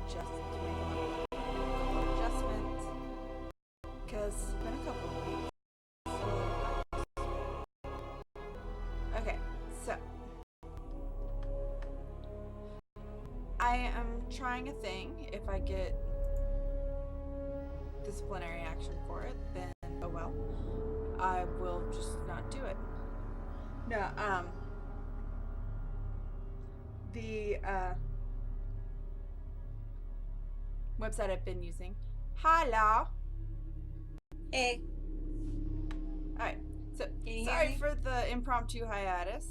just to make a little adjustment because it's been a couple of weeks. Okay, so I am trying a thing. If I get disciplinary action for it, then oh well. I will just not do it. No, the website I've been using. Hello. Hey. Alright, so Can you hear sorry me? for the impromptu hiatus.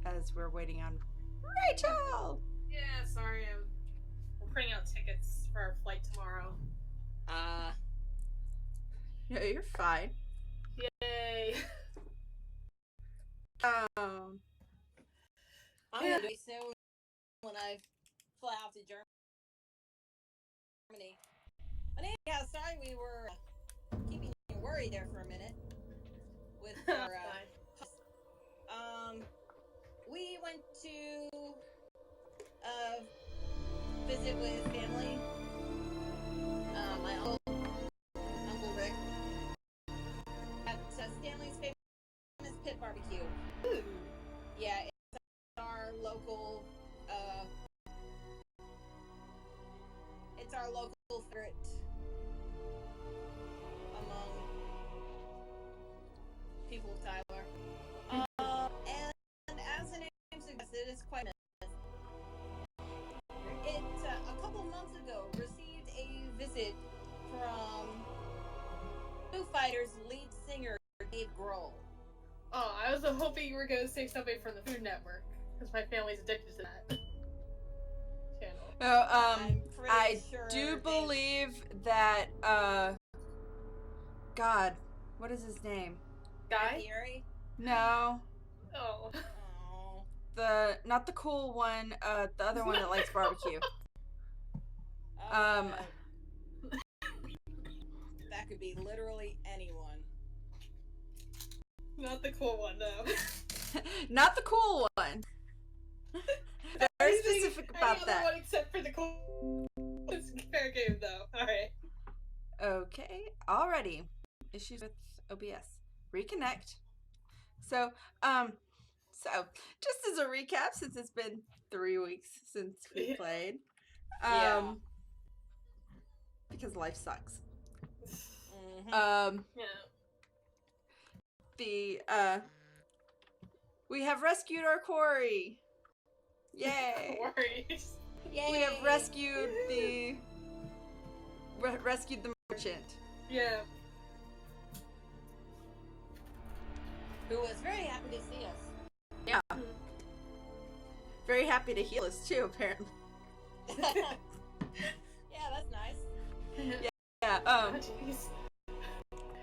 As we're waiting on Rachel! Yeah, sorry, we're printing out tickets for our flight tomorrow. No, you're fine. Yay! I'm gonna do it soon when I fly out to Germany. But anyhow, sorry we were keeping you worried there for a minute with our we went to visit with family. My uncle Rick at Stanley's famous pit barbecue. Ooh. Yeah, it's our local it's our local favorite among people of Tyler. And as the name suggests, it is quite a it a couple months ago received a visit from Foo Fighters lead singer Dave Grohl. Oh, I was hoping you were going to say something from the Food Network, because my family's addicted to that channel. No, I do believe that, God, what is his name? Guy? Fieri? No. Oh. Not the cool one, the other one that likes barbecue. That could be literally anyone. Not the cool one, though. Not the cool one. Very specific about any that. other one except for the cool. It's fair game, though. Alright. Okay, alrighty. Issues with OBS. Reconnect. So just as a recap, since it's been 3 weeks since we played, Yeah. because life sucks. Mm-hmm. Yeah. We have rescued our quarry. Yay! Worries. Yay! We have rescued the merchant. Yeah. Who was very happy to see us. Yeah. Very happy to heal us too, apparently. Yeah, that's nice. Yeah. Oh, jeez.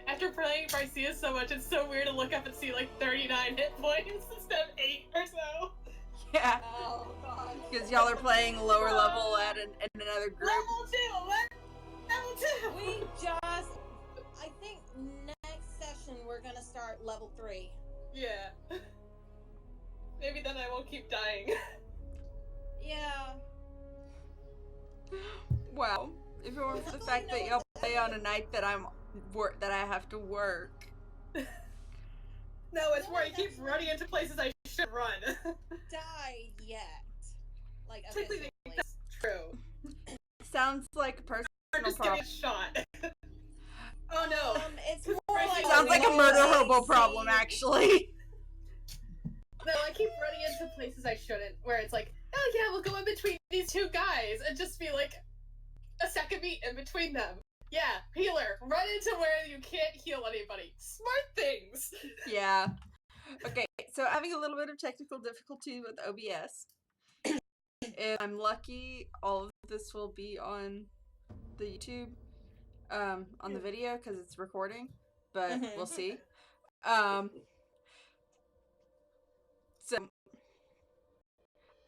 After playing Barcia so much, it's so weird to look up and see like 39 hit points instead of 8 or so. Yeah. Oh god. Because y'all are playing lower level at another group. Level 2! We just, I think next session we're gonna start level 3. Yeah. Maybe then I won't keep dying. Yeah. Wow. If it weren't for the fact that y'all play on a night that that I have to work. No, it's where I keep running into places I should run. Died yet. Like, Technically, that's true. Sounds like a personal Just give problem. me a shot. Oh no. It's more like Sounds like a murder hobo problem, actually. No, I keep running into places I shouldn't, where it's like, oh yeah, we'll go in between these two guys, and just be like, a second beat in between them. Yeah, healer, run into where you can't heal anybody. Smart things! Yeah. Okay, so having a little bit of technical difficulty with OBS. If I'm lucky, all of this will be on the YouTube, on the video, because it's recording, but we'll see. So,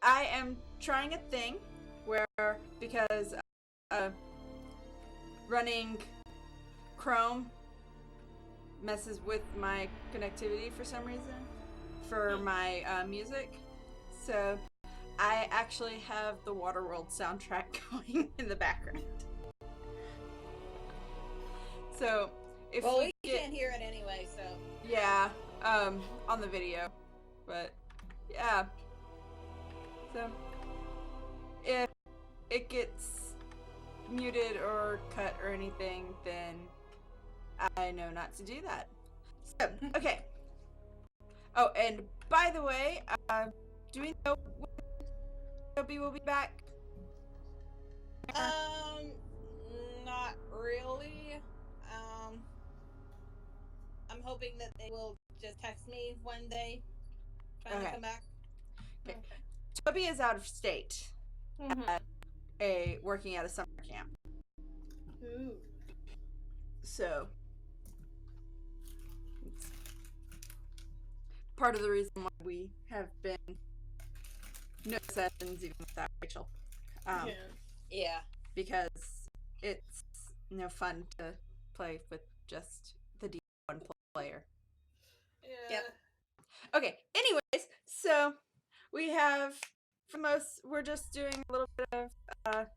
I am trying a thing where, because running Chrome messes with my connectivity for some reason for my music. So I actually have the Waterworld soundtrack going in the background. So if we get, can't hear it anyway, so yeah, on the video, but yeah. So if it gets muted or cut or anything, then I know not to do that. So okay. Oh, and by the way, do we know when Toby will be back? not really. I'm hoping that they will just text me one day trying to come back. Okay. Toby is out of state, working at a summer camp. Ooh. So it's part of the reason why we have been no sessions even without Rachel. Yeah. Because it's no fun to play with just the D1 player. Yeah. Yep. Okay, anyways, so we have, for most, we're just doing a little bit of,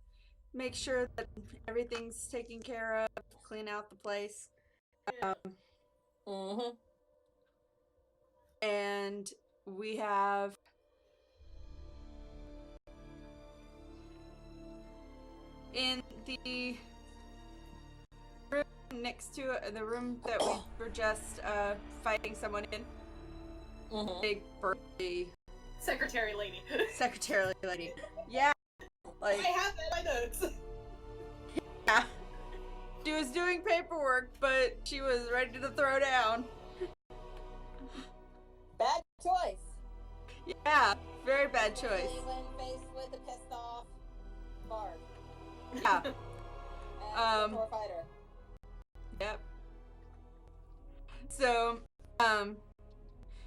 make sure that everything's taken care of, clean out the place. And we have in the room next to the room that we were just fighting someone in, big burly Secretary lady. secretary lady. Yeah, like I have that in my notes. yeah. She was doing paperwork, but she was ready to throw down. Bad choice. Yeah, very bad choice. When faced with a pissed off bard. Yeah. And a fighter. Yep. So,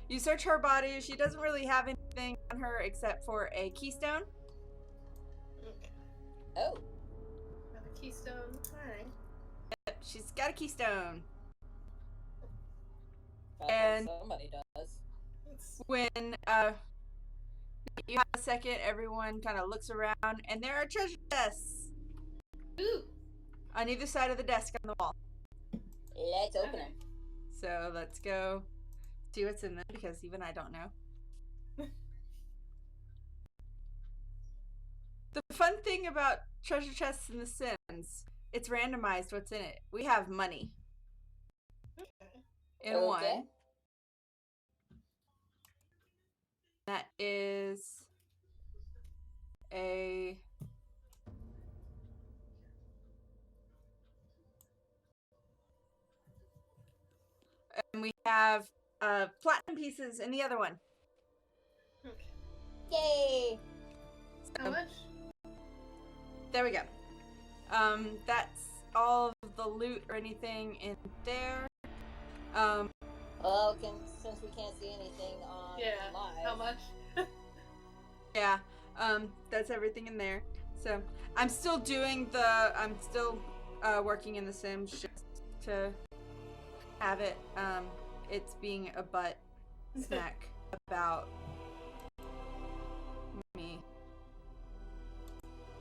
you search her body. She doesn't really have anything on her except for a keystone. Okay. Oh. Another keystone. Alright. Yep, she's got a keystone. And somebody does. When you have a second, everyone kind of looks around, and there are treasure chests. Ooh. On either side of the desk on the wall. Let's open it. So let's go see what's in them, because even I don't know. The fun thing about treasure chests in The Sims, it's randomized what's in it. We have money. In one. That is a and we have platinum pieces in the other one. Okay. Yay! How much? There we go. That's all of the loot or anything in there. Well, since we can't see anything on live. How much? Yeah. That's everything in there. So I'm still working in The Sims just to have it. It's being a butt snack about me.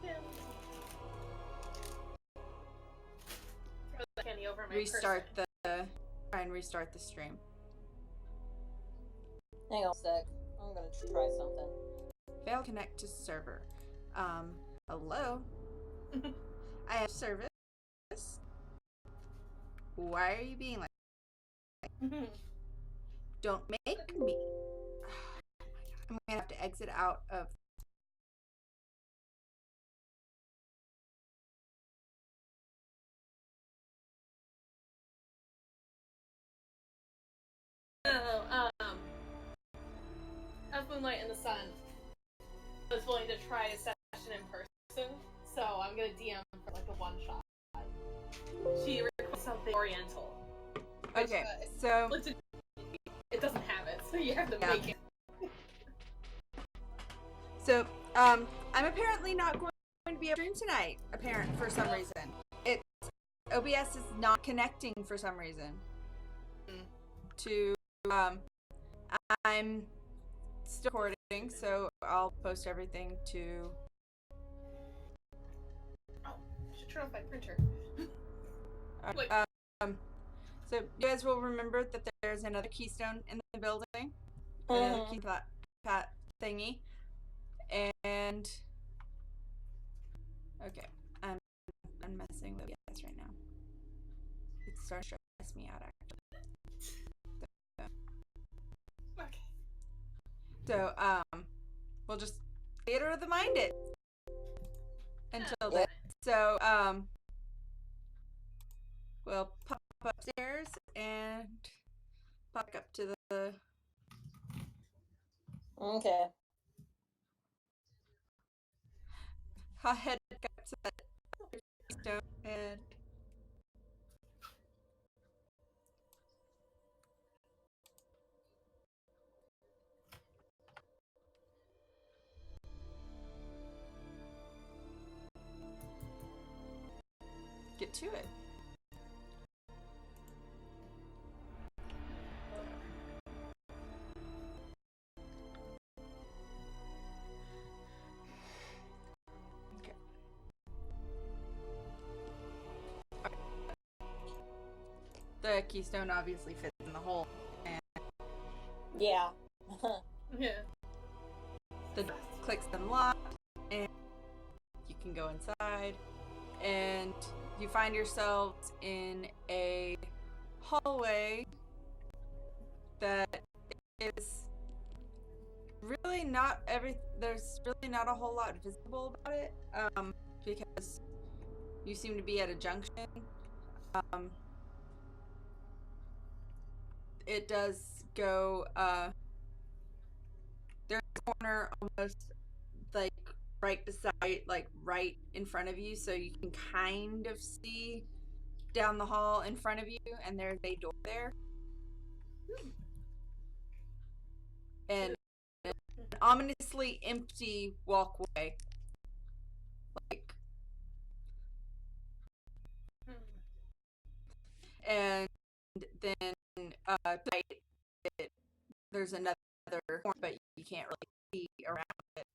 Yeah. Throw the candy over my Try and restart the stream. Hang on a sec. I'm gonna try something. Fail connect to server. Hello? I have service. Why are you being like don't make me. I'm gonna have to exit out of As Moonlight in the Sun was willing to try a session in person, so I'm gonna DM for like a one shot. She requests something oriental. Which, okay, so it doesn't have it, so you have to make it. So, I'm apparently not going to be able to stream tonight, for some reason. OBS is not connecting for some reason. To, I'm still recording, so I'll post everything to. Oh, I should turn off my printer. Wait. So you guys will remember that there's another keystone in the building, another key that thingy, and okay, I'm messing with yes right now. It's starting to stress me out actually. Okay. So we'll just theater of the mind it until then. So we'll pop upstairs and pop up to the. Okay. I'll head up to that stone and. Get to it. Okay. The keystone obviously fits in the hole, and Yeah. Yeah. the door clicks unlocked, and you can go inside, and you find yourselves in a hallway that is really not there's really not a whole lot visible about it, because you seem to be at a junction. It does go there's a corner almost like right beside, like right in front of you, so you can kind of see down the hall in front of you, and there's a door there. And an ominously empty walkway. Like, and then there's another corner, but you can't really see around it.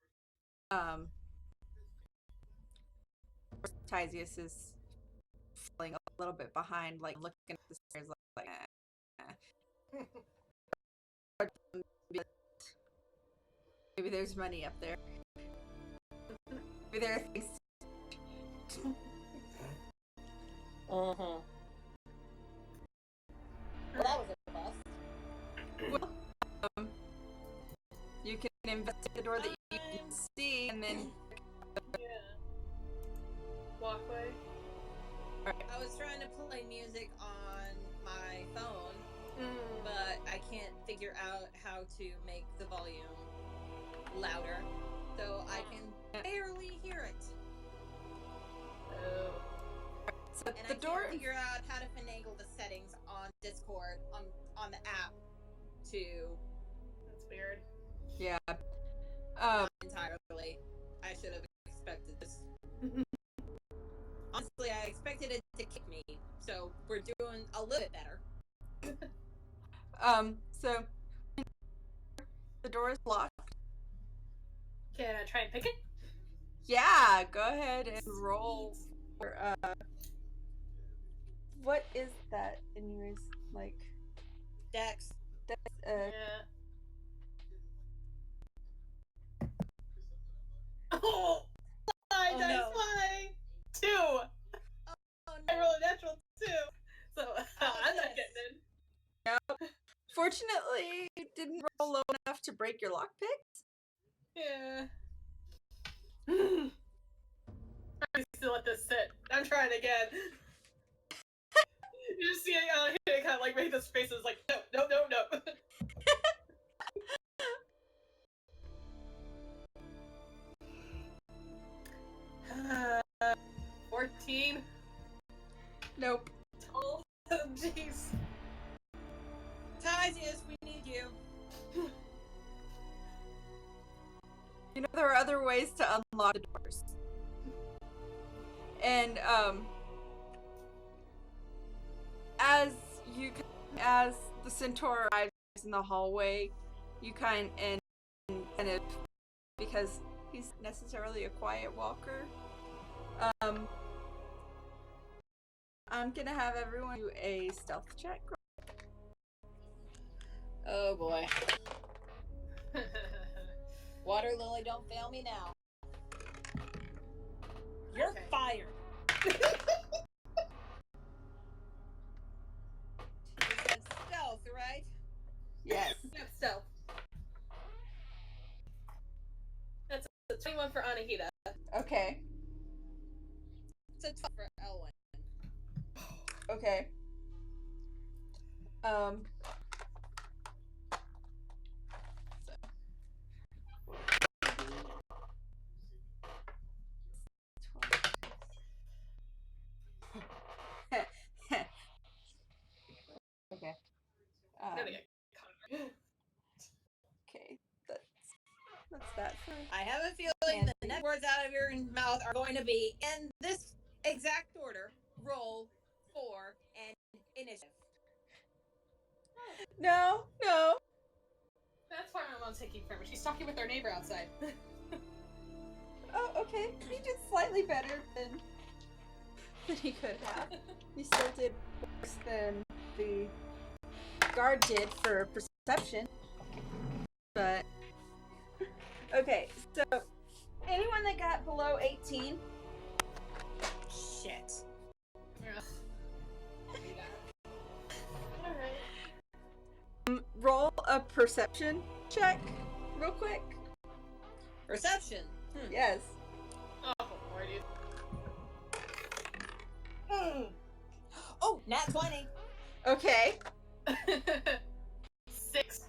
Tisius is falling a little bit behind, like looking at the stairs, like maybe there's money up there. Maybe there are things. Well, that was a bust. Well, you can investigate the door that you can see, and then Walkway. Alright. I was trying to play music on my phone, but I can't figure out how to make the volume louder, so I can barely hear it. Oh. So And the I door. can't figure out how to finagle the settings on Discord on the app to. That's weird. Yeah. Not entirely. I should have expected this. Honestly, I expected it to kick me, so we're doing a little bit better. So the door is locked. Can I try and pick it? Yeah, go ahead and roll for what is that anyways? Like Dex. that's Yeah. Oh! Fly, Oh, dice, no. fly! 2! Oh, I no. rolled a natural 2! So, I'm not yes. getting in. Nope. Fortunately, you didn't roll low enough to break your lockpick. Yeah. I'm still let this sit. I'm trying again. You just see it kind of like make those faces like, no, no, no, no. 14. Nope. Oh, jeez. Tisius, we need you. You know, there are other ways to unlock the doors. And as the centaur arrives in the hallway, and kind of, because he's necessarily a quiet walker, I'm gonna have everyone do a stealth check. Oh boy. Water Lily, don't fail me now. You're fired. You said stealth, right? Yes. Yep, stealth. That's a 21 for Anahita. Okay. It's a 12 for Elwyn. Okay. Okay. Okay. That's that for. I have a feeling the next words out of your mouth are going to be in this exact order. Roll for an initiative. No. That's why my mom's taking forever. She's talking with our neighbor outside. Oh, okay. He did slightly better than he could have. He still did worse than the guard did for perception. But okay, so anyone that got below 18? Shit. Alright. Roll a perception check, real quick. Perception. Yes. Oh, Lordy. Oh, nat 20. Okay. 6.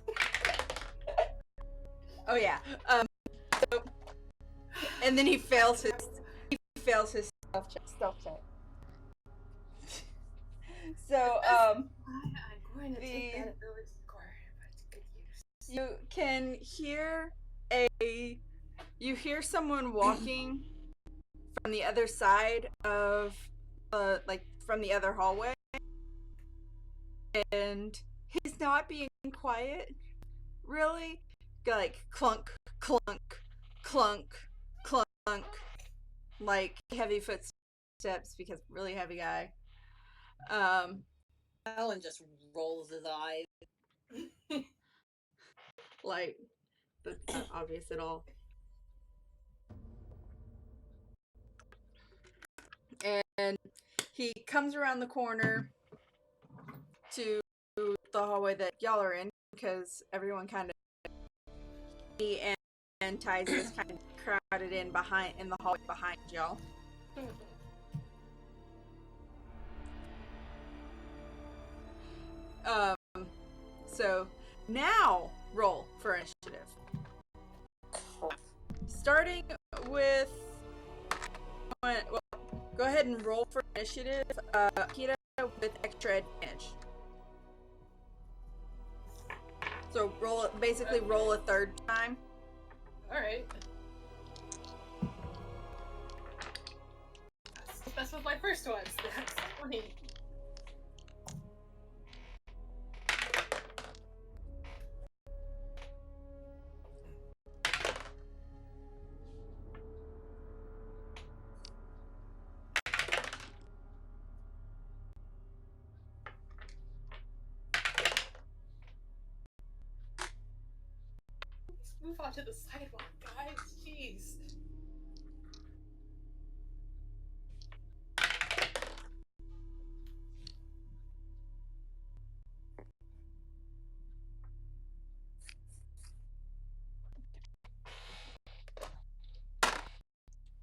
Oh yeah. So, and then he fails his stealth check. So I'm going to take that ability score, but it's good use. you can hear someone walking from the other side of from the other hallway, and he's not being quiet, really. Like clunk, clunk, clunk, clunk, like heavy footsteps because really heavy guy. Alan just rolls his eyes. Like that's not obvious at all. And he comes around the corner to the hallway that y'all are in, because everyone kind of and Ties is kind of crowded in the hallway behind y'all. So now roll for initiative. Starting with go ahead and roll for initiative, Kita, with extra advantage. So roll a third time. Alright. That's what my first one. That's funny. Let's move on to the sidewalk, guys. Jeez.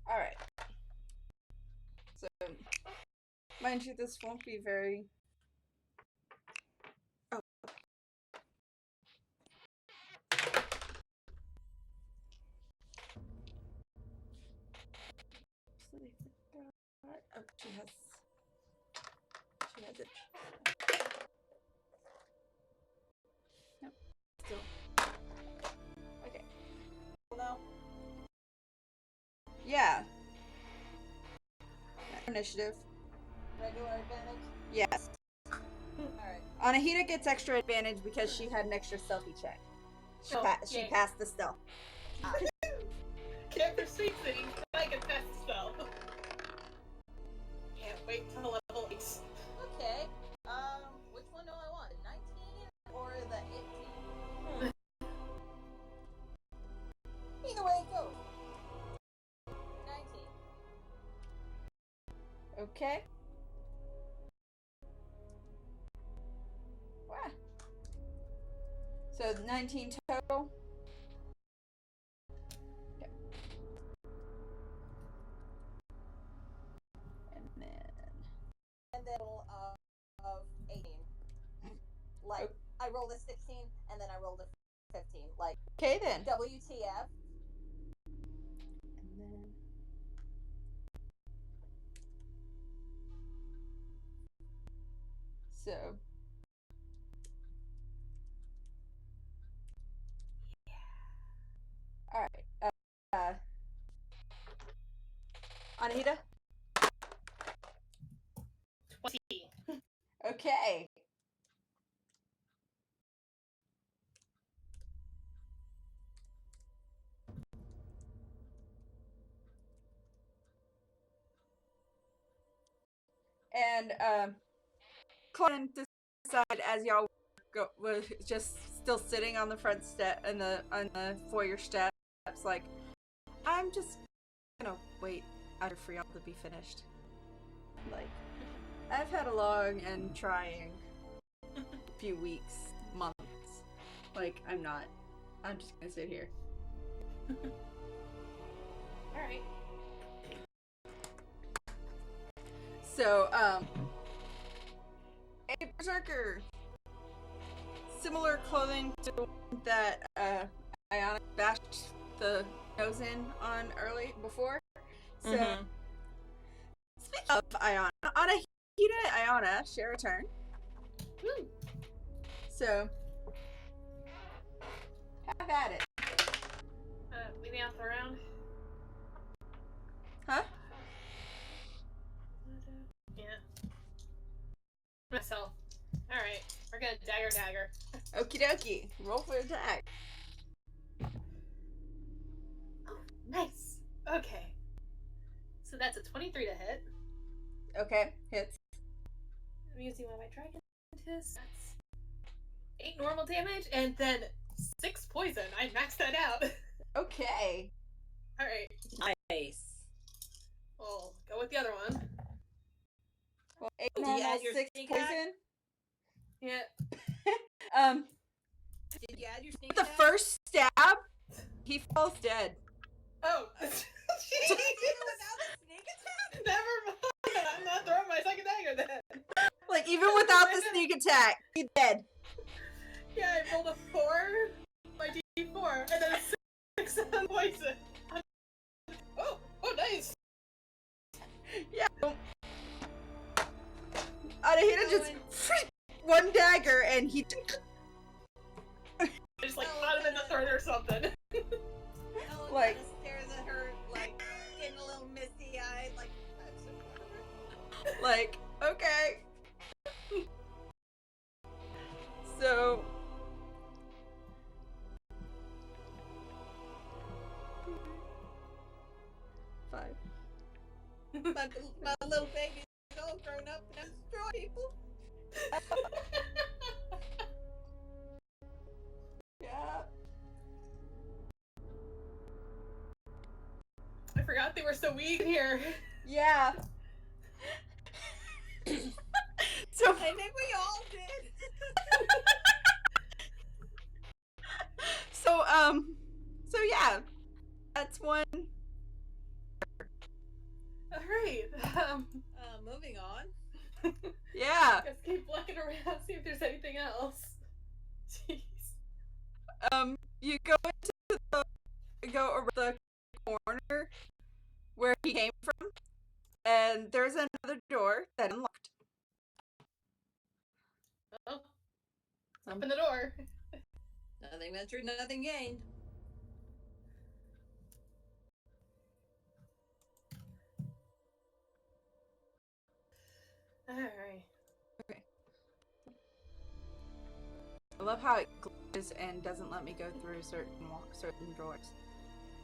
Alright. So, mind you, this won't be very... Oh. Oh, she has it. Nope. Still. Okay. No. Yeah. Initiative. Regular advantage? Yes. Alright. Anahita gets extra advantage because she had an extra stealthy check. She passed the stealth. Can't persuade City. I can pass the spell. Can't wait till level 8. Okay. Which one do I want? 19 or the 18? Either way it goes. 19. Okay. Wow. So 19 total. Okay. And then of 18. Like, I rolled a 16 and then I rolled a 15. Like, Okay then. WTF? And then so all right. Anahita? 20. Okay. And Clem decided as y'all was just still sitting on the front step on the foyer steps, like, I'm just gonna wait for y'all to be finished. Like, I've had a long and trying few weeks, months. Like, I'm just gonna sit here. Alright. So, a berserker. Similar clothing to the one that Ayana bashed the nose in on before. So, speaking of Ayana, Anahita and Ayana share a turn. Woo. So, have at it. Lead me off the round. Huh? Yeah. Myself. Alright, we're gonna dagger. Okie dokie. Roll for attack. Oh, nice. Okay. So that's a 23 to hit. Okay, hits. I'm using one of my dragon tists. That's 8 normal damage and then 6 poison. I maxed that out. Okay. Alright. Nice. We'll go with the other one. Well, 8 Did you normal, add your 6 sneak poison. Yeah. Did you add your sneak The attack? first stab, he falls dead. Oh. Without a sneak attack? Never mind. I'm not throwing my second dagger then. Like, even without the sneak attack, he's dead. Yeah, I rolled a 4, my D4, and then a 6 on poison. Oh, nice. Yeah. Anahita just one dagger and he. I just like caught him in the throat or something. Ellen Like- kinda stares at her, like, getting a little misty-eyed, like, I'm so proud of her. Like, okay. So. Five. My little baby's all grown up and destroy people. Yeah. I forgot they were so weak here. Yeah. So I think we all did. so yeah, that's one. Alright, Moving on. Yeah. let's keep looking around, see if there's anything else. Jeez. You go around the corner where he came from, and there's another door that unlocked. Oh. Open the door. Nothing ventured, nothing gained. Alright. I love how it doors and doesn't let me go through certain doors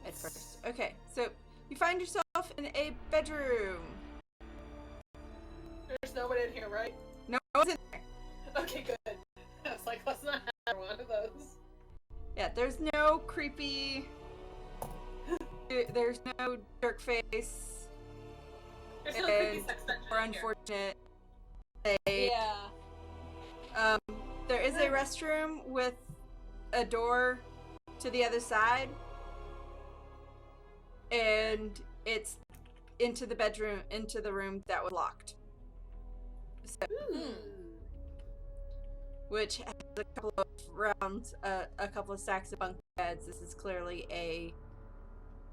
at first. Okay, so you find yourself in a bedroom. There's no one in here, right? No one's in there. Okay, good. I was like, let's not have one of those. Yeah, there's no creepy. There's no jerk face. There's no creepy sex dungeon or in here. unfortunate. Yeah. There is a restroom with a door to the other side, and it's into the bedroom, into the room that was locked. So, which has a couple of rounds, a couple of stacks of bunk beds. This is clearly a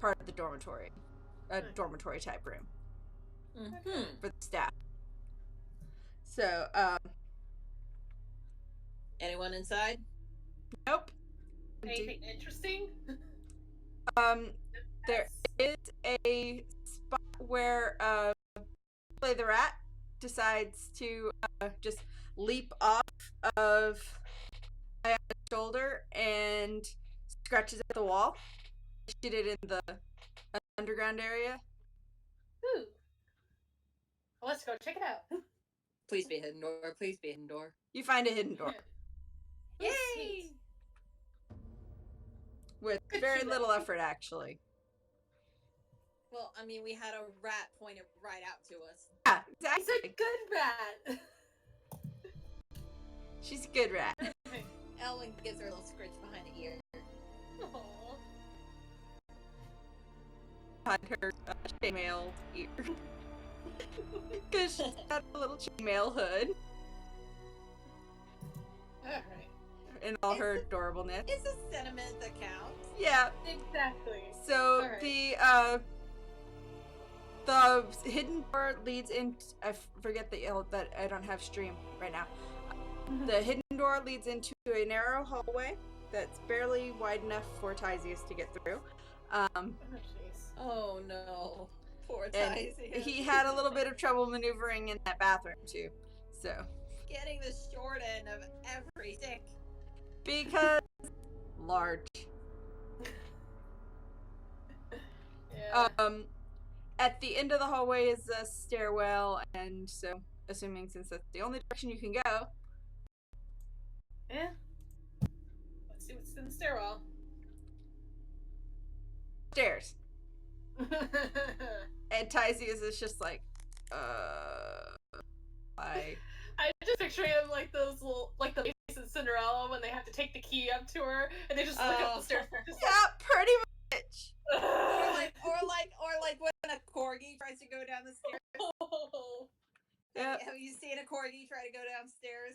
part of the dormitory, a dormitory type room for the staff. So, anyone inside? nope. Anything interesting? There is a spot where Play the Rat decides to just leap off of my shoulder and scratches at the wall. She did it in the underground area. Ooh. Well, let's go check it out. Please be a hidden door. Please be a hidden door. You find a hidden door. Yay! With very little effort, actually. Well, I mean, we had a rat pointed right out to us. Yeah, He's a exactly. good rat. She's a good rat. Elwin gives her a little scritch behind the ear. Aww. Behind her chainmail ear. Because she's got a little chainmail hood. Alright. In all her adorableness. It's a sentiment that counts. Yeah. Exactly. So Alright. the hidden door leads in. I forget that I don't have stream right now. The hidden door leads into a narrow hallway that's barely wide enough for Tysius to get through. Oh no, poor And Tysius. he had a little bit of trouble maneuvering in that bathroom too. So Getting the short end of every stick. because large. Yeah. At the end of the hallway is a stairwell, and so assuming since that's the only direction you can go. Yeah. Let's see what's in the stairwell. Stairs. And Tysius is just like, why? I just picture him like those little, like the face in Cinderella when they have to take the key up to her and they just look up the stairs. Just Yeah, pretty much. or like when a corgi tries to go down the stairs. Yeah. Have you seen a corgi try to go downstairs?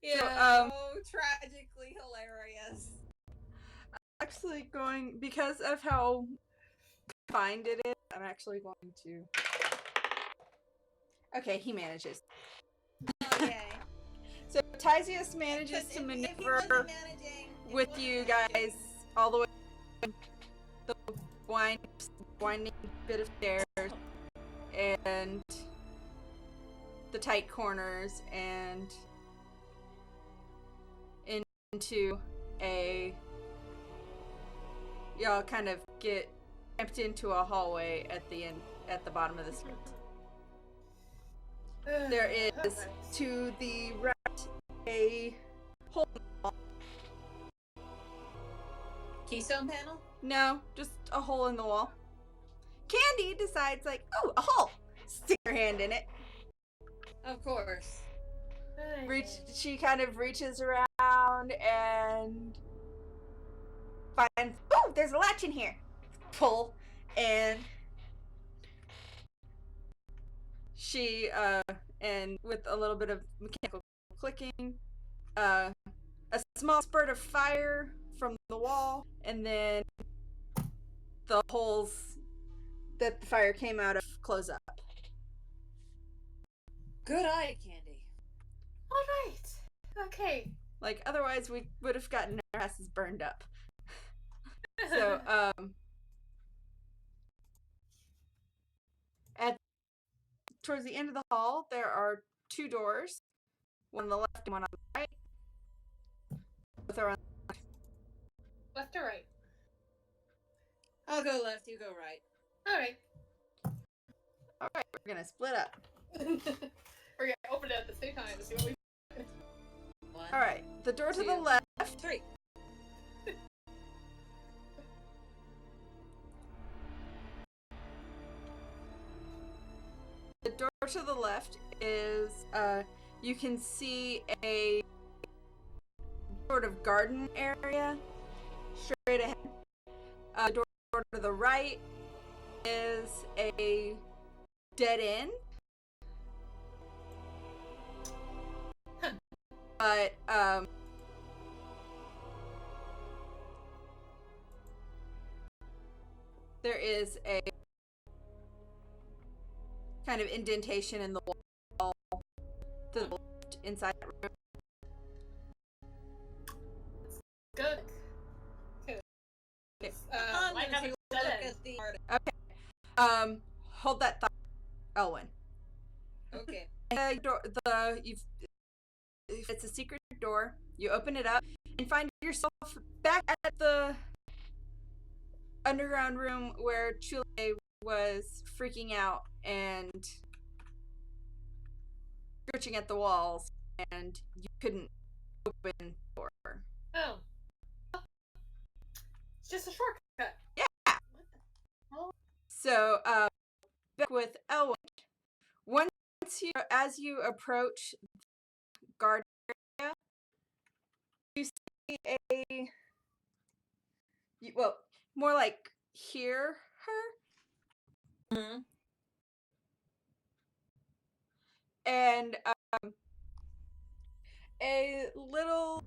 Yeah. So tragically hilarious. Actually going, because of how confined it is, I'm actually going to. Okay, he manages. Okay. So Tysius manages to maneuver with you guys all the way the winding bit of stairs and the tight corners and into a y'all kind of get cramped into a hallway at the end, at the bottom of the stairs. There is to the right a hole in the wall. Keystone panel? No, just a hole in the wall. Candy decides like, oh, a hole. Stick her hand in it. Of course. She kind of reaches around and finds, oh, there's a latch in here. Pull, and she and with a little bit of mechanical clicking, a small spurt of fire from the wall, and then the holes that the fire came out of close up. Good eye, Candy. Alright. Okay. Like, otherwise we would have gotten our asses burned up. So, towards the end of the hall, there are two doors. One on the left and one on the right. Both are on the left. Left or right? I'll go left, you go right. Alright. Alright, we're gonna split up. We're gonna open it at the same time to see what we One, Alright, the door to the two, left. 3. The door to the left is, you can see a sort of garden area straight ahead. The door to the right is a dead end. But, there is a kind of indentation in the wall to the left inside that room. good. Okay. Might have a look dead end. at the art. Okay. Hold that thought, Elwyn. Okay. It's a secret door. You open it up and find yourself back at the underground room where Chule was freaking out and scratching at the walls, and you couldn't open the door. Oh. It's just a shortcut. Yeah. What the hell? So, back with Elwyn. As you approach the garden area, you see more like hear her. Mm-hmm. And a little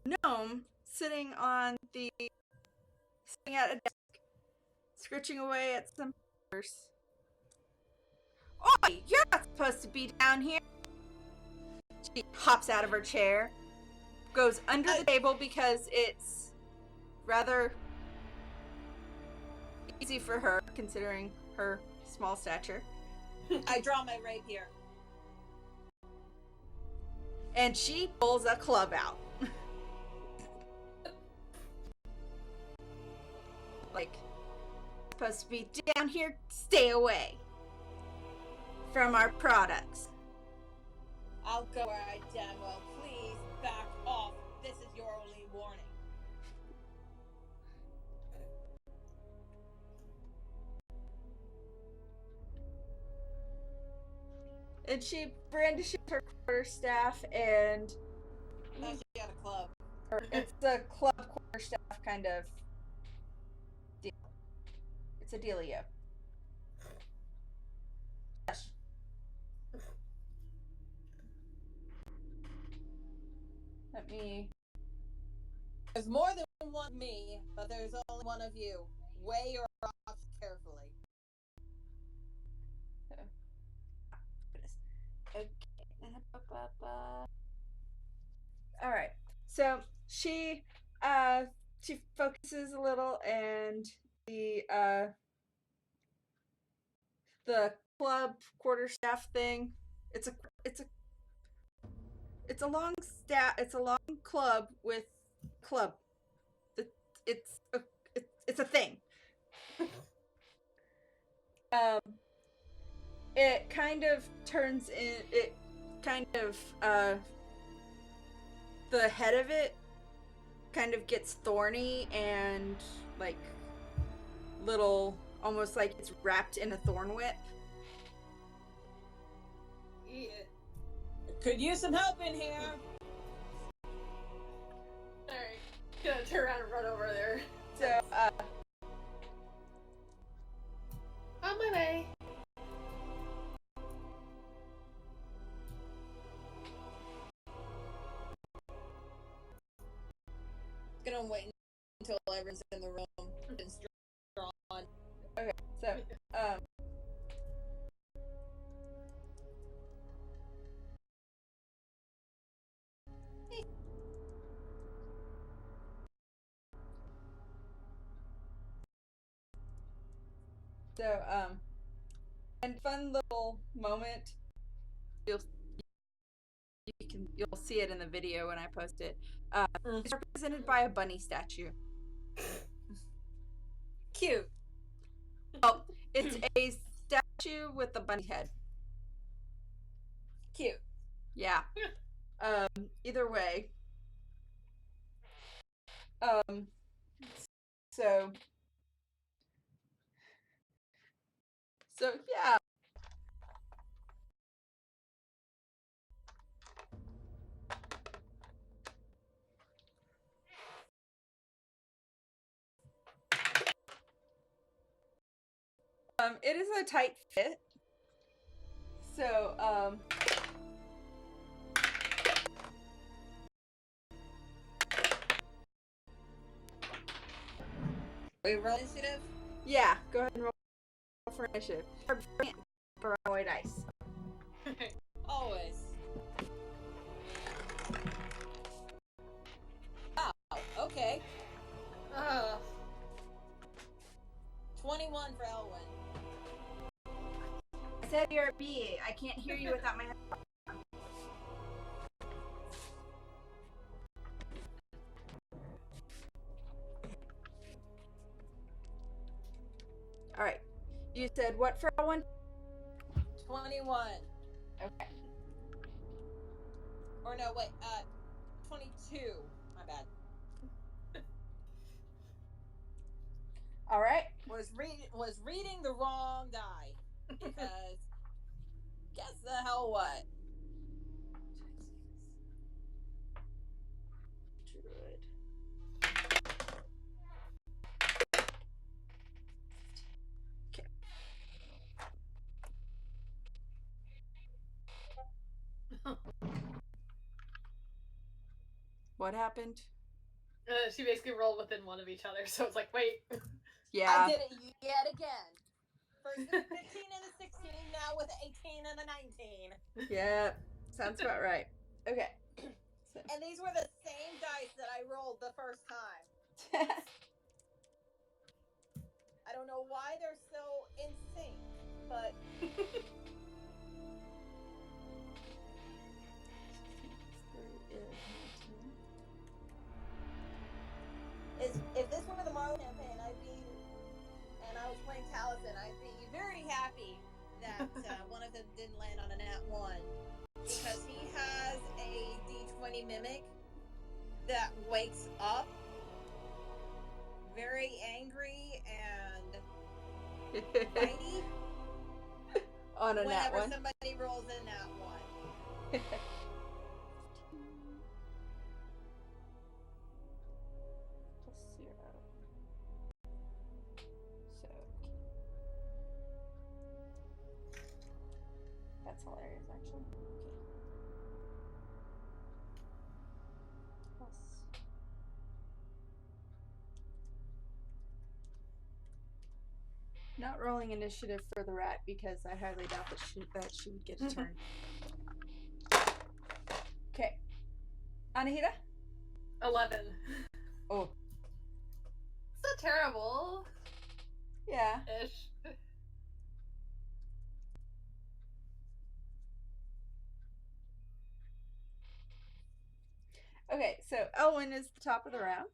gnome sitting at a desk, scritching away at some papers. Oi, you're not supposed to be down here. She hops out of her chair, goes under the table because it's rather easy for her considering her small stature. I draw my rapier. And she pulls a club out. Like, supposed to be down here, stay away from our products. I'll go where I damn well please. Back off. This is your only warning. And she brandishes her quarterstaff, and Now she got a club. it's a club quarterstaff kind of deal. It's a dealio. Yes. Let me. There's more than one me, but there's only one of you. Weigh your options carefully. Okay. All right. So she focuses a little, and the club quarterstaff thing. It's a long staff. It's a long club with club. It's a thing. It kind of turns in. It kind of the head of it kind of gets thorny and like little, almost like it's wrapped in a thorn whip. Yeah. Could use some help in here. Alright. Gonna turn around and run over there. So, on my way. Gonna wait until everyone's in the room and drawn. okay, so, and fun little moment. You you'll see it in the video when I post it. It's represented by a bunny statue. Cute. Oh, it's a statue with a bunny head. Cute. Yeah. Either way. So yeah. It is a tight fit. So, We roll initiative? yeah, go ahead and roll for initiative. Roll dice. Always. Wow, okay. 21 for Elwyn. I said you're a bee. I can't hear you without my headphones. Alright. You said what for Elwyn? 21. Okay. Or no, wait, 22. My bad. Alright. Was reading the wrong die. Because guess the hell what? Okay. What happened? She basically rolled within one of each other, so it's like, wait. Yeah. I did it yet again. First with the 15 and the 16, now with the 18 and the 19. Yeah. Sounds about right. Okay. So. And these were the same dice that I rolled the first time. I don't know why they're so in sync, but if this were the Marvel campaign, and I was playing Taliesin, I'd be very happy that one of them didn't land on a nat 1, because he has a D20 mimic that wakes up very angry and fighty on a nat whenever 1. somebody rolls a nat 1. So that's hilarious, actually. Okay. Plus. Not rolling initiative for the rat because I highly doubt that she would get a turn. Okay. Anahita? 11. Oh. It's not terrible. Yeah. Ish. Okay, so Elwyn is the top of the round.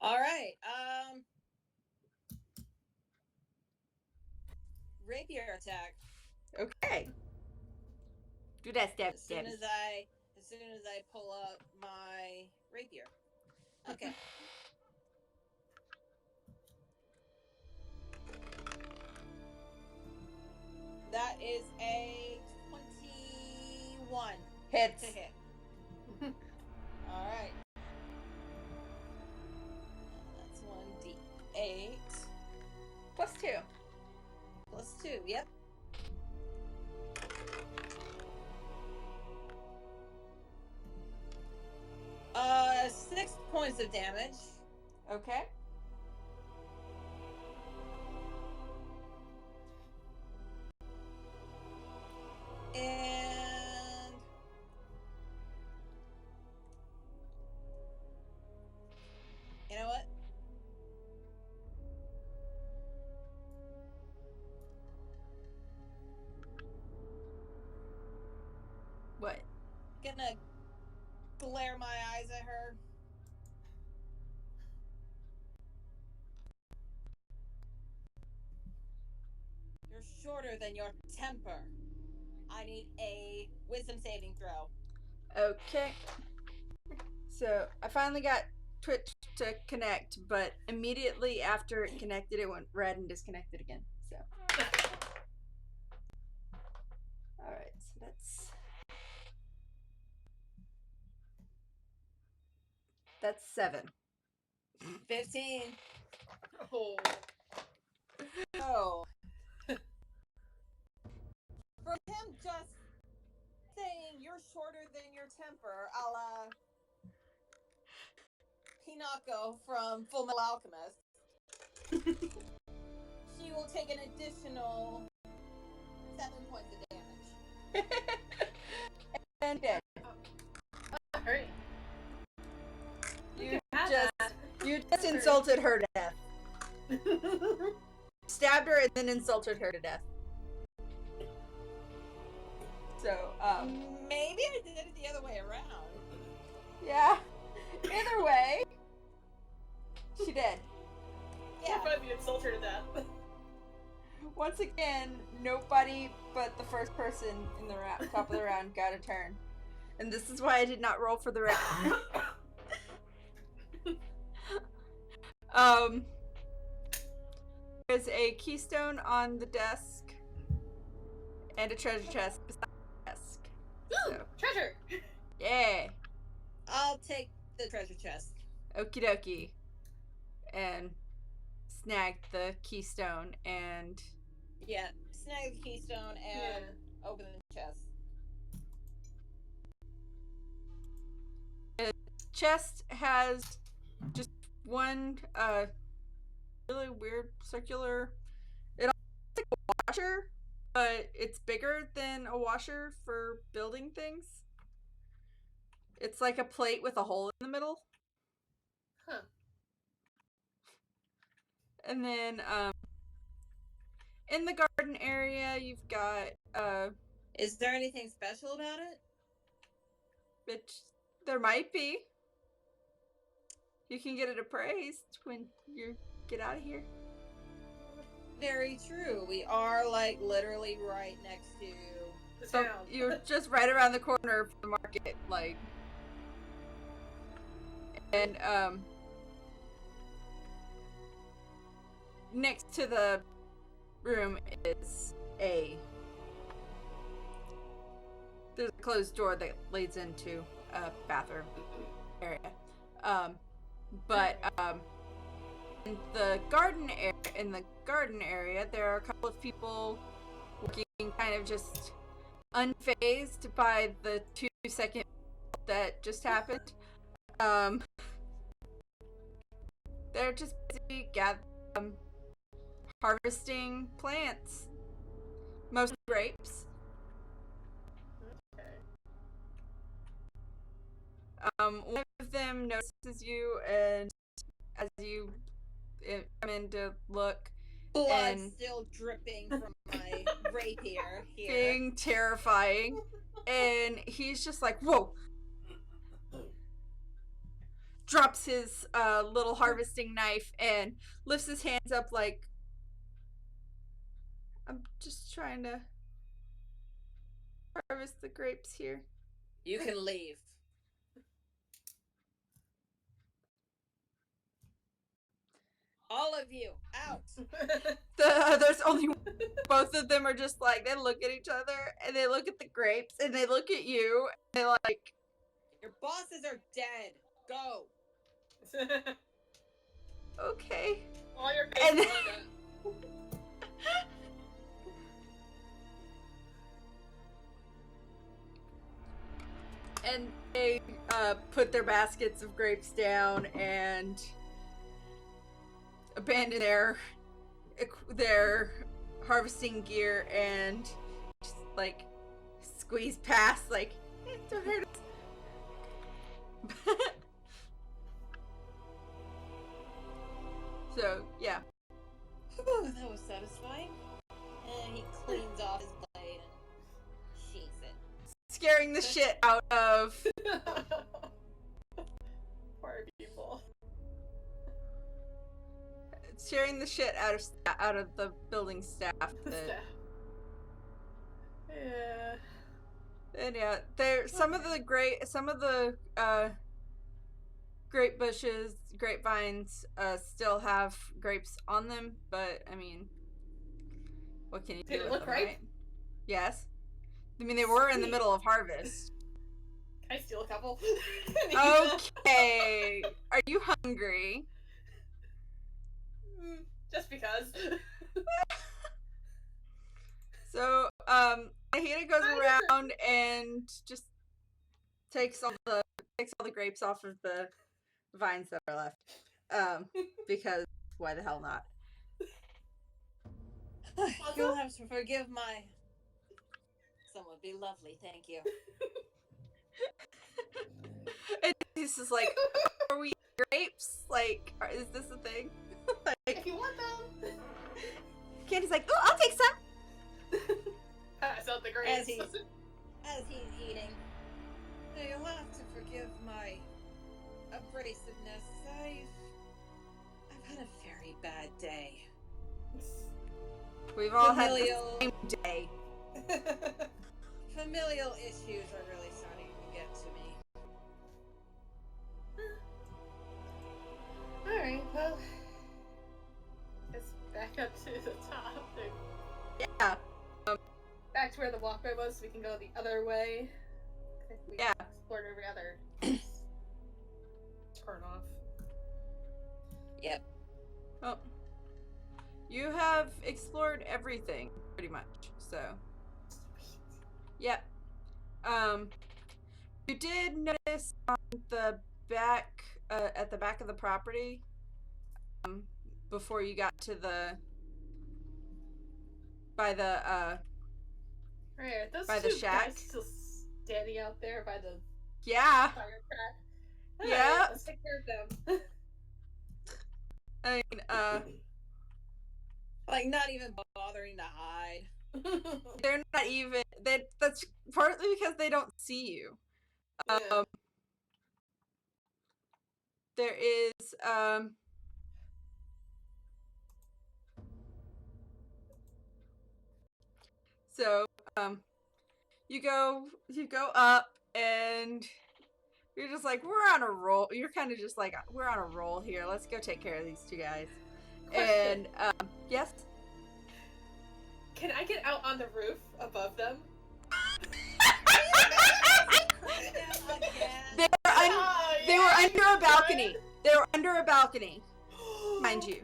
All right. Rapier attack. Okay. Do that step. As soon as I pull up my rapier. Okay. That is a 21 Hits. to hit. All right. That's 1d8 Plus 2. plus 2. Yep. 6 points of damage. Okay. And you know what? What? shorter than your temper. I need a wisdom saving throw. Okay. So I finally got Twitch to connect, but immediately after it connected, it went red and disconnected again. So. Alright, so that's 7. 15. Oh. Oh. From him just saying you're shorter than your temper, a la Hinako from Full Metal Alchemist, she will take an additional 7 points of damage. And dead. Hurry. You just insulted her to death. Stabbed her and then insulted her to death. So, maybe I did it the other way around. Yeah. Either way, she did. Yeah. Probably insult her to death. Once again, nobody but the first person in the top of the round got a turn. And this is why I did not roll for the round. There's a keystone on the desk and a treasure chest beside the desk. So. Treasure! Yeah. I'll take the treasure chest. Okie dokie. And snag the keystone and... Yeah, snag the keystone and open the chest. The chest has just one really weird circular... It looks like a washer, but it's bigger than a washer for building things. It's like a plate with a hole in the middle. Huh. And then, in the garden area, you've got, Is there anything special about it? which there might be. You can get it appraised when you get out of here. Very true. We are, like, literally right next to The So town. you're just right around the corner from the market, like. And, next to the room is there's a closed door that leads into a bathroom area. In the garden area, there are a couple of people working, kind of just unfazed by the 2-second that just happened. They're just busy harvesting plants, mostly grapes. One of them notices you, and as you come in to look, blood and still dripping from my rapier here. being terrifying, and he's just like, whoa! Drops his little harvesting knife and lifts his hands up like, I'm just trying to harvest the grapes here. You can leave. All of you, out! There's only both of them are just like, they look at each other, and they look at the grapes, and they look at you, and they're like... Your bosses are dead. Go! Okay. All your And then... and they put their baskets of grapes down and abandon their harvesting gear and just like squeeze past, like, don't hurt us. So yeah. Ooh, that was satisfying. And he cleans off his blade and sheathes it. Scaring the shit out of Poor people. scaring the shit out of the building staff. Yeah. And yeah, there some of the grape bushes, grapevines, still have grapes on them, but I mean, what can you do Did it with look them, ripe? right? Yes. I mean, they were in the Sweet. middle of harvest. Can I steal a couple? Okay. Are you hungry? Just because. So, Nahida goes around and just takes all the grapes off of the vines that are left. Because why the hell not? You'll have to forgive my. Someone be lovely, thank you. And this is like, are we grapes? Like, is this a thing? Like, If you want them. Candy's like, oh, I'll take some. Pass out the grapes. As he's eating. You'll have to forgive my abrasiveness. I've had a very bad day. We've all had the same day. Familial issues are really starting to get to me. Alright, well. Let's back up to the top. Yeah. Back to where the walkway was so we can go the other way. I think we explored every other turn off. Yep. Well, you have explored everything, pretty much, so. Yep. You did notice on the back, at the back of the property, before you got to by the Right, those by two the shack. guys still standing out there by the Yeah. fire crack. Yeah. Right, let's take care of them. I mean, like not even bothering to hide. they're not even. That's partly because they don't see you. Yeah. There is so you go up and you're just like, we're on a roll. You're kind of just like, we're on a roll here. Let's go take care of these two guys. Question. And yes. Can I get out on the roof above them? They were under a balcony. They were under a balcony, mind you.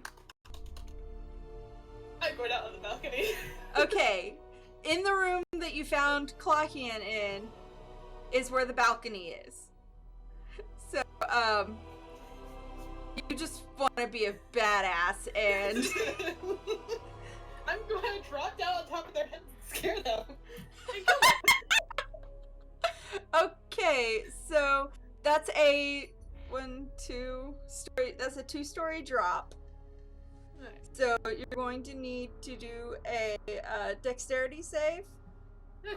I'm going out on the balcony. Okay, in the room that you found Clockian in is where the balcony is. So, you just want to be a badass and I'm going to drop down on top of their heads and scare them. Okay, so that's a 2-story drop. Right. So you're going to need to do a dexterity save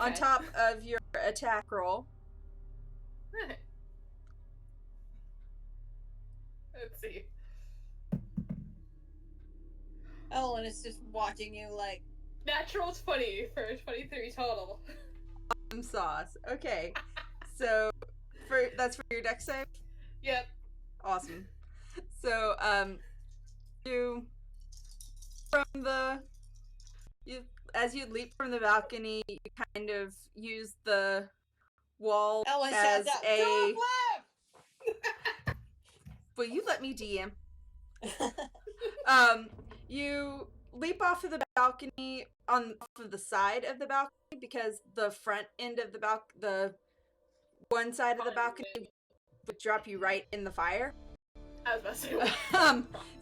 on top of your attack roll. Right. Let's see. Ellen is just watching you like Natural 20 for 23 total. Awesome sauce. Okay, so that's for your dex save. Yep. Awesome. So as you leap from the balcony, you kind of use the wall Ellen as shouts out, a. "Drop left!" Will you let me DM? You leap off of the balcony off of the side of the balcony because the front end of the one side of the balcony would drop you right in the fire. I was about to say.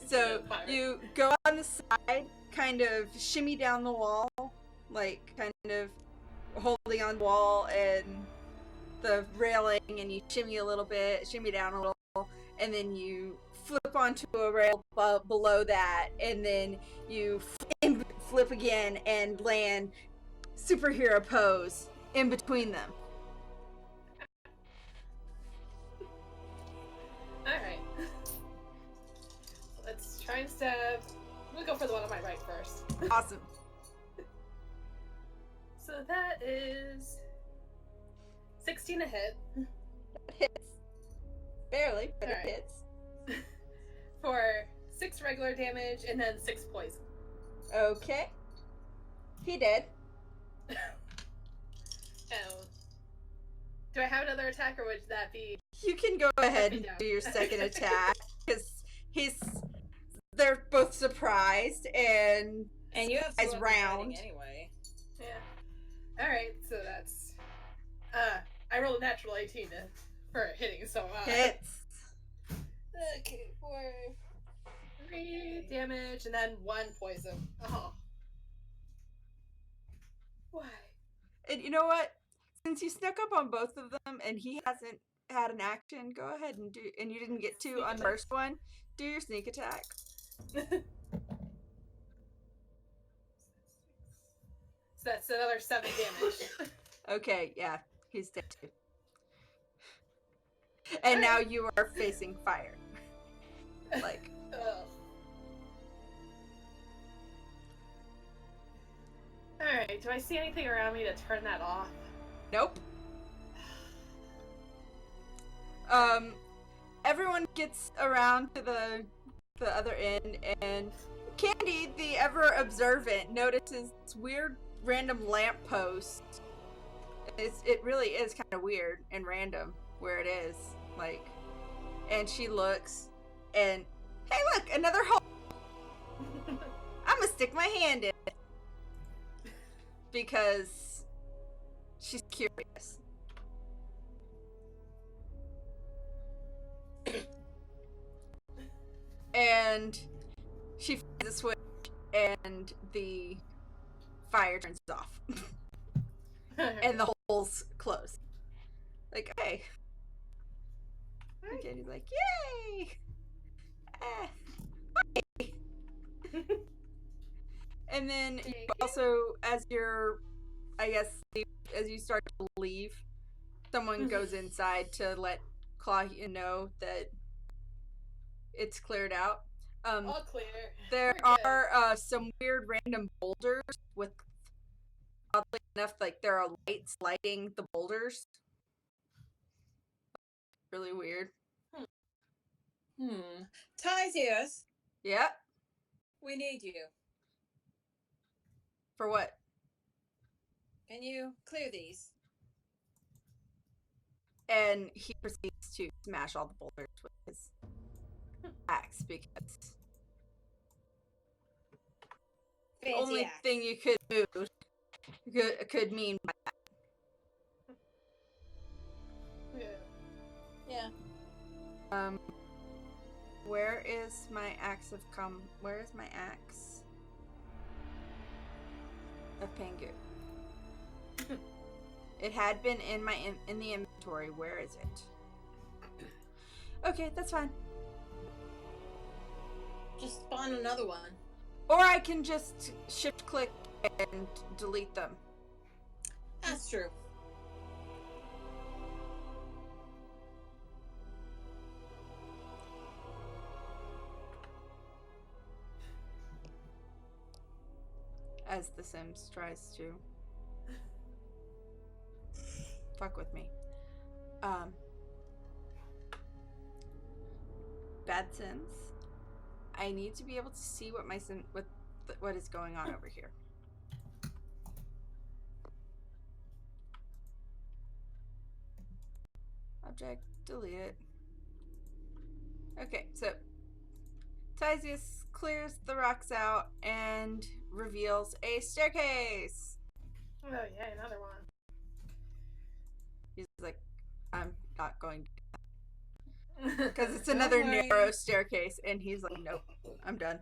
So you go on the side, kind of shimmy down the wall, like kind of holding on the wall and the railing, and you shimmy a little bit, shimmy down a little, and then you flip onto a rail below that, and then you flip again and land superhero pose in between them. Alright. Let's try and stab. I'm gonna go for the one on my right first. Awesome. So that is 16 a hit. That hits. Barely, but Alright. it hits. For 6 regular damage and then 6 poison. Okay. He did. Do I have another attack, or would that be? You can go ahead and do your second attack because they're both surprised and you have surprise round anyway. Yeah. All right, so that's I rolled a natural 18 for hitting, so hits. Okay, 3 damage and then 1 poison. Oh. Why? And you know what? Since you snuck up on both of them and he hasn't had an action, go ahead and do. And you didn't get to on the first one. Do your sneak attack. So that's another 7 damage. Okay, yeah, he's dead too. And now you are facing fire. Like. Ugh. Alright, do I see anything around me to turn that off? Nope. Everyone gets around to the other end, and Candy, the ever observant, notices this weird random lamppost. It really is kind of weird and random where it is, like, and she looks, and hey, look, another hole. I'm gonna stick my hand in it because she's curious. And she finds a switch, and the fire turns off. And the holes close. Like, okay. Okay, he's like, yay! And then also, as you're, I guess, as you start to leave, someone goes inside to let Claudia know that it's cleared out. All clear. There are some weird random boulders with, oddly enough, like there are lights lighting the boulders. Really weird. Tisius, Yeah. we need you. For what? Can you clear these? And he proceeds to smash all the boulders with his axe because the only thing you could move could mean by that. Yeah. Where is my axe of where is my axe of Pangu? It had been in my in the inventory. Where is it? Okay, that's fine. Just spawn another one. Or I can just shift click and delete them. That's true. As The Sims tries to fuck with me. Bad Sims. I need to be able to see what my what is going on over here. Object, delete it. Okay, so Tisius clears the rocks out and reveals a staircase. Oh yeah, another one. He's like, I'm not going to, because it's another narrow staircase, and he's like, nope, I'm done.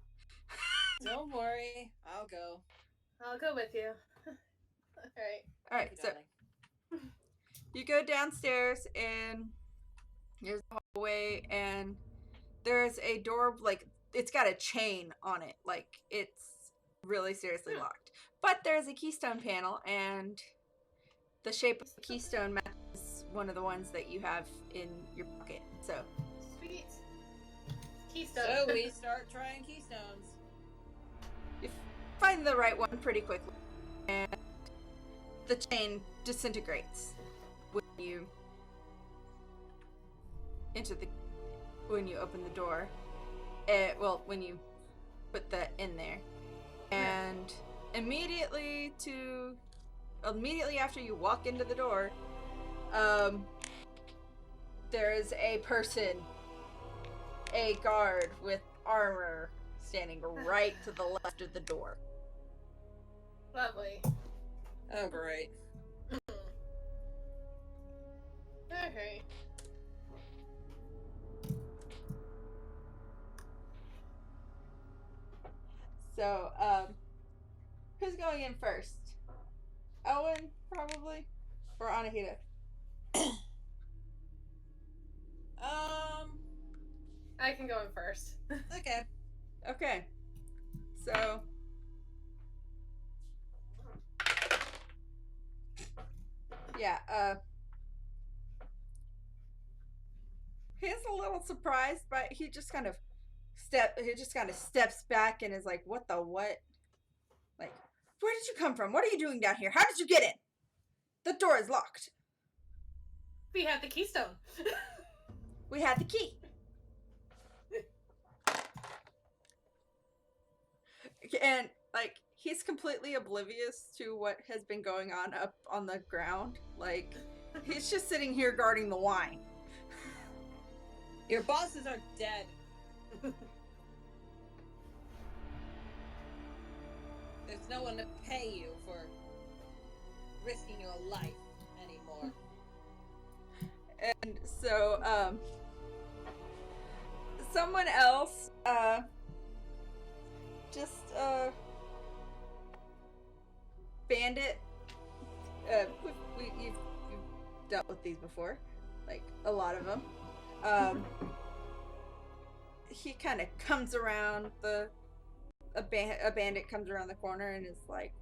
Don't worry, I'll go. I'll go with you. All right, so you go downstairs, and there's a hallway, and there's a door, like, it's got a chain on it, like, it's really seriously locked. But there's a keystone panel, and the shape of the keystone matches one of the ones that you have in your pocket, so. Sweet. Keystone. So we start trying keystones. You find the right one pretty quickly, and the chain disintegrates when you when you open the door. When you put that in there. And immediately after you walk into the door, there is a person, a guard with armor, standing right to the left of the door. Lovely. Oh, great. Okay. So, who's going in first? Owen, probably? Or Anahita? I can go in first. Okay. Okay. So... yeah, he's a little surprised, but he just kind of steps back and is like, what the what? Like, where did you come from? What are you doing down here? How did you get in? The door is locked. We have the keystone. We had the key. And, like, he's completely oblivious to what has been going on up on the ground. Like, he's just sitting here guarding the wine. Your bosses are dead. There's no one to pay you for risking your life anymore. And so, someone else, Bandit, you've dealt with these before, like, a lot of them. He kind of comes around a bandit comes around the corner and is like,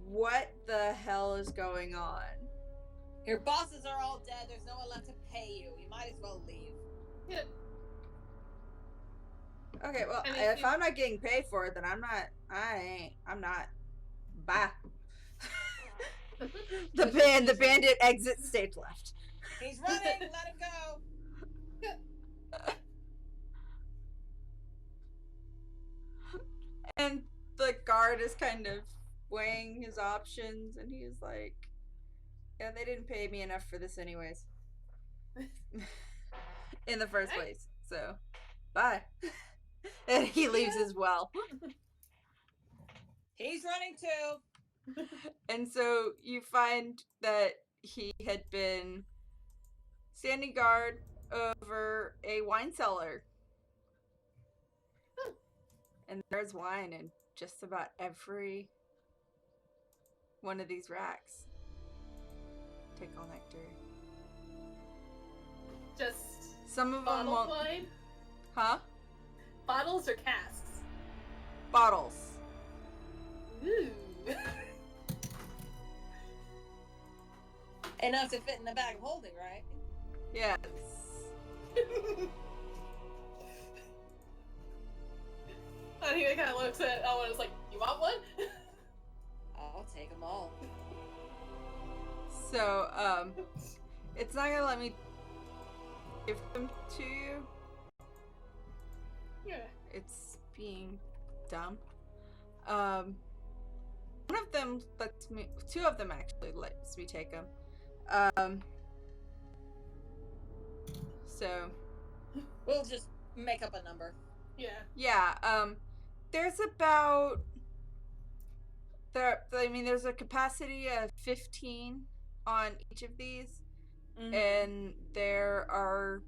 what the hell is going on? Your bosses are all dead. There's no one left to pay you. You might as well leave. Yeah. Okay, well, if I'm not getting paid for it, then I'm not. Bye. The bandit exits stage left. He's running. Let him go. And the guard is kind of weighing his options, and he's like, yeah, they didn't pay me enough for this anyways. In the first place. So, bye. And he leaves as well. He's running too. And so you find that he had been standing guard over a wine cellar. And there's wine in just about every one of these racks. Take all nectar. Just some of them won't. Wine? Huh? Bottles or casks? Bottles. Ooh. Enough to fit in the bag of holding, right? Yes. And he kind of looks at Owen and is like, you want one? I'll take them all. So, it's not gonna let me give them to you. Yeah. It's being dumb. One of them lets me, two of them actually lets me take them. So we'll just make up a number. Yeah. Yeah, there's about there's a capacity of 15 on each of these. Mm-hmm. And there are,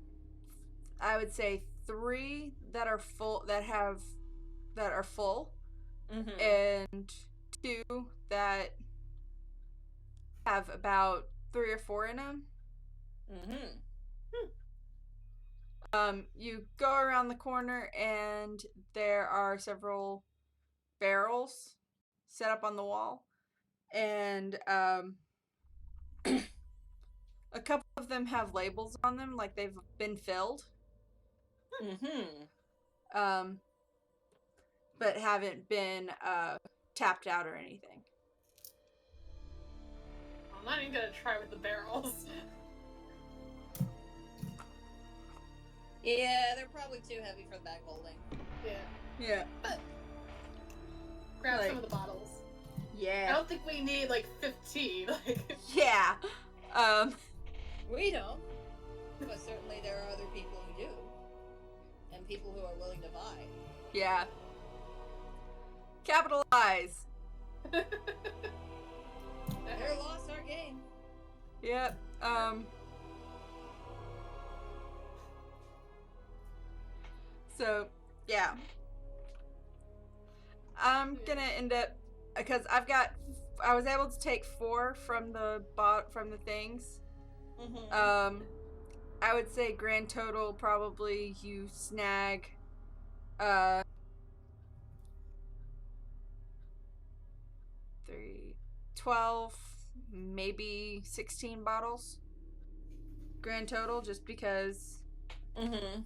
I would say, 3 that are full, that are full. Mm-hmm. And 2 that have about 3 or 4 in them. Mm-hmm. You go around the corner and there are several barrels set up on the wall, and a couple of them have labels on them, like they've been filled. Mm-hmm. But haven't been tapped out or anything. I'm not even gonna try with the barrels. Yeah, they're probably too heavy for the bag holding. Yeah. But grab Like- some of the bottles. I Yeah. don't think we need like 15. Like, Yeah. We don't. But certainly there are other people who do. And people who are willing to buy. Yeah. Capitalize. Their loss, our gain. Yep. So, yeah. I'm gonna end up because I was able to take 4 from the things. Mm-hmm. I would say grand total probably you snag 12, maybe 16 bottles. Grand total, just because Mm-hmm.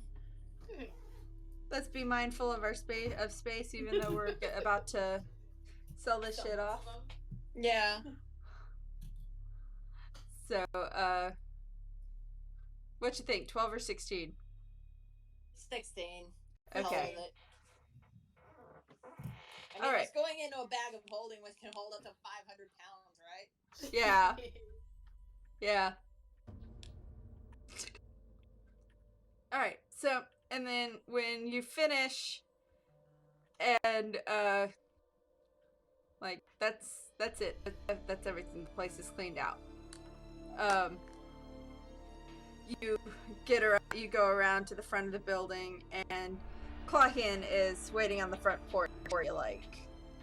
let's be mindful of our space, even though we're about to sell this shit off. Yeah. So, what you think? 12 or 16? 16. Okay. Hold it. I mean, All right. it's going into a bag of holding which can hold up to 500 pounds, right? Yeah. Yeah. All right. So, and then when you finish, and like that's it. That's everything. The place is cleaned out. You you go around to the front of the building, and Clawhin is waiting on the front porch for you. Like,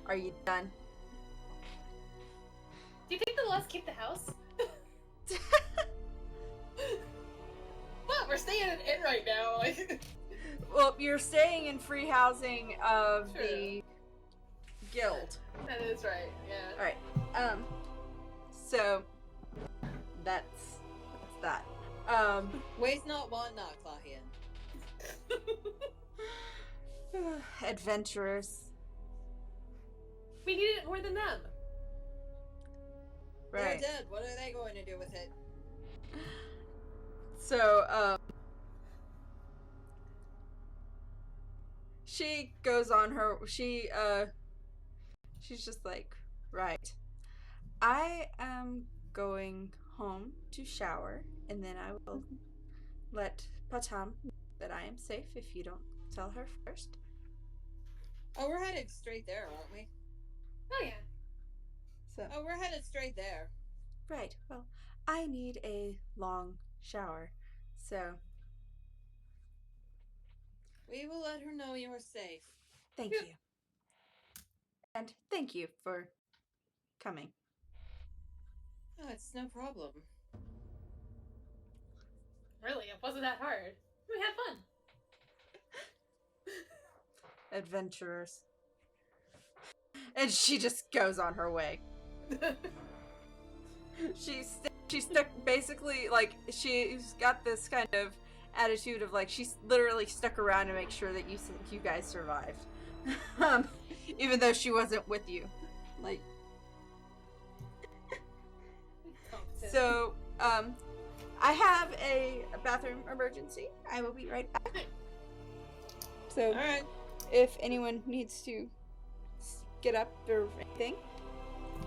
are you done? Do you think they'll let us keep the house? What? We're staying in an inn right now. Like, Well, you're staying in free housing of True. the guild. that is right. Yeah. All right. So that's that. Waste not, want not, Clahian. Adventurers. We need it more than them. Right. They're dead. What are they going to do with it? So, she goes on her, she's just like, right. I am going home to shower, and then I will let Patam know that I am safe if you don't tell her first. Oh, we're headed straight there, aren't we? Oh yeah. So, Oh, we're headed straight there. right. Well, I need a long shower. So, We will let her know you are safe. thank you. And thank you for coming. Oh, it's no problem. Really, it wasn't that hard. We had fun. Adventurers. And she just goes on her way. She's stuck, basically, like, she's got this kind of attitude of, like, she's literally stuck around to make sure that you guys survived. Even though she wasn't with you. Like, so, I have a bathroom emergency. I will be right back. So, Alright. if anyone needs to get up or anything.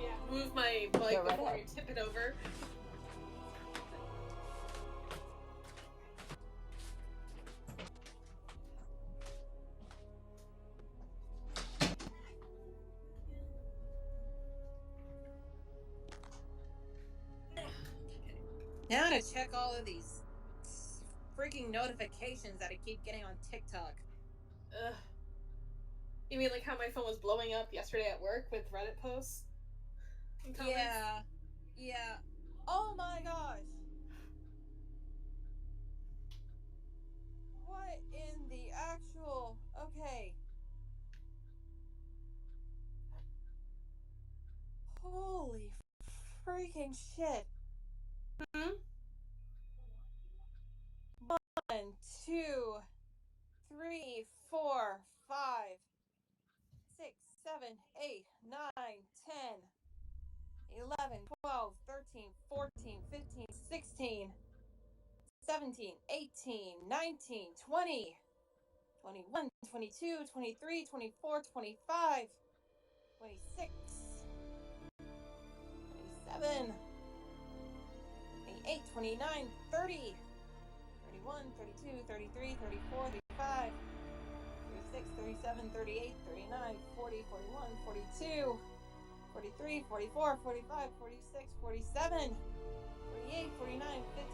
Yeah. Move my bike Go right before ahead. you tip it over. Now to check all of these freaking notifications that I keep getting on TikTok. Ugh. You mean like how my phone was blowing up yesterday at work with Reddit posts? and comments? Yeah. Yeah. Oh my gosh. What in the actual... Okay. Holy freaking shit. Hmm? 1, 2, 3, 4, 5, 6, 7, 8, 9, 10, 11, 12, 13, 13, 14, 15, 16, 17, 18, 19, 20, 21, 22, 23, 24, 25, 26, 27, 28, 29, 30, 31, 32, 33, 34, 35, 36, 37, 38, 39, 40, 41, 42, 43, 44, 45, 46, 47, 48, 49, 50,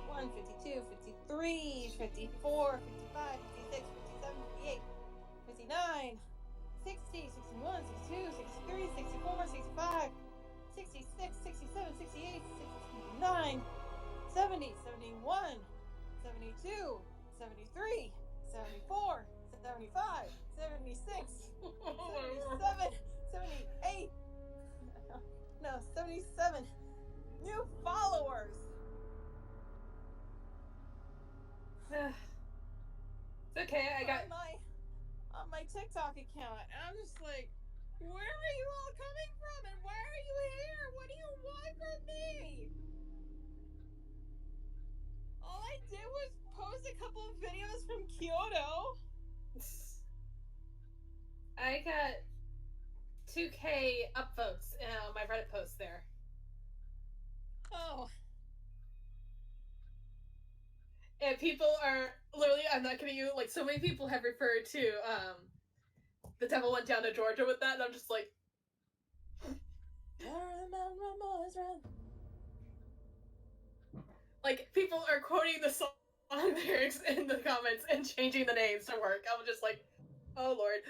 51, 52, 53, 54, 55, 56, 57, 58, 59, 60, 61, 62, 63, 64, 65, 66, 67, 68, 69, 70, 71, 72, 73, 74, 75, 76, 77, 78, no, 77 new followers. It's okay, I got on my TikTok account, and I'm just like, where are you all coming from, and why are you here? What do you want from me? All I did was post a couple of videos from Kyoto. I got 2K upvotes in my Reddit post there. Oh. And people are literally, I'm not kidding you, like so many people have referred to The Devil Went Down to Georgia with that, and I'm just like, like people are quoting the song lyrics in the comments and changing the names to work. I'm just like, oh Lord.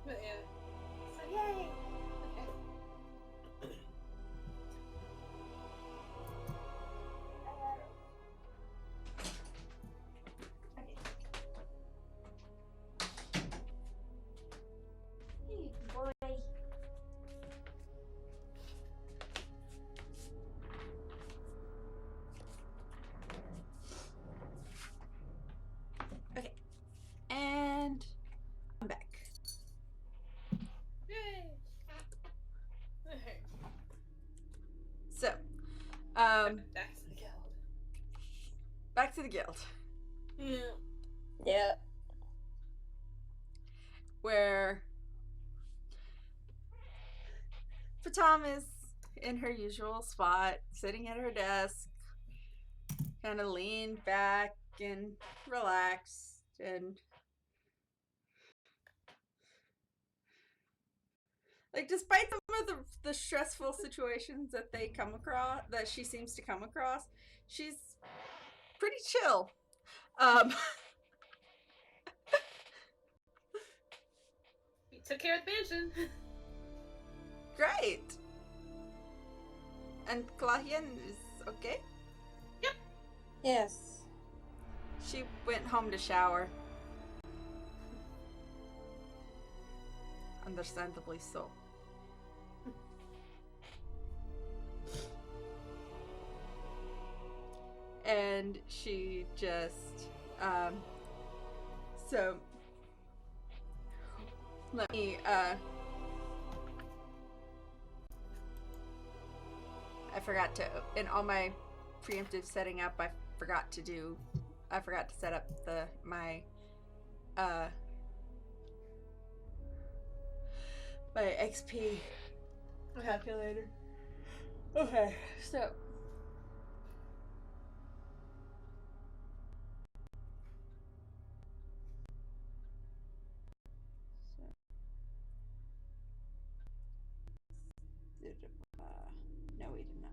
But yeah. So yay! Okay. And I'm back. Yay! Okay. So, Back to the guild. back to the guild. Yeah. Where Fatam is in her usual spot, sitting at her desk, kind of leaned back and relaxed, and like despite some of the stressful situations that they come across, that she seems to come across, she's pretty chill. We took care of the mansion. Great. And Klahian is okay? Yep. Yes. She went home to shower. Understandably so. And she just, so, let me, I forgot to, in all my preemptive setting up, I forgot to set up my XP calculator. Okay, so. No, we did not.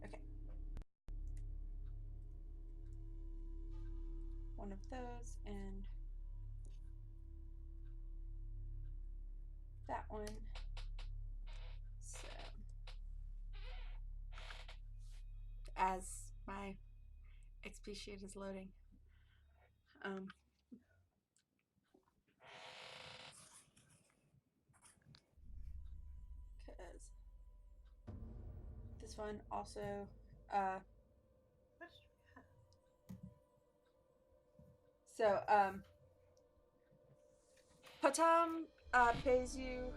Okay. One of those and that one. So as my XP sheet is loading. Because this one also, so, Patam pays you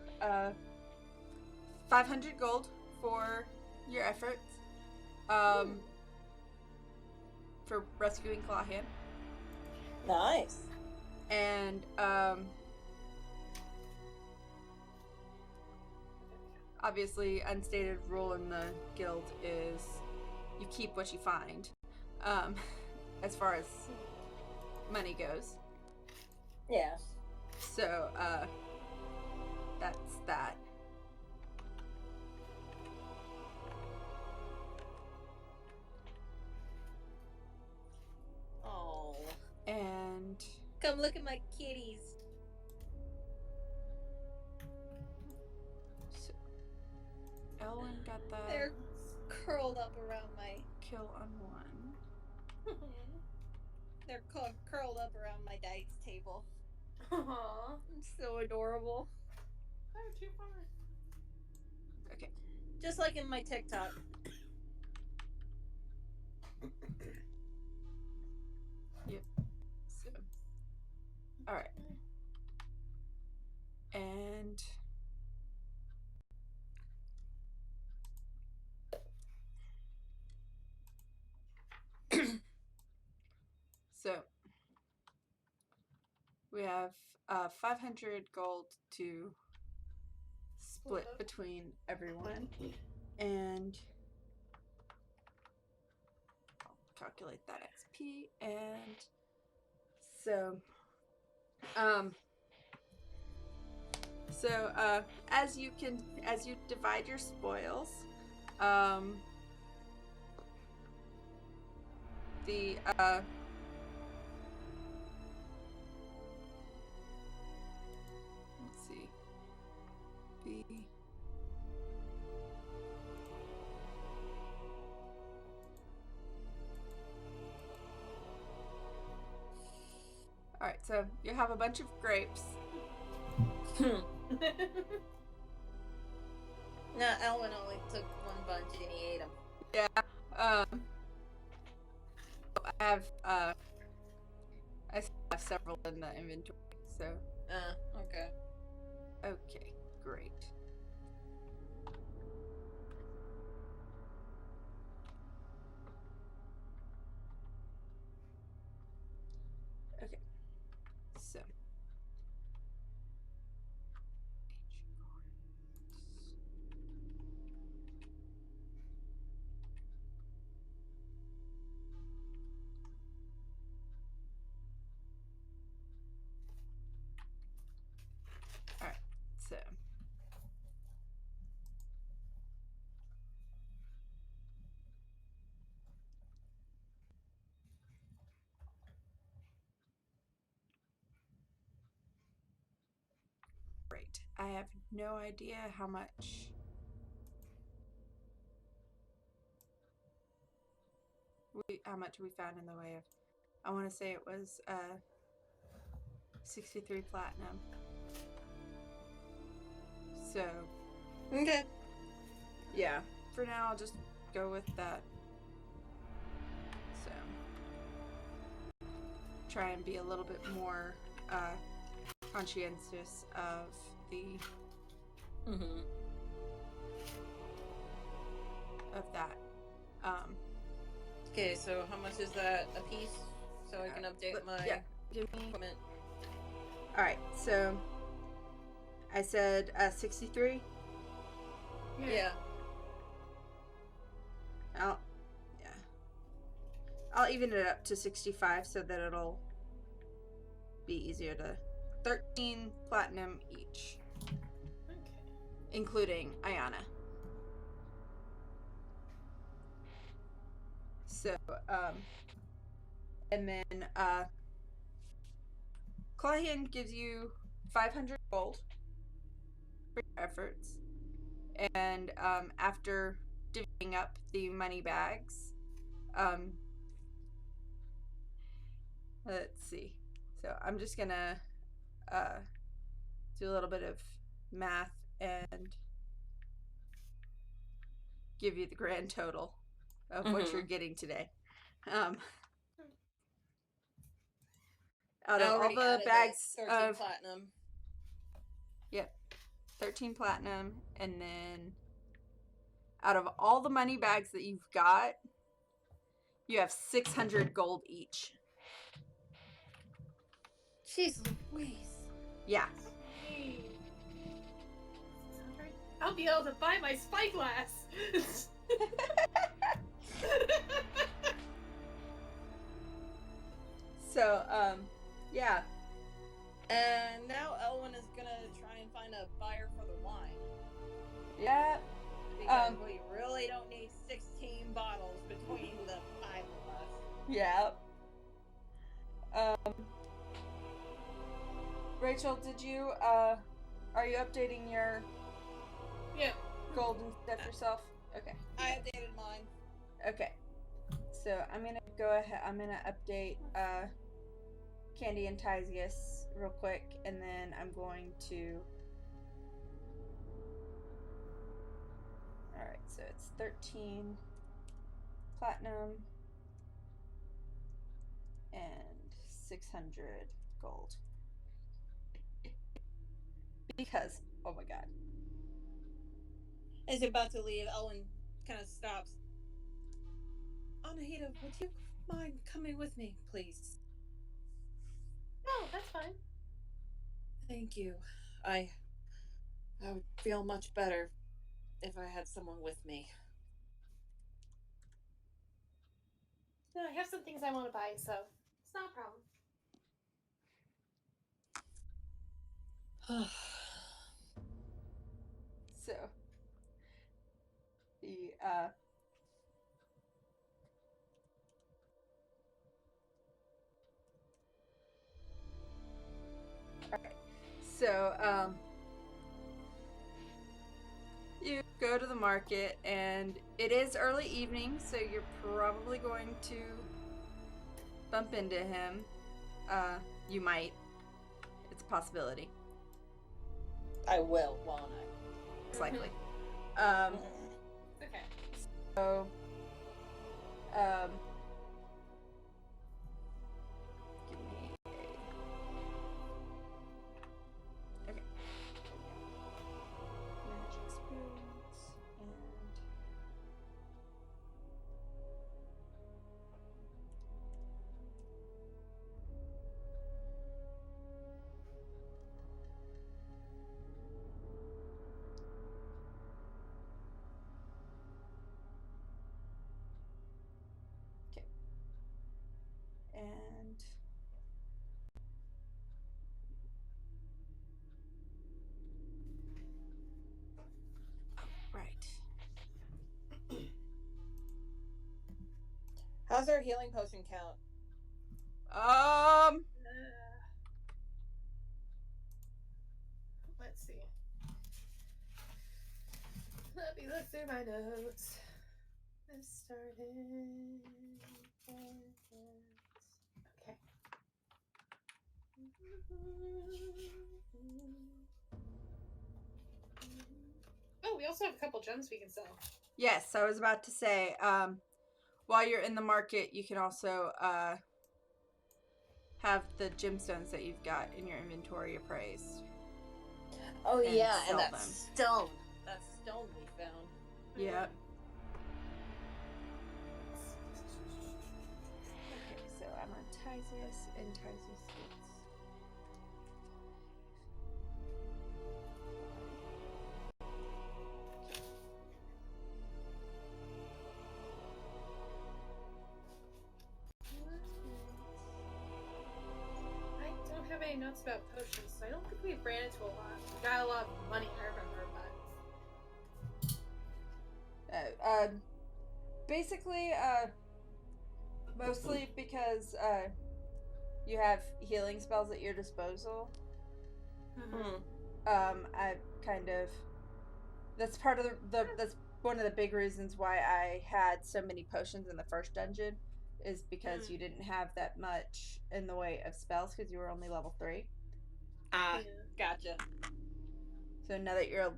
500 gold for your efforts for rescuing Clawhand. Nice. And obviously, unstated rule in the guild is you keep what you find, as far as money goes. Yeah. So, that's that. Oh. And Come look at my kitties. so, Elwyn got that They're curled up around my. kill on one. They're curled up around my dice table. Aww. I'm so adorable. They're too far. Okay. Just like in my TikTok. Yep. So, all right. And so we have 500 gold to split between everyone, and I'll calculate that XP. And so, as you divide your spoils, the let's see, the all right. So you have a bunch of grapes. No, Elwyn only took one bunch and he ate them. Yeah. I have I still have several in the inventory. So Okay. okay, great. Okay, so all right, so great. I have no idea how much we found in the way of. I want to say it was 63 platinum. So Okay. yeah, for now I'll just go with that. So try and be a little bit more conscientious of the of that. Okay, so how much is that a piece? So I can update my Give me. equipment. All right, so I said 63. Yeah. I'll even it up to 65 so that it'll be easier to 13 platinum each. Okay. Including Ayana. So, and then Clawhand gives you 500 gold for your efforts. And after divvying up the money bags, Um, let's see. So I'm just gonna do a little bit of math and give you the grand total of what you're getting today. Out I of all already the added bags 13 of platinum. Yep, 13 platinum, and then out of all the money bags that you've got, you have 600 gold each. Jeez Louise. Yeah. Hey. 600? I'll be able to buy my spyglass. So, yeah. And now Elwyn is gonna try and find a buyer for the wine. Yeah. Because we really don't need 16 bottles between the 5 of us. Yeah. Rachel, did you, are you updating your gold and stuff yourself? Okay. I updated mine. Okay. So I'm gonna go ahead. I'm gonna update Candy and Tysius real quick, and then I'm going to. All right. So it's 13 platinum and 600 gold. Because oh my god. As you're about to leave, Elwyn kind of stops. Anahita, would you mind coming with me, please? No, that's fine. Thank you. I would feel much better if I had someone with me. No, I have some things I want to buy, so it's not a problem. So the Alright. So you go to the market, and it is early evening, so you're probably going to bump into him. You might. It's a possibility. I will, won't I? It's likely. Okay. So, give me okay. Manage experience and okay. And right. How's our healing potion count? Let's see. Let me look through my notes. This started. Okay. Oh, we also have a couple gems we can sell. Yes, I was about to say, while you're in the market, you can also have the gemstones that you've got in your inventory appraised. Oh And yeah, sell and that them. stone. That stone we found. Yep. Okay, so I'm on Tysius, and Tysius gets. I don't have any notes about potions, so I don't think we ran into a lot. We got a lot of money, I remember, but Basically, mostly because you have healing spells at your disposal. I kind of That's part of that's one of the big reasons why I had so many potions in the first dungeon, is because you didn't have that much in the way of spells because you were only level 3. Ah, Yeah. gotcha. So now that you're a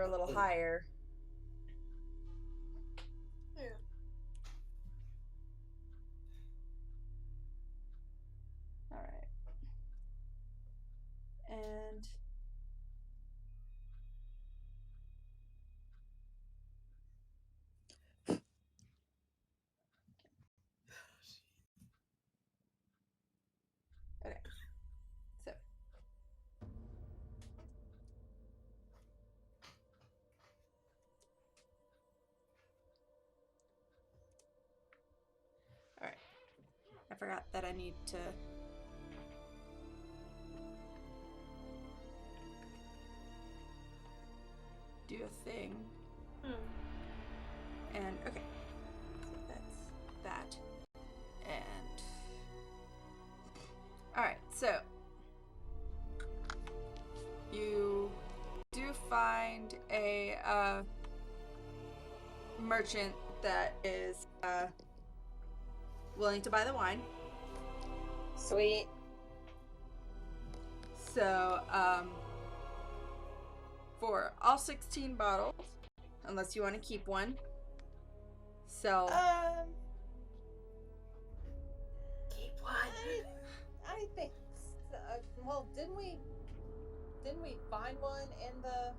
little higher. Yeah. All right. And okay. So all right. I forgot that I need to do a thing. And okay. So that's that. And all right. So you do find a merchant that is willing to buy the wine. Sweet. So for all 16 bottles, unless you want to keep one. So Keep one. I think. Well, didn't we find one in the?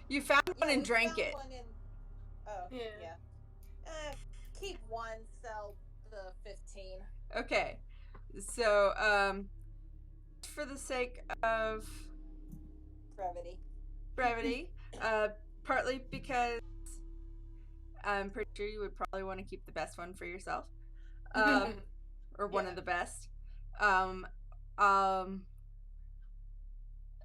you found one and we drank found it. One in, oh Yeah. keep one, sell the 15. Okay. So for the sake of brevity, partly because I'm pretty sure you would probably want to keep the best one for yourself, or one of the best.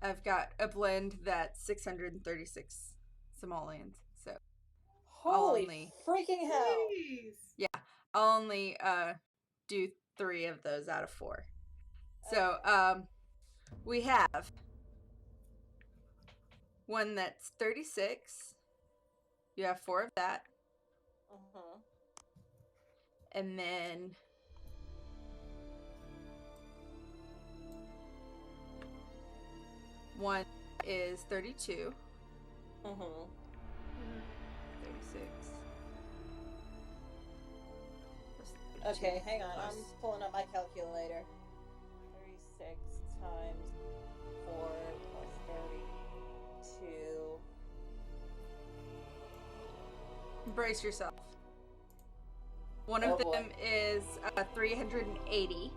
I've got a blend that's 636 simoleons. So Holy freaking hell! Jeez. yeah, I'll only do 3 of those out of 4. So we have one that's 36. You have 4 of that. And then one is 32. 36. Okay, hang on. I'm pulling up my calculator. 36 times 4 plus 32. Brace yourself. One of them is 380.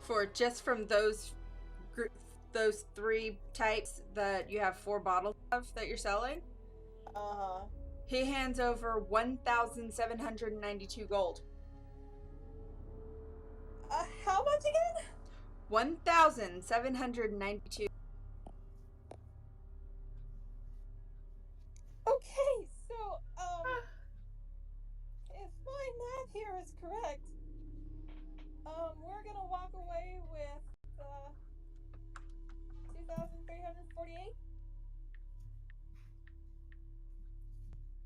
For just from those 3 types that you have 4 bottles of that you're selling. He hands over 1,792 gold. How much again? 1,792. Okay, so if my math here is correct, we're gonna walk away with 2,348.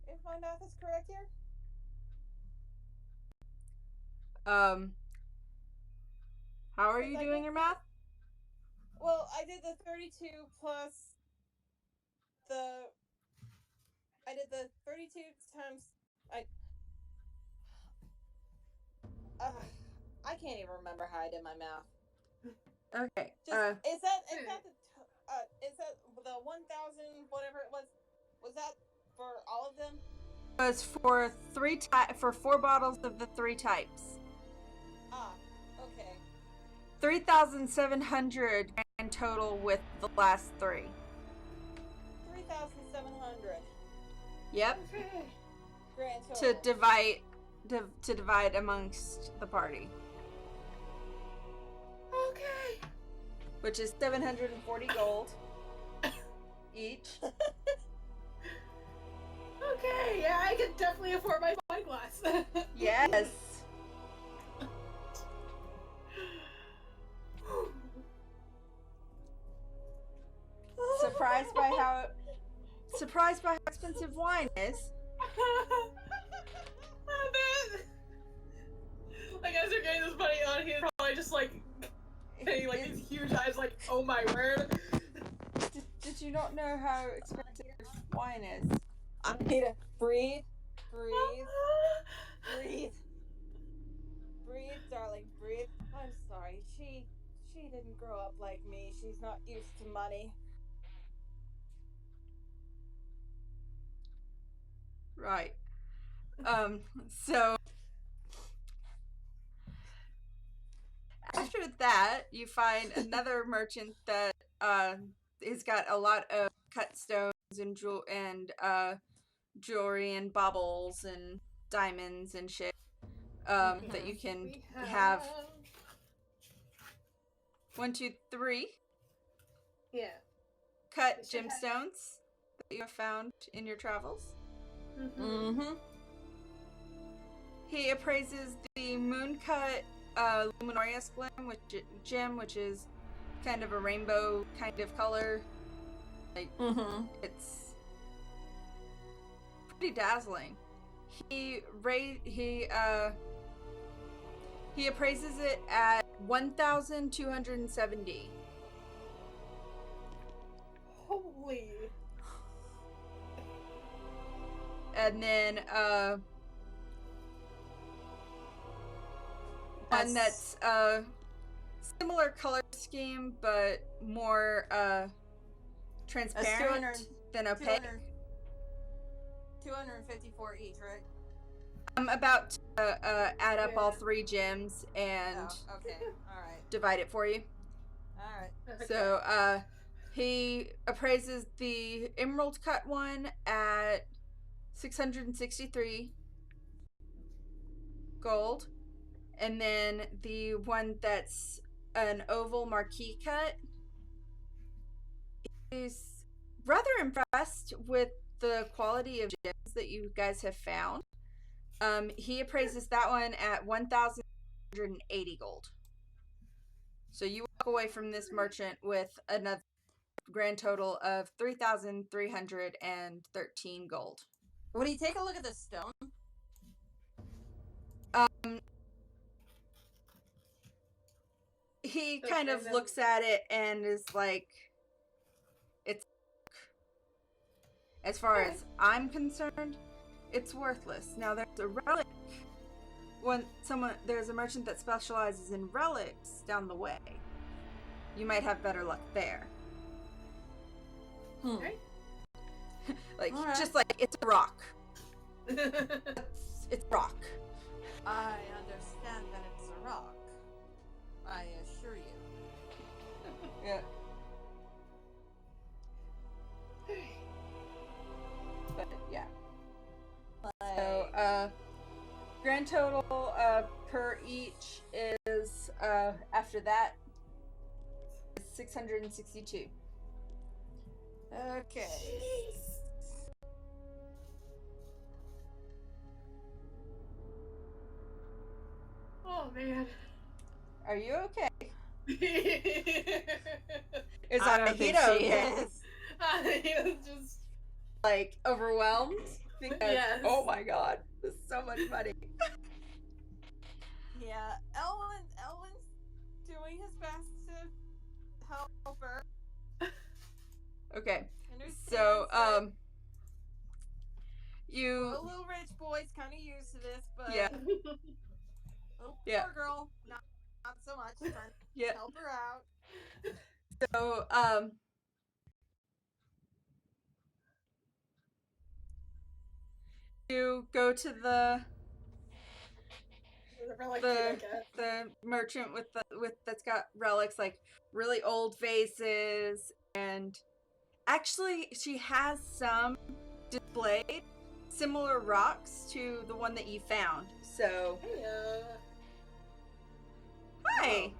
If my math is correct here. How are you doing your math? Well, I did the 32 plus the. I did the 32 times. I can't even remember how I did my math. Okay. Is that the 1,000 whatever it was? Was that for all of them? It was for 4 bottles of the 3 types. Okay. 3,700 in total with the last 3. 3,700. Yep. Okay. Grand total. To divide amongst the party. Okay. Which is 740 gold each. Okay, yeah, I can definitely afford my wine glass. Yes. surprised by how expensive wine is. Like as they're getting this money on, he's probably just like saying like these huge eyes, like, "Oh my word!" Did you not know how expensive wine is? I need to breathe, breathe, darling, breathe. I'm sorry. She didn't grow up like me. She's not used to money. Right. So after that, you find another merchant that has got a lot of cut stones and jewelry and baubles and diamonds and shit that you can have. 1, 2, 3 Yeah. cut gemstones that you have found in your travels. Mm-hmm. He appraises the moon-cut luminarious gem, which is kind of a rainbow kind of color. Like it's pretty dazzling. He appraises it at 1,270. Holy. And then one that's similar color scheme but more transparent than opaque. 254 each, right? I'm about to add up all 3 gems and okay. All right. divide it for you. All right. Okay. So he appraises the emerald cut one at 663 gold, and then the one that's an oval marquee cut. He's rather impressed with the quality of gems that you guys have found. He appraises that one at 1,180 gold. So you walk away from this merchant with another grand total of 3,313 gold. Would he take a look at the stone? He kind of looks at it and is like, it's, as far as I'm concerned, it's worthless. Now there's a relic. There's a merchant that specializes in relics down the way. You might have better luck there. Okay. Like, All right. just like, it's a rock. It's rock. I understand that it's a rock. I assure you. Yeah. But yeah. So grand total per each is after that 662. Okay. Oh man. Are you okay? Is I don't think Ahita she okay? is. It's just Like overwhelmed because Yes. oh my god, this is so much money. Yeah, Elwin's doing his best to help her. Okay. Understands So that you a little rich boy's kind of used to this, but yeah. oh, Yeah. poor girl, not so much. Trying to Yeah. help her out. So you go to the merchant with that's got relics, like really old vases, and actually she has some displayed similar rocks to the one that you found. So hi.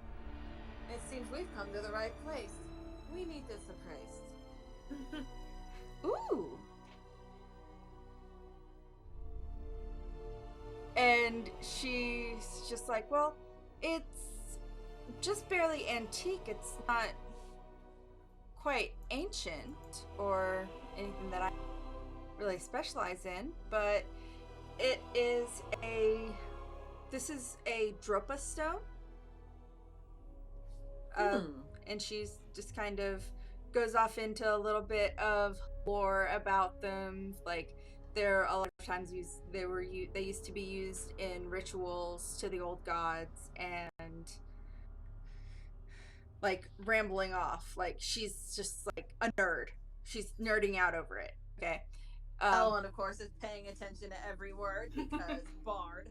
It seems we've come to the right place. We need this appraised. Ooh. And she's just like, well, it's just barely antique. It's not quite ancient or anything that I really specialize in, but this is a Dropa stone. And she's just kind of goes off into a little bit of lore about them. Like, they're a lot of times they used to be used in rituals to the old gods, and like rambling off. Like, she's just like a nerd. She's nerding out over it. Okay. Ellen, of course, is paying attention to every word because Bard.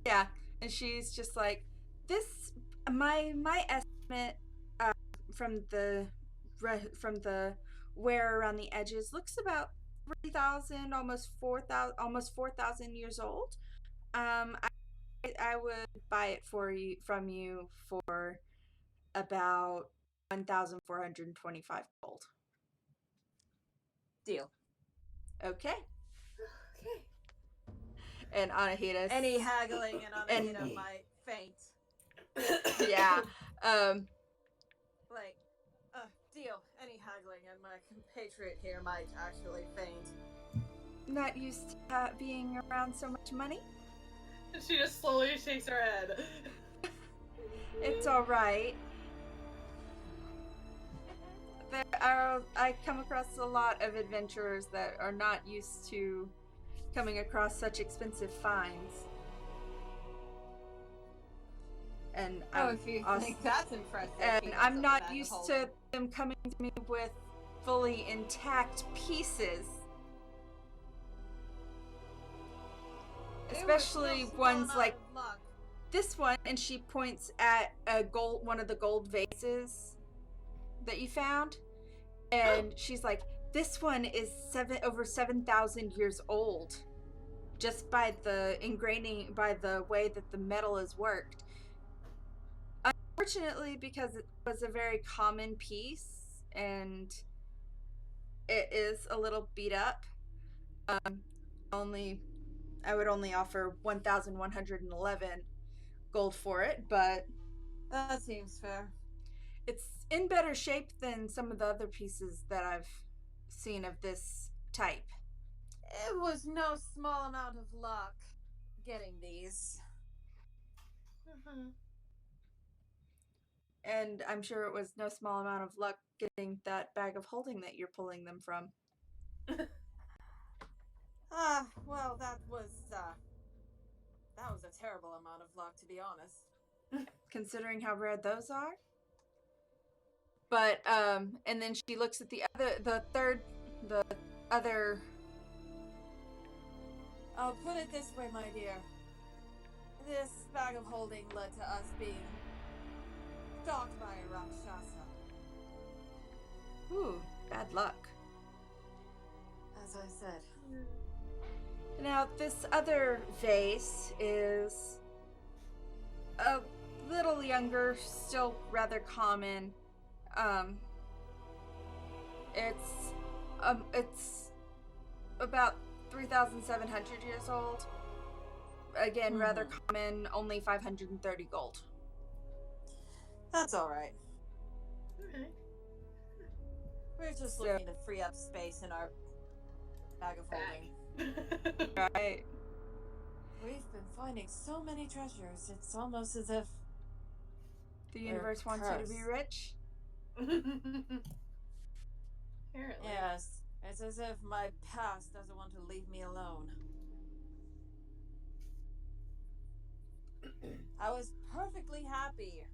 Yeah, and she's just like, this. My estimate from the wear around the edges looks about 3,000, almost 4,000 years old. I would buy it from you for about 1,425 gold. Deal. Okay. Okay. And Anahita. Any haggling and Anahita might faint. Yeah. Like, deal. Any haggling and my compatriot here might actually faint. Not used to being around so much money. She just slowly shakes her head. It's all right. I come across a lot of adventurers that are not used to coming across such expensive finds. And if you think that's impressive. And I'm not used to them coming to me with fully intact pieces. Especially ones like this one, and she points at one of the gold vases that you found, and she's like, this one is over 7,000 years old, just by the ingraining, by the way that the metal is worked. Unfortunately, because it was a very common piece and it is a little beat up, I would only offer 1,111 gold for it, but that seems fair. It's in better shape than some of the other pieces that I've seen of this type. It was no small amount of luck getting these. And I'm sure it was no small amount of luck getting that bag of holding that you're pulling them from. Well, that was a terrible amount of luck, to be honest. Considering how rare those are. But, and then she looks at the other... I'll put it this way, my dear. This bag of holding led to us being stalked by a Rakshasa. Ooh, bad luck. As I said. Now, this other vase is a little younger, still rather common. It's about 3,700 years old. Again, rather common, only 530 gold. That's alright. Okay. We're just looking to free up space in our bag of holding. Right. We've been finding so many treasures, it's almost as if the universe wants you to be rich? Apparently. Yes, it's as if my past doesn't want to leave me alone. I was perfectly happy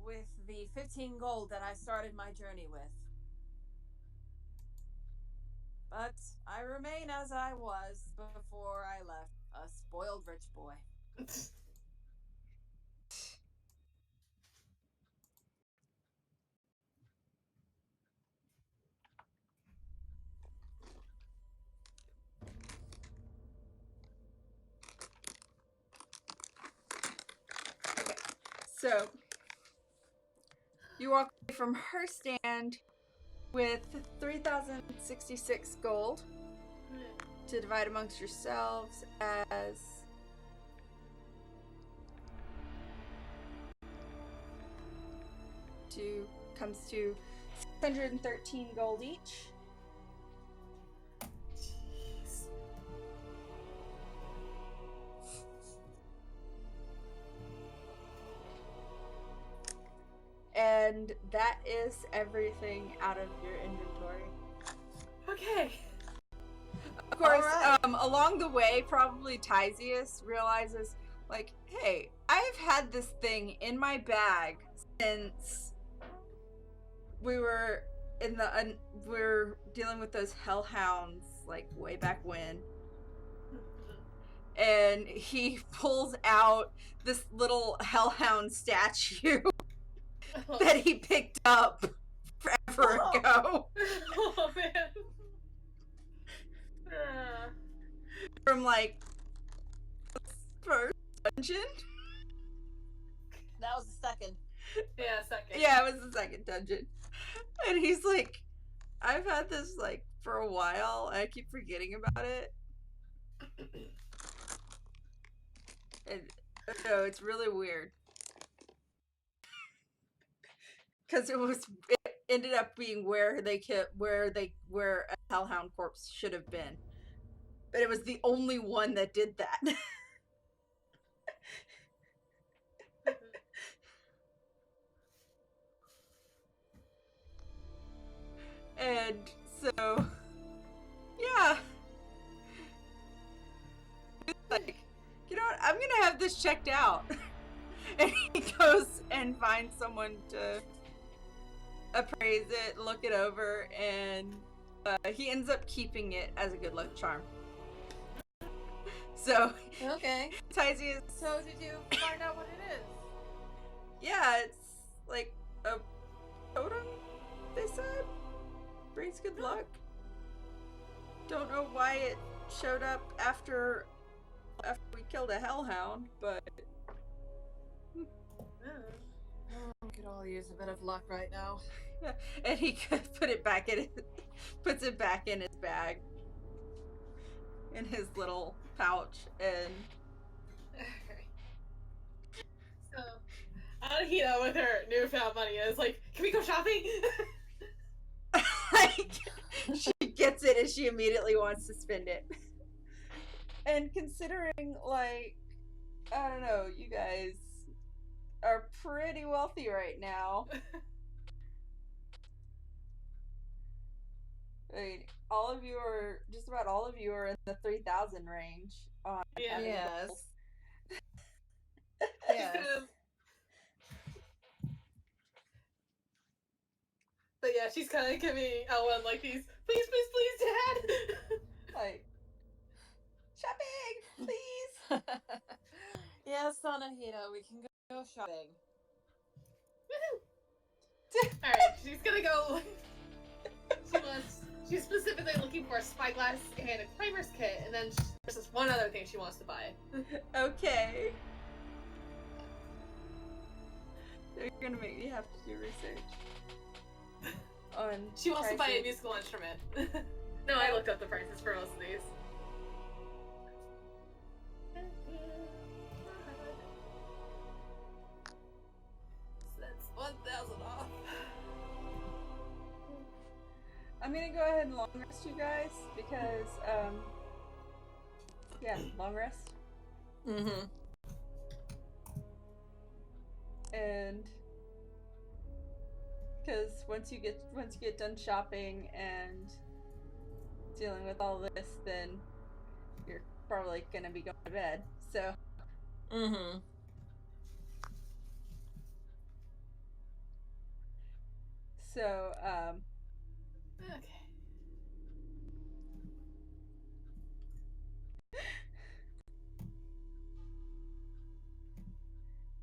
with the 15 gold that I started my journey with. But I remain as I was before I left, a spoiled rich boy. So, you walk away from her stand with 3,066 gold to divide amongst yourselves as comes to 613 gold each. Jeez. And that is everything out of your inventory. Okay. Of course, Alright. along the way, probably Tysius realizes, like, hey, I've had this thing in my bag since we were we're dealing with those hellhounds, like, way back when. And he pulls out this little hellhound statue that he picked up forever ago Oh man. from, like, first dungeon. That was the second. Yeah, second. Yeah, it was the second dungeon. And he's like, I've had this, like, for a while, and I keep forgetting about it. And, no, it's really weird. Because it ended up being where a hellhound corpse should have been. But it was the only one that did that. And so, yeah. It's like, you know what? I'm gonna have this checked out. And he goes and finds someone to appraise it, look it over, and he ends up keeping it as a good luck charm. So, Okay. Tysius, So did you find out what it is? yeah, it's like a totem, they said. Brings good luck. Don't know why it showed up after we killed a hellhound, but We could all use a bit of luck right now. yeah. And he could puts it back in his bag, in his little pouch, and So, Anahita with her newfound money is like, can we go shopping? like, she gets it and she immediately wants to spend it. And considering, like, I don't know, you guys are pretty wealthy right now. I mean, just about all of you are in the 3,000 range on Yeah. having Yes. goals. Yes. But yeah, she's kind of giving Elwyn like these, please, please, please, Dad. Like, shopping, please. Yes, Anahita, we can go shopping. All right, she's gonna go. She's specifically looking for a spyglass and a primer's kit, and then there's this one other thing she wants to buy. Okay. They're gonna make me have to do research. She wants to buy a prices. musical instrument. No, I looked up the prices for most of these. So that's 1,000 off. I'm gonna go ahead and long rest you guys because, yeah, long rest. Mm-hmm. And because once you get done shopping and dealing with all this, then you're probably gonna be going to bed. So Mm-hmm. Okay.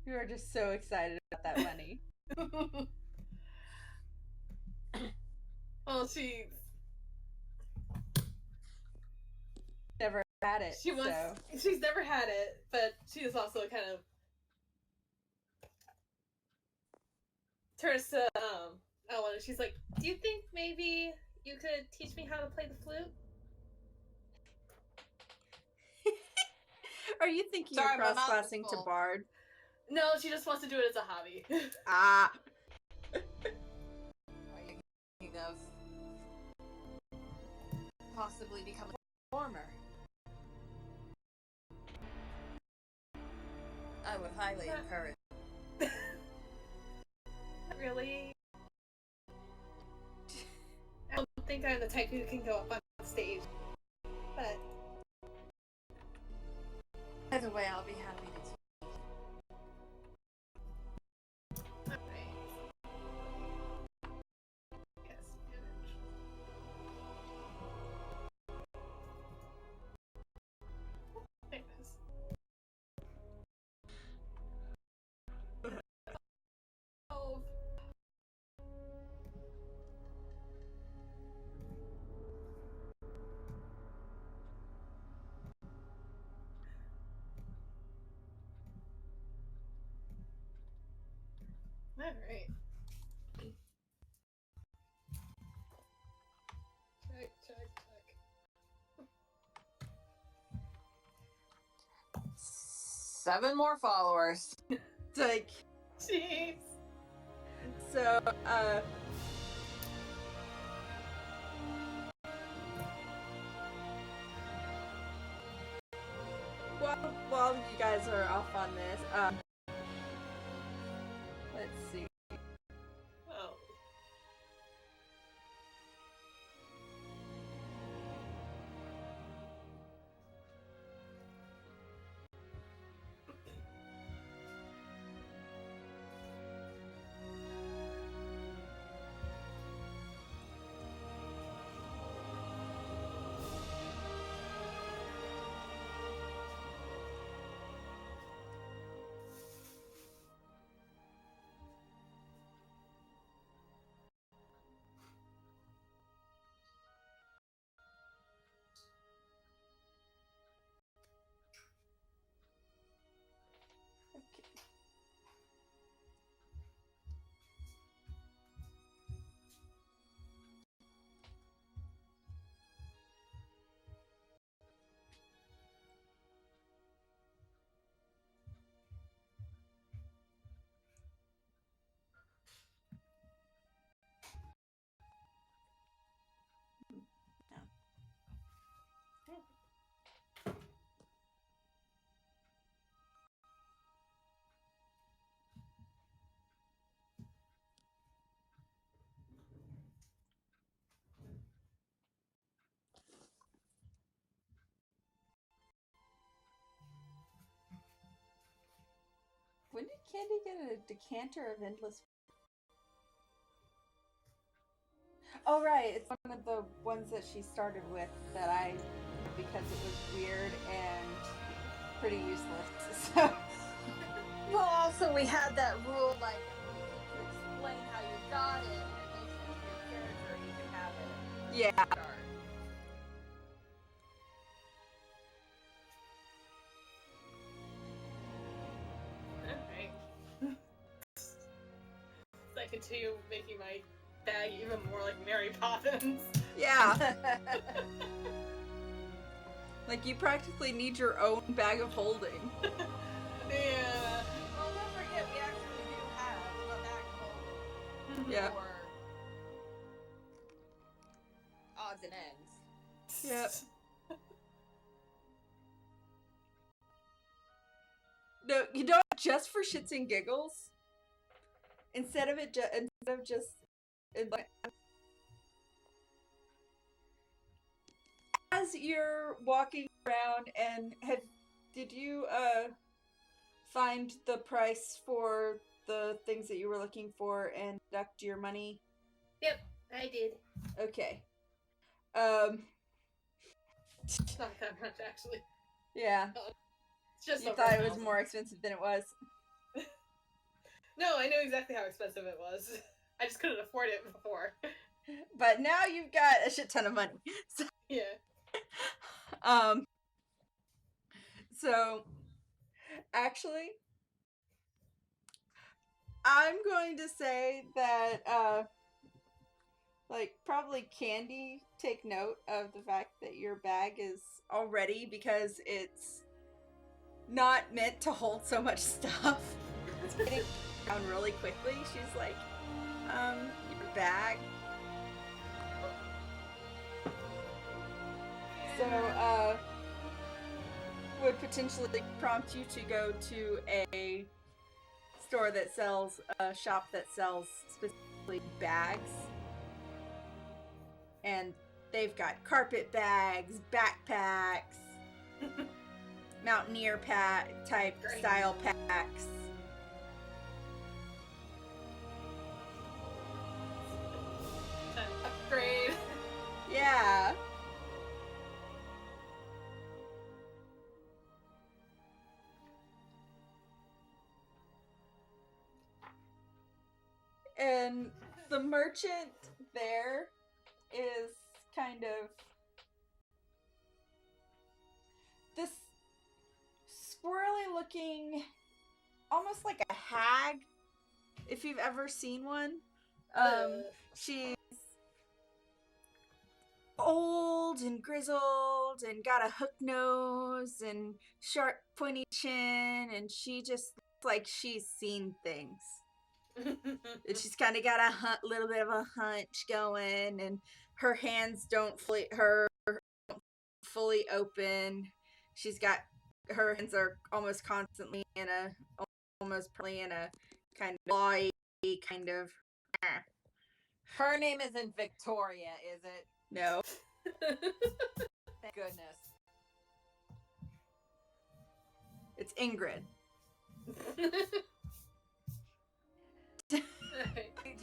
you are just so excited about that money. Well, she's Never had it. she's never had it, but she is also kind of turns to Ellen and she's like, do you think maybe you could teach me how to play the flute? Are you thinking Sorry, of my mouth is cross-classing to full. Bard? No, she just wants to do it as a hobby. Ah. of possibly becoming a performer. I would highly encourage. Not really. I don't think I'm the type who can go up on stage. But Either way, I'll be happy to teach. alright. Yes, manage. There it is. Oh. Alright. Check. 7 more followers. It's like, Jeez. so, while you guys are off on this, let's see. Oh. When did Candy get a decanter of endless? Oh, right. It's one of the ones that she started with that I, because it was weird and pretty useless. So, Well, also we had that rule, like, to explain how you got it, and it makes it into your character, you can have it. yeah. Start. Alright. So I continue making my bag even more like Mary Poppins. Yeah. Like, you practically need your own bag of holding. Yeah. Well, don't forget, we actually do have a bag hold Yeah. for odds and ends. Yep. No, you know, just for shits and giggles, instead of just as you're walking around, and did you find the price for the things that you were looking for and deduct your money? Yep, I did. Okay. Not that much, actually. Yeah. It's just You over thought it was 1,000. more expensive than it was. No, I knew exactly how expensive it was. I just couldn't afford it before. But now you've got a shit ton of money. So, Yeah. So actually, I'm going to say that like, probably Candy take note of the fact that your bag is all ready, because it's not meant to hold so much stuff. It's getting down really quickly. She's like, your bag. So, would potentially prompt you to go to a store that sells, a shop that sells specifically bags. And they've got carpet bags, backpacks, mountaineer type Great. style packs. Upgrade. Yeah. And the merchant there is kind of this squirrely looking, almost like a hag, if you've ever seen one. She's old and grizzled and got a hook nose and sharp pointy chin, and she just looks like she's seen things. And she's kind of got a little bit of a hunch going, and her hands don't fully open. She's got, her hands are almost constantly in a kind of clawy kind of. Her name isn't Victoria, is it? No. Thank goodness. It's Ingrid. Do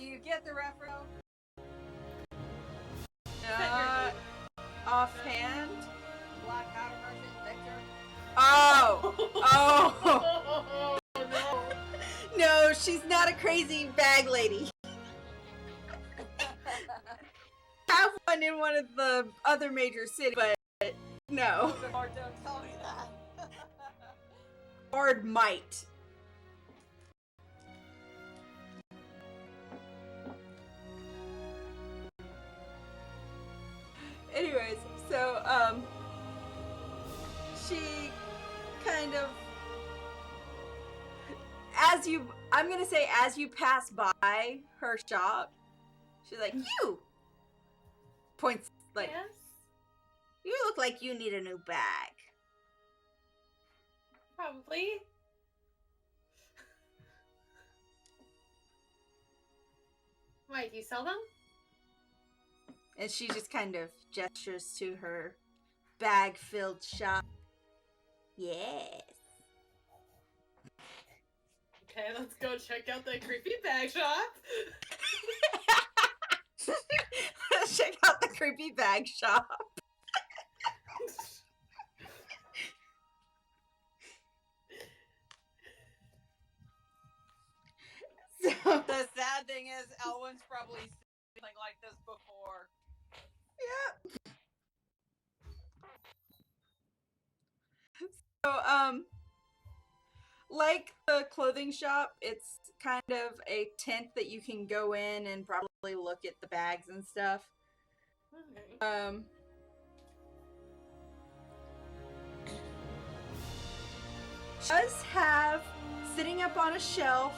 you get the reference? Offhand. Black powder merchant Victor. Oh. no. No, she's not a crazy bag lady. Have one in one of the other major cities, but no. Or don't tell me that. Bard might. Anyways, so she kind of, I'm gonna say as you pass by her shop, she's like, you points like, Yes? you look like you need a new bag. Probably. Why, do you sell them? And she just kind of gestures to her bag-filled shop. Yes. Okay, let's go check out the creepy bag shop. Let's check out the creepy bag shop. So, The sad thing is, Elwyn's probably seen something like this before. yeah. So, like the clothing shop, it's kind of a tent that you can go in and probably look at the bags and stuff. Okay. She does have, sitting up on a shelf,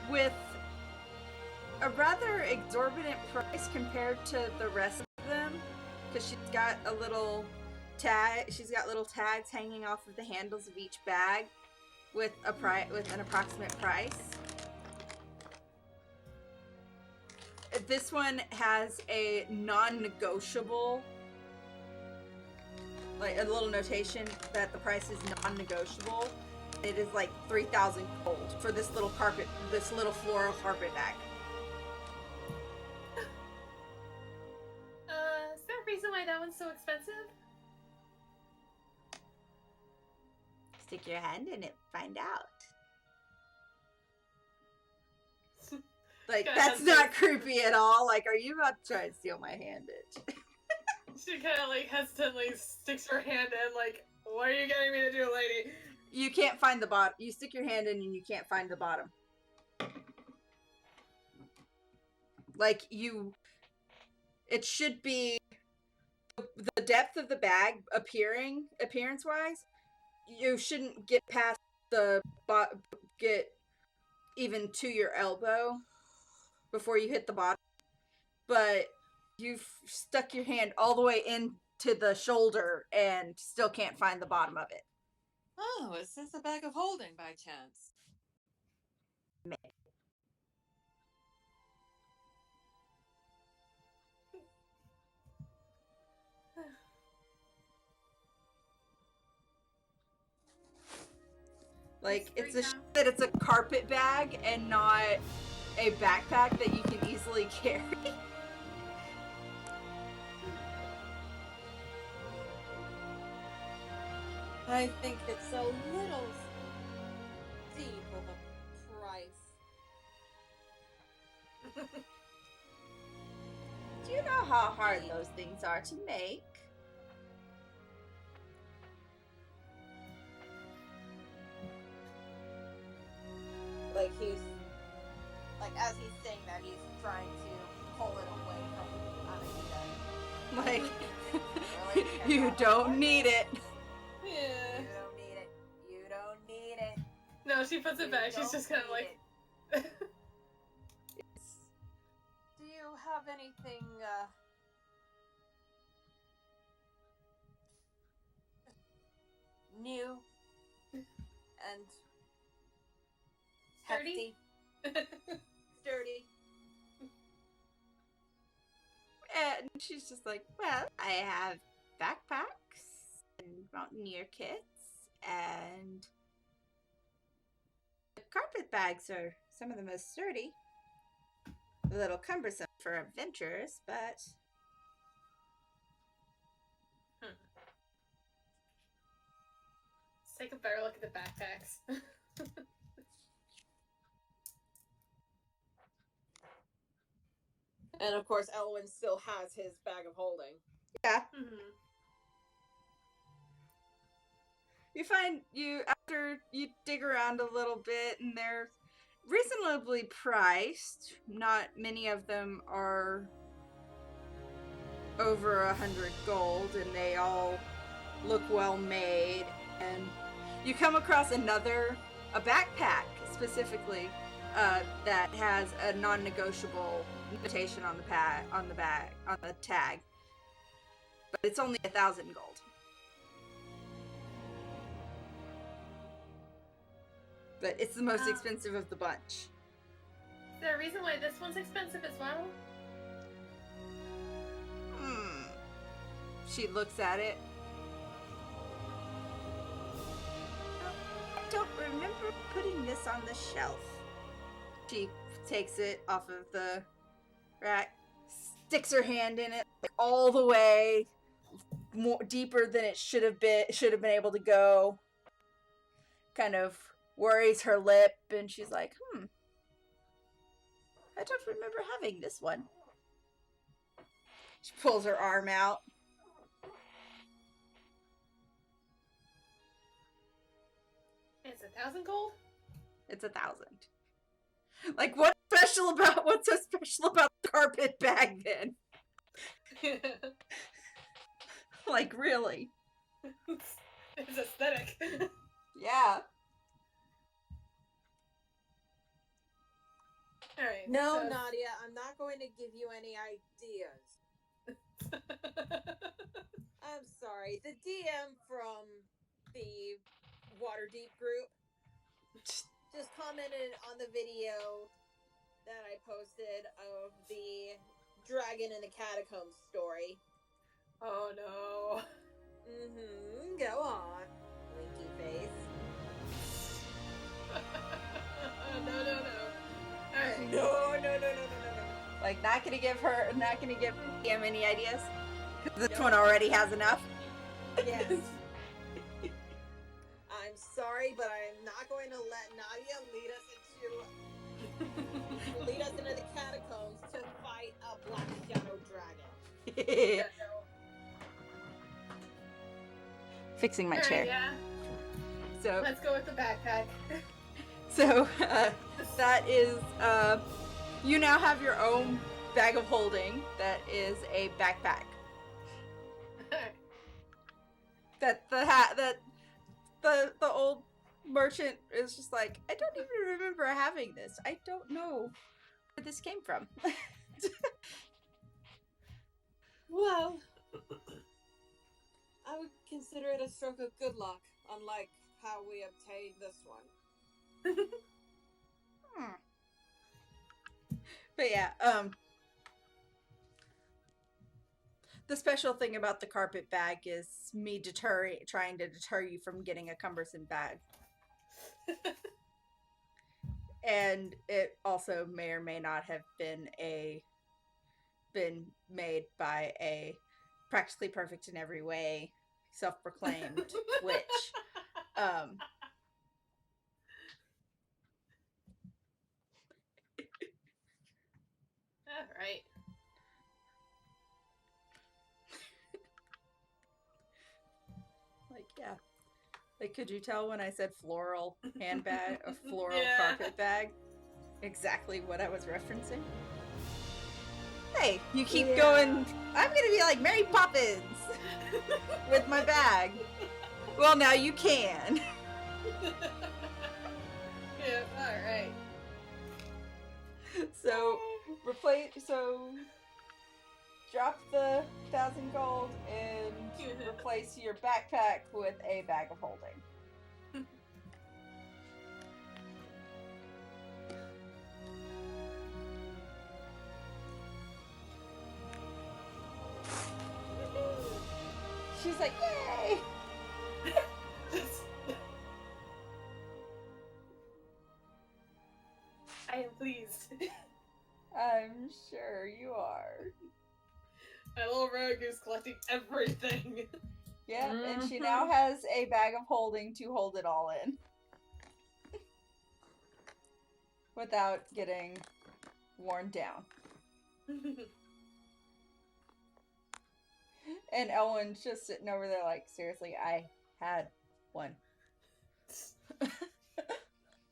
with a rather exorbitant price compared to the rest of them, because she's got a little tag. She's got little tags hanging off of the handles of each bag, with an approximate price. This one has a non-negotiable, like a little notation that the price is non-negotiable. It is like 3,000 gold for this little floral carpet bag. Is there a reason why that one's so expensive? Stick your hand in it, find out. Like, Go that's ahead, not creepy at all. Like, are you about to try and steal my hand, bitch? She kind of like hesitantly sticks her hand in, like, what are you getting me to do, lady? You can't find the bottom. You stick your hand in and you can't find the bottom. Like, it should be the depth of the bag appearance-wise. You shouldn't get past get even to your elbow before you hit the bottom. But you've stuck your hand all the way in to the shoulder and still can't find the bottom of it. Oh, is this a bag of holding by chance? Like, It's it's a free time. that it's a carpet bag and not a backpack that you can easily carry. I think it's a little steep of a price. Do you know how hard those things are to make? Like as he's saying that, he's trying to pull it away from Anahita. Like, Really? you don't need it. Yeah. You don't need it. You don't need it. No, she puts it You back. She's don't just kind of need like. it. Do you have anything, new and Sturdy? hefty, sturdy? And she's just like, well, I have backpacks and mountaineer kits, and the carpet bags are some of the most sturdy. A little cumbersome for adventurers, but Let's take a better look at the backpacks. And of course, Elwyn still has his bag of holding. yeah. Mm-hmm. You find after you dig around a little bit, and they're reasonably priced. Not many of them are over 100 gold, and they all look well made. And you come across a backpack specifically that has a non-negotiable invitation on the tag, but it's only 1,000 gold. But it's the most expensive of the bunch. Is there a reason why this one's expensive as well? She looks at it. I don't remember putting this on the shelf. She takes it off of the rack, sticks her hand in it like, all the way, more deeper than it should have been able to go. Kind of worries her lip, and she's like, I don't remember having this one. She pulls her arm out. It's 1,000 gold? It's 1,000. Like, what's so special about the carpet bag then? Like, really? It's aesthetic. Yeah. Alright. No, so... Nadia, I'm not going to give you any ideas. I'm sorry. The DM from the Waterdeep group just commented on the video that I posted of the dragon in the catacombs story. Oh no. Go on, winky face. No. Alright. No. Like, not gonna give him any ideas? This one already has enough? Yes. I'm sorry, but I'm not going to let Nadia lead us into the catacombs to fight a black shadow dragon. Yeah, no. Fixing my Alright, chair. yeah. So, Let's go with the backpack. that is, you now have your own bag of holding that is a backpack. That the old merchant is just like, I don't even remember having this. I don't know where this came from. Well, consider it a stroke of good luck, unlike how we obtained this one. But yeah, the special thing about the carpet bag is me trying to deter you from getting a cumbersome bag. And it also may or may not have been made by a practically perfect in every way, self-proclaimed witch. All right. Like, yeah. Like, could you tell when I said floral handbag, a floral Yeah. carpet bag? Exactly what I was referencing. Hey, you keep going, I'm gonna be like Mary Poppins with my bag. Well, now you can. Yeah, alright. So, drop the 1,000 gold and replace your backpack with a bag of holding. She's like, yay! I am pleased. I'm sure you are. My little rogue is collecting everything. Yeah, and she now has a bag of holding to hold it all in. Without getting worn down. And Elwyn's just sitting over there like, seriously, I had one.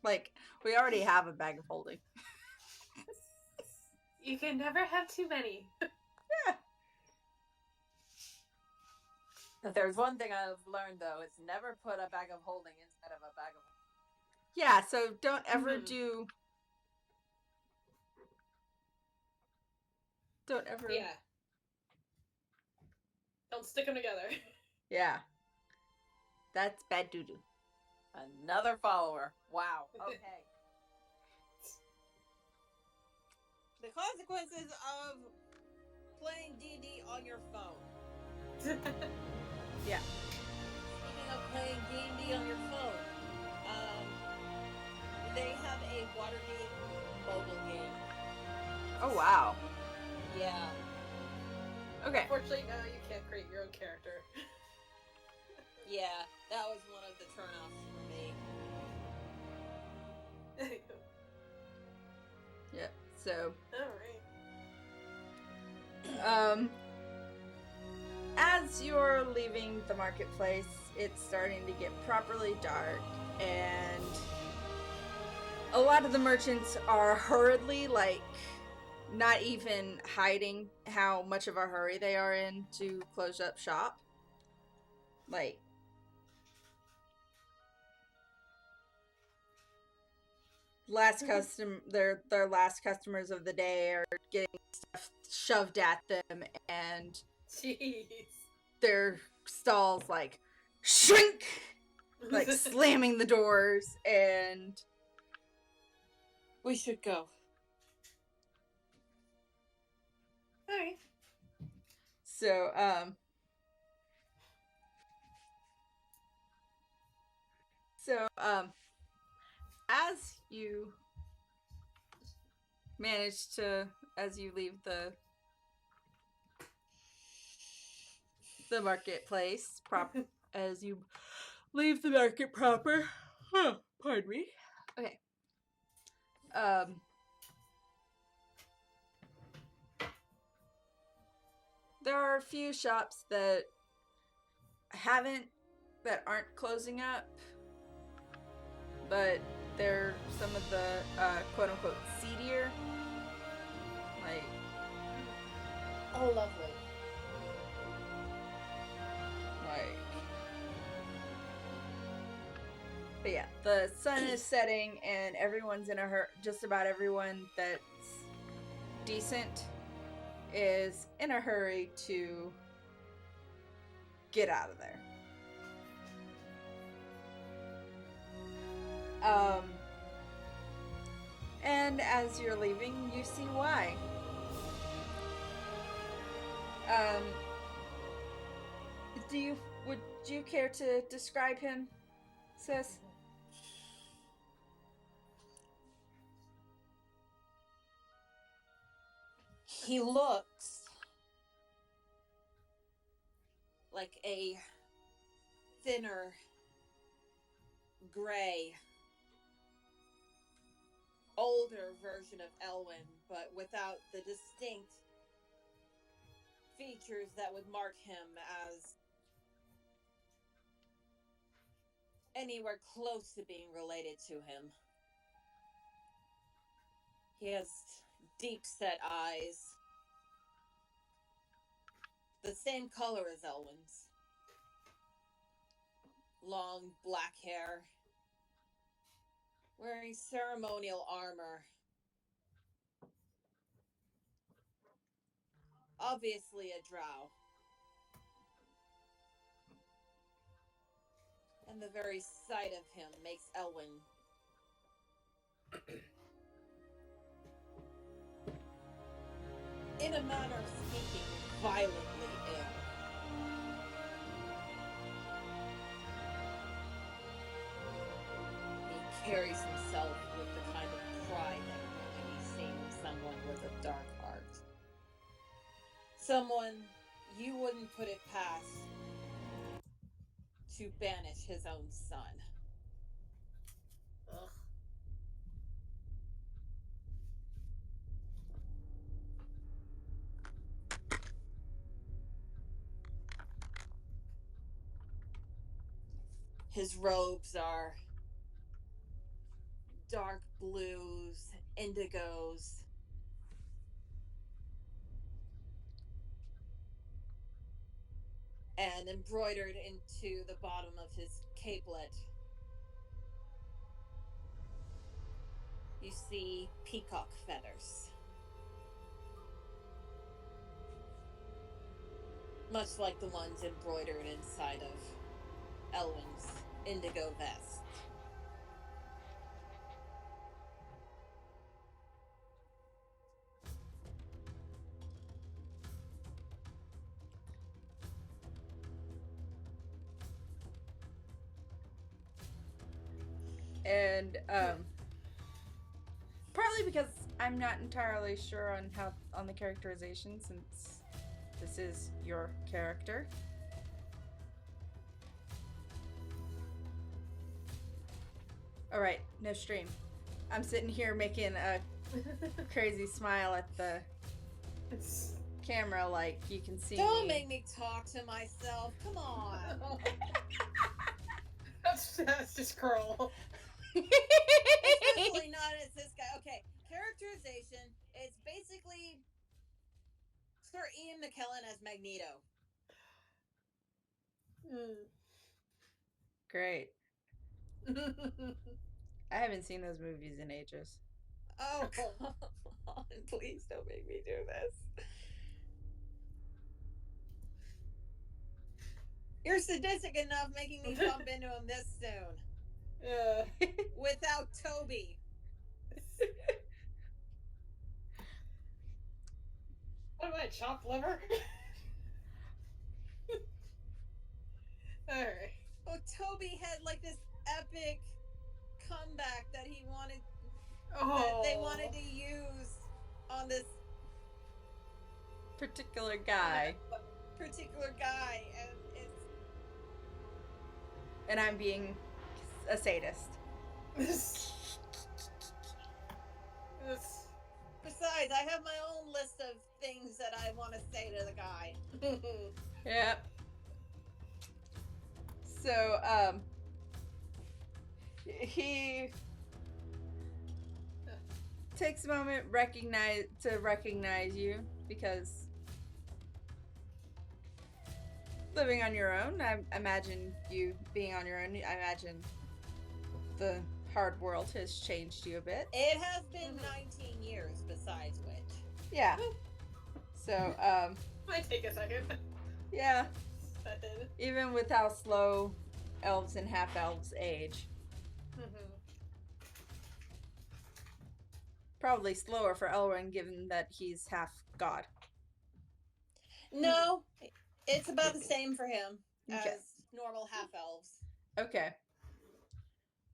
Like, we already have a bag of holding. You can never have too many. Yeah. If there's one thing I've learned, though, it's never put a bag of holding inside of a bag of... Yeah, so don't ever do... Don't ever... Yeah. Don't stick them together. Yeah. That's bad doo-doo. Another follower. Wow. Okay. The consequences of playing D&D on your phone. Yeah. Speaking of playing D&D on your phone, they have a Watergate mobile game. Oh, wow. Yeah. Okay. Unfortunately, no, you can't create your own character. Yeah, that was one of the turnoffs for me. Yep, so... Alright. As you're leaving the marketplace, it's starting to get properly dark, and a lot of the merchants are hurriedly, like, not even hiding how much of a hurry they are in to close up shop. Like, their last customers of the day are getting stuff shoved at them, and Jeez. their stalls like shrink, like slamming the doors, and We should go. Alright. so as you manage to, as you leave the marketplace as you leave the market proper, pardon me. Okay. There are a few shops that aren't closing up, but they're some of the quote-unquote seedier. Like, Oh, lovely. But yeah, the sun is setting and everyone's in a hurry. Just about everyone that's decent is in a hurry to get out of there. Um, and as you're leaving, you see why. Would you care to describe him, sis? He looks like a thinner, gray, older version of Elwyn, but without the distinct features that would mark him as anywhere close to being related to him. He has deep-set eyes, the same color as Elwyn's. Long black hair, wearing ceremonial armor. Obviously a drow. And the very sight of him makes Elwyn in a manner of speaking, violently ill. He carries himself with the kind of pride that can only be seen in someone with a dark heart. Someone you wouldn't put it past to banish his own son. Ugh. His robes are dark blues, indigos, and embroidered into the bottom of his capelet, you see peacock feathers. Much like the ones embroidered inside of Elwyn's indigo vest. And partly because I'm not entirely sure on the characterization, since this is your character. All right, no stream. I'm sitting here making a crazy smile at the camera, like you can see. Don't make me talk to myself. Come on. That's just cruel. Especially not as this guy. Okay, characterization is basically Sir Ian McKellen as Magneto. Great. I haven't seen those movies in ages. Oh, come on. Please don't make me do this. You're sadistic enough making me bump into him this soon. Without Toby. What am I, chopped liver? Alright. Oh, Toby had like this epic comeback that he wanted, that they wanted to use on this particular guy. And I'm being a sadist. Besides, I have my own list of things that I want to say to the guy. Yep. So, he takes a moment to recognize you, because living on your own, I imagine you being on your own, I imagine the hard world has changed you a bit. It has been 19 years, besides which. Yeah. So, Might take a second. Yeah. Even with how slow elves and half-elves age. Probably slower for Elrond, given that he's half god. No, it's about the same for him Okay. as normal half elves. Okay.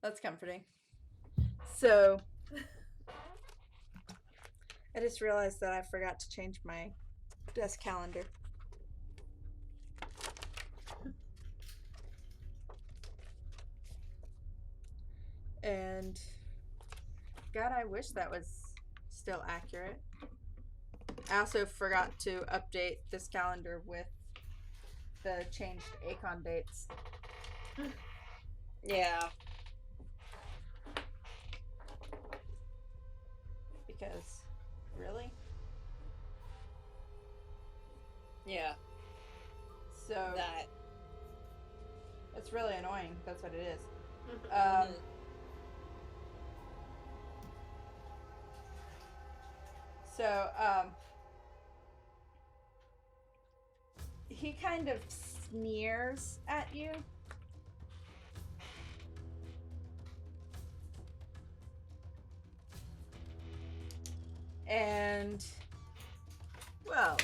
That's comforting. So, I just realized that I forgot to change my desk calendar. And God, I wish that was still accurate. I also forgot to update this calendar with the changed Acon dates. Yeah. Because, really? Yeah. So, That. it's really annoying. That's what it is. Mhm. So, he kind of sneers at you. And, well,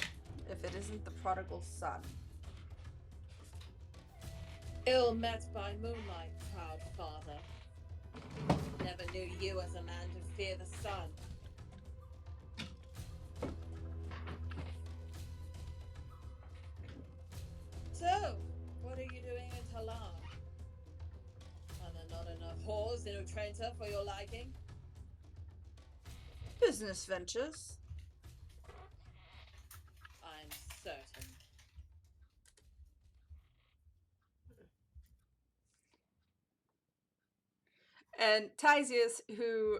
if it isn't the prodigal son. Ill met by moonlight, proud father. Never knew you as a man to fear the sun. So, what are you doing in Talamh? Are there not enough whores in Utrenta for your liking? Business ventures. I'm certain. And Tysius, who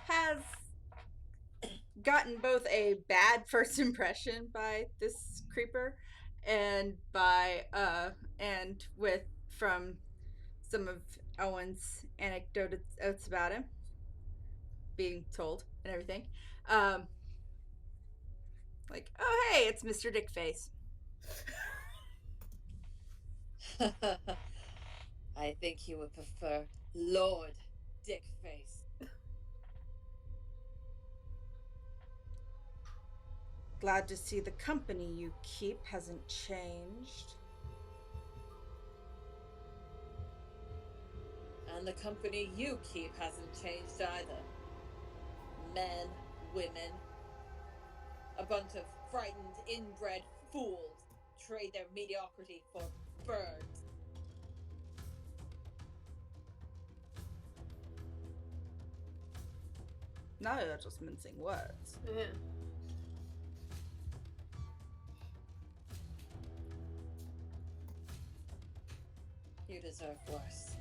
has gotten both a bad first impression by this creeper and from some of Owen's anecdotes about him being told and everything. Like, oh hey, it's Mr. Dickface. I think he would prefer Lord Dickface. Glad to see the company you keep hasn't changed. And the company you keep hasn't changed either. Men, women, a bunch of frightened, inbred fools trade their mediocrity for birds. Now you're just mincing words. Yeah. You deserve worse.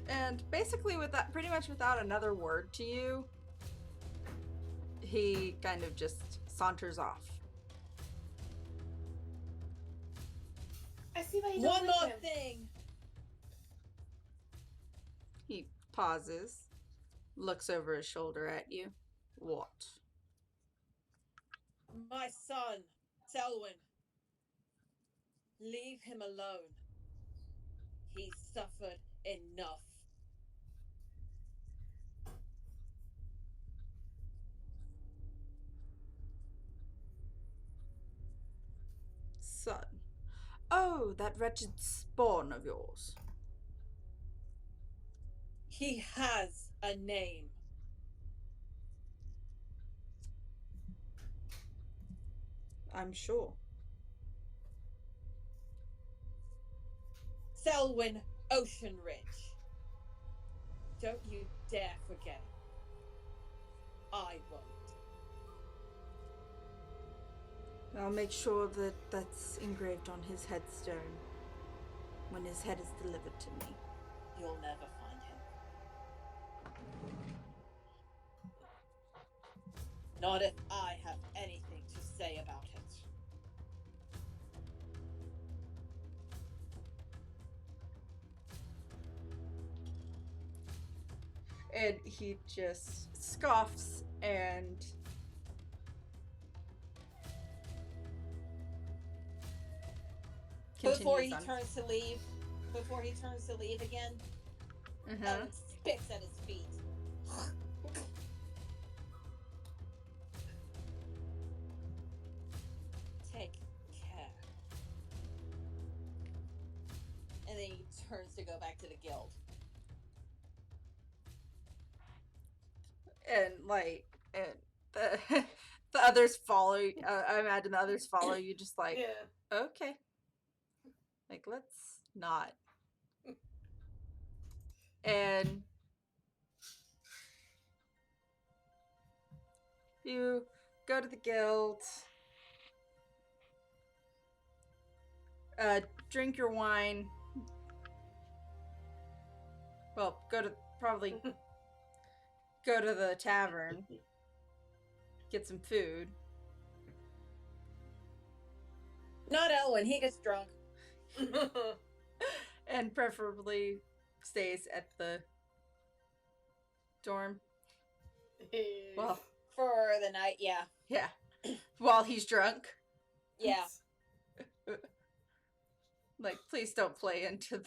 And basically, pretty much without another word to you, he kind of just saunters off. I see why you don't One like more him. thing. He pauses, looks over his shoulder at you. What? My son, Selwyn. Leave him alone. He's suffered enough. Son. Oh, that wretched spawn of yours. He has a name. I'm sure. Selwyn Oceanridge. Don't you dare forget it. I won't. I'll make sure that that's engraved on his headstone when his head is delivered to me. You'll never find him. Not if I have anything to say about it. And he just scoffs and Before continues he on. turns to leave again, Mhm. Ellen spits at his feet. Take care. And then he turns to go back to the guild. And like, and the the others follow. I imagine the others follow you, just like, Yeah. okay, like let's not. And you go to the guild, drink your wine. Well, probably go to the tavern, get some food. Not Elwin, he gets drunk. And preferably stays at the dorm. Well, For the night, yeah. yeah. While he's drunk. Yeah. Like, please don't play into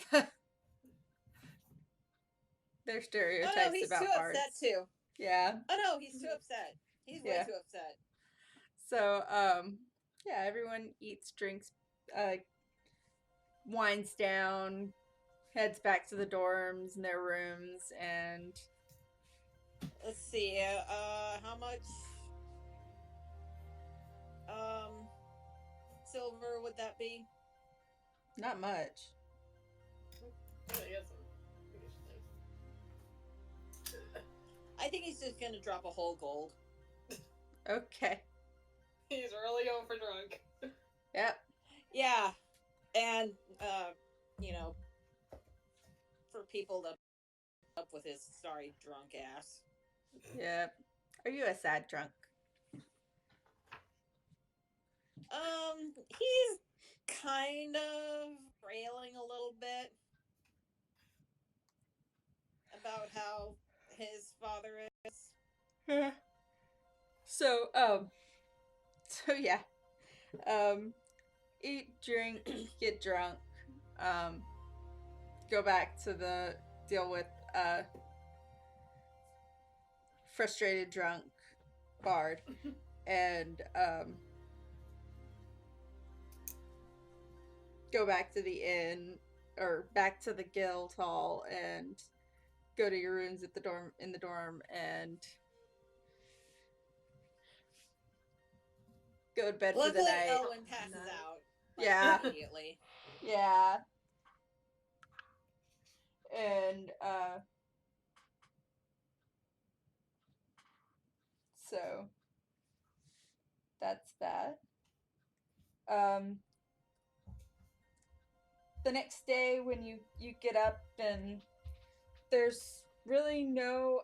their stereotypes Oh no, he's about too bards. upset too. Yeah. Oh no, he's too upset. He's way too upset. So, yeah, everyone eats, drinks, winds down, heads back to the dorms and their rooms, and let's see, how much silver would that be? not much. I think he's just gonna drop a whole gold. Okay. He's really going for drunk. Yep. Yeah. And, you know, for people to up with his sorry drunk ass. Yep. Are you a sad drunk? He's kind of railing a little bit about how his father is. Yeah. So yeah. Eat, drink, get drunk, go back to the deal with frustrated drunk bard, and go back to the inn or back to the guild hall and go to your rooms at the dorm and go to bed for the night. Elwin passes out. Like, Yeah. Immediately. Yeah. And so that's that. The next day when you get up, and there's really no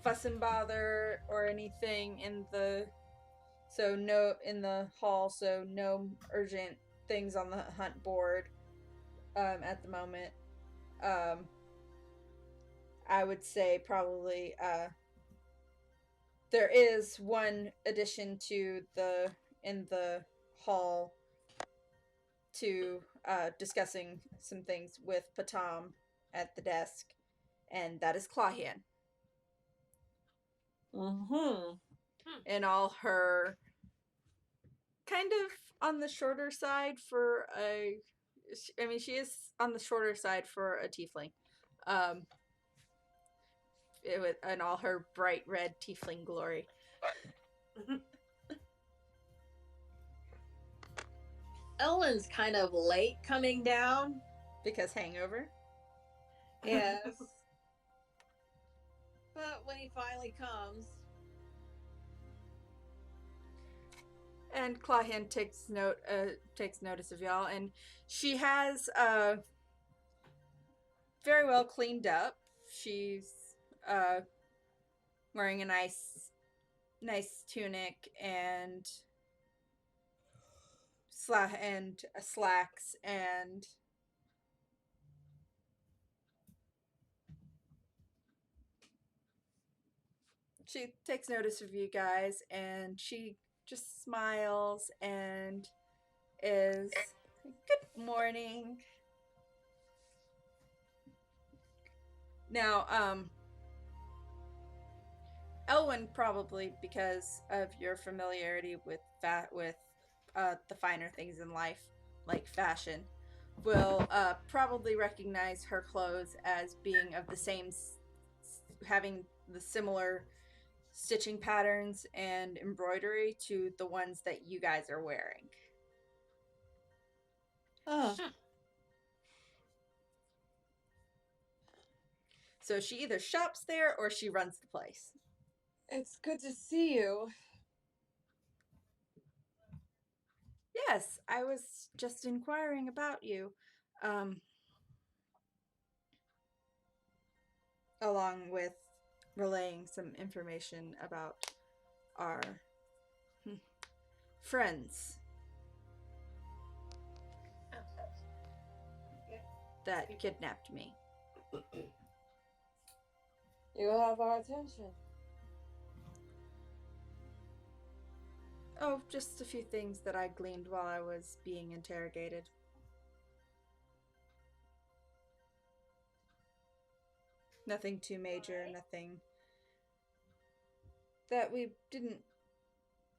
fuss and bother or anything in the hall, so no urgent things on the hunt board at the moment. I would say probably there is one addition to in the hall to discussing some things with Patam at the desk, and that is Clawhan. Mm-hmm. And all her kind of on the shorter side for she is on the shorter side for a tiefling. And all her bright red tiefling glory. Ellen's kind of late coming down. Because hangover? Yes. But when he finally comes... And Clawhan takes notice of y'all, and she has very well cleaned up. She's wearing a nice tunic and slacks, and she takes notice of you guys, and she just smiles and is good morning. Now, Elwyn, probably because of your familiarity with the finer things in life, like fashion, will probably recognize her clothes as being of the same, having the similar stitching patterns and embroidery to the ones that you guys are wearing. Oh, So she either shops there or she runs the place. it's good to see you. Yes, I was just inquiring about you. Along with relaying some information about our friends that kidnapped me. You have our attention. Oh, just a few things that I gleaned while I was being interrogated. Nothing too major, nothing that we didn't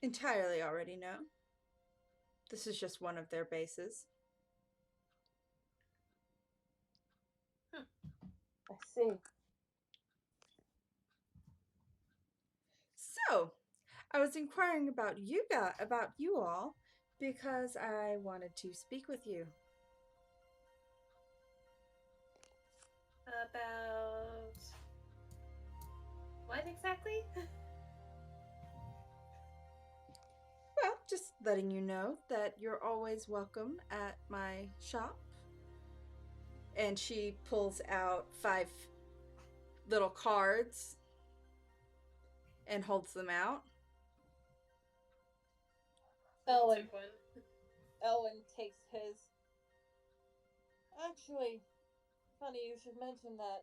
entirely already know. This is just one of their bases. I see. So, I was inquiring about you all, because I wanted to speak with you. About what exactly? Well, just letting you know that you're always welcome at my shop. And she pulls out 5 little cards and holds them out. Elwyn takes his. Actually, funny you should mention that.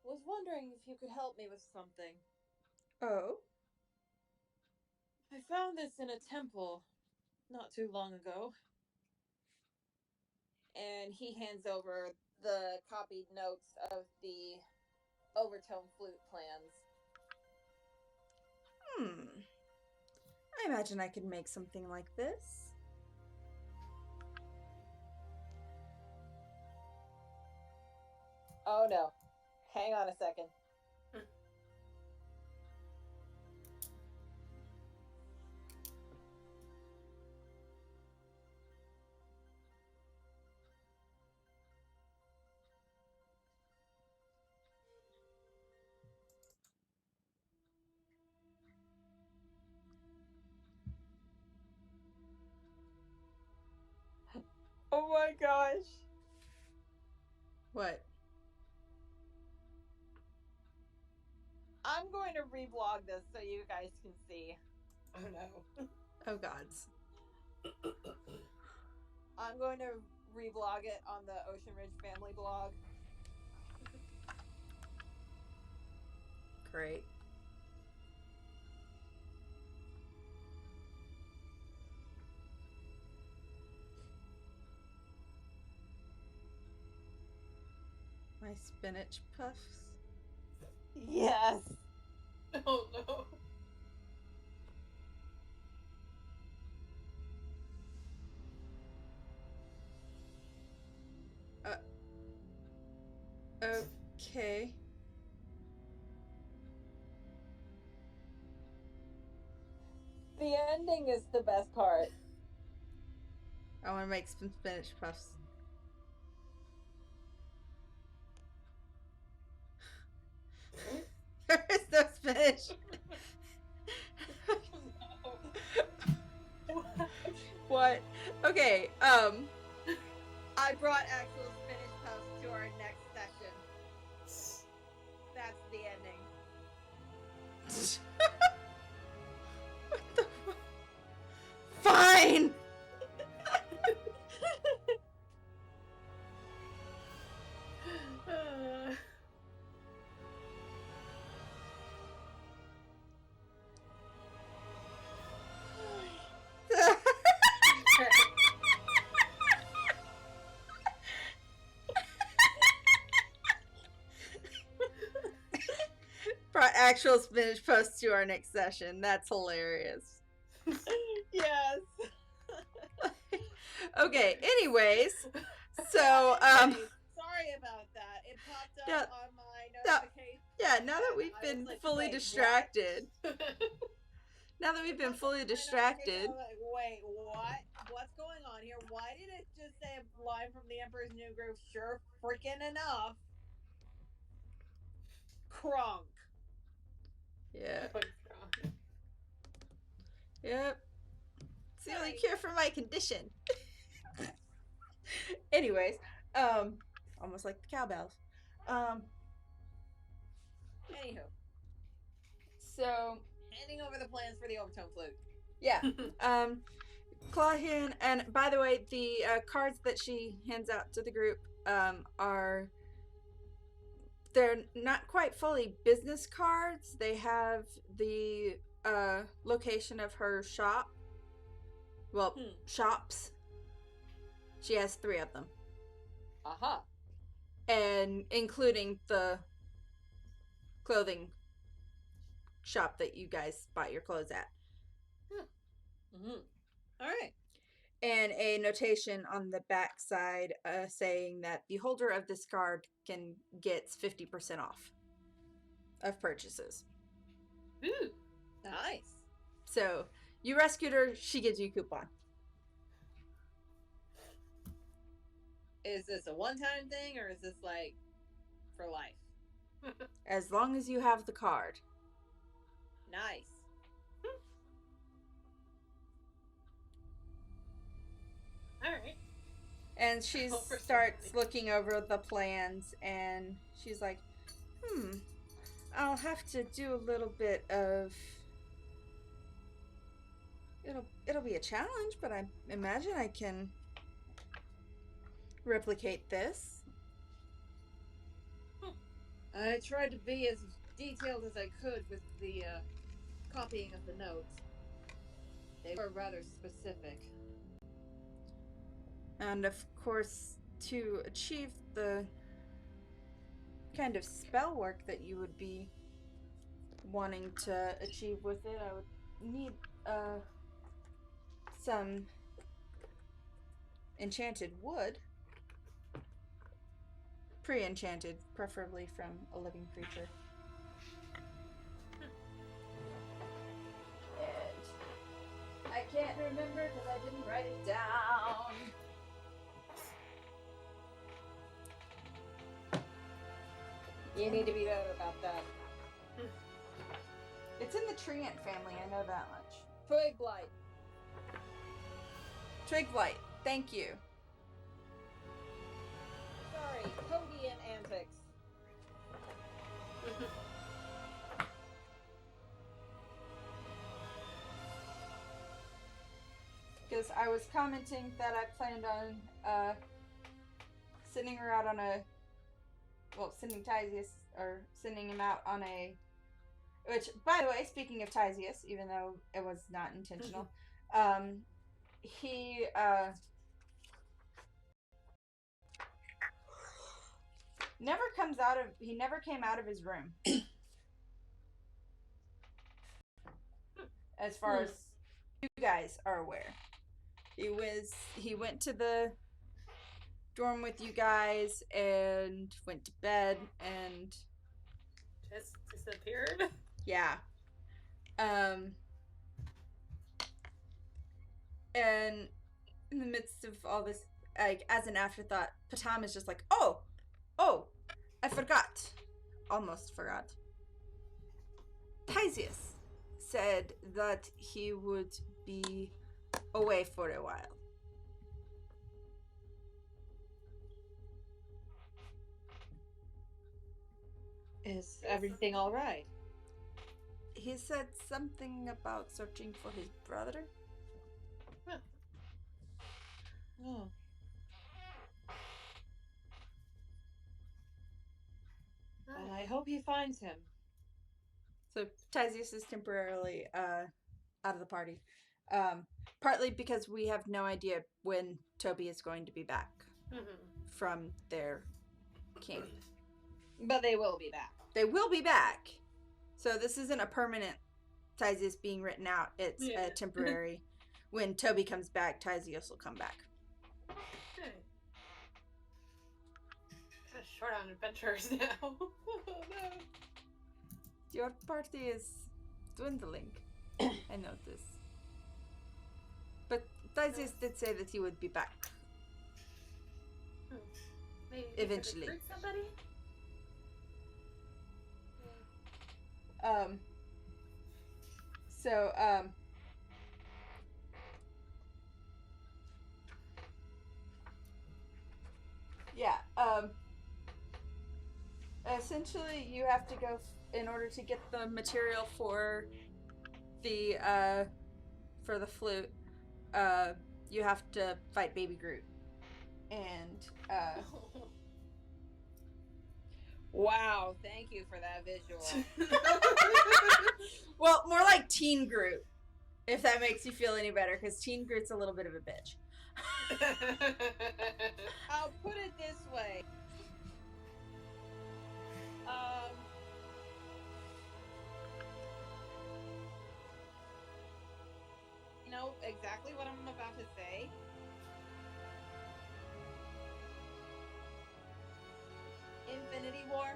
Was wondering if you could help me with something. Oh? I found this in a temple not too long ago. And he hands over the copied notes of the overtone flute plans. I imagine I could make something like this. Oh no. Hang on a second. Oh my gosh. What? I'm going to reblog this so you guys can see. Oh no. Oh gods. I'm going to reblog it on the Ocean Ridge family blog. Great. My spinach puffs. Yes. Oh no. Okay. The ending is the best part. I want to make some spinach puffs. There is no spinach. What? Okay, I brought actual spinach puffs to our next session. That's the ending. what the Fine! brought actual spinach posts to our next session. That's hilarious. Yes. Okay, anyways, so Sorry about that. It popped up Yeah, on my that- notification. yeah, now that and we've I was been like, fully wait, distracted. Now that we've It been popped fully up on my distracted. notification, I was like, wait, what? What's going on here? Why did it just say a line from the Emperor's New Groove? Sure freaking enough. Kronk. Yeah. What's wrong? Yep. It's the only cure for my condition. Anyways, almost like the cowbells. Anywho, So handing over the plans for the overtone flute. yeah, Clawhan, and by the way, the cards that she hands out to the group are, they're not quite fully business cards. They have the location of her shop. Well, shops. She has 3 of them. Aha. And including the clothing shop that you guys bought your clothes at. Mm-hmm. All right. And a notation on the back side saying that the holder of this card gets 50% off of purchases. Ooh. Nice. So you rescued her, she gives you a coupon. Is this a one-time thing or is this like for life? As long as you have the card. Nice. All right. And she starts looking over the plans and she's like, I'll have to do a little bit of... It'll be a challenge, but I imagine I can replicate this. I tried to be as detailed as I could with the copying of the notes. They were rather specific. And of course, to achieve the kind of spell work that you would be wanting to achieve with it, I would need some enchanted wood. Pre-enchanted, preferably from a living creature. And I can't remember because I didn't write it down. You need to be better about that. It's in the Treant family, I know that much. Twig blight. Twig blight, thank you. Sorry, Cody and antics. Because I was commenting that I planned on sending her out on a, well, sending Tysius, or sending him out on a, which, by the way, speaking of Tysius, even though it was not intentional, he never came out of his room. As far as you guys are aware. He went to the dorm with you guys and went to bed and Just disappeared. yeah. And in the midst of all this, like, as an afterthought, Patam is just like, oh, I forgot. Almost forgot. Tysius said that he would be away for a while. Is everything all right? He said something about searching for his brother. Oh. Well, I hope he finds him. So Tysius is temporarily out of the party. Partly because we have no idea when Toby is going to be back from their camp. But they will be back. They will be back. So this isn't a permanent Tyzius being written out. It's Yeah. a temporary. When Toby comes back, Tyzius will come back. Kind of short on adventurers now. Oh, no. Your party is dwindling. I notice. But Tyzius did say that he would be back. Maybe we could Eventually. recruit somebody? So, yeah, essentially you have to go, in order to get the material for the flute, you have to fight Baby Groot. And, Wow, thank you for that visual. well, more like Teen Groot, if that makes you feel any better, because Teen Groot's a little bit of a bitch. I'll put it this way. You know exactly what I'm about to say. Infinity War.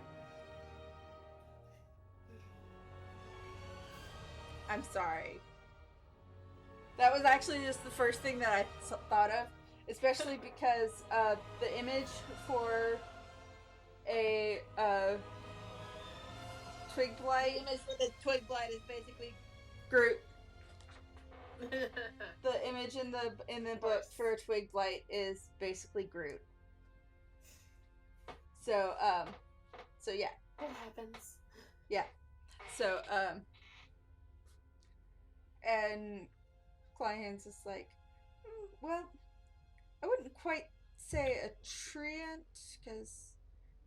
I'm sorry. That was actually just the first thing that I thought of, especially because the image for a twig blight. The image for the twig blight is basically Groot. The image in the book for a twig blight is basically Groot. So yeah. It happens. Yeah. So and Client's is like, well, I wouldn't quite say a treant, because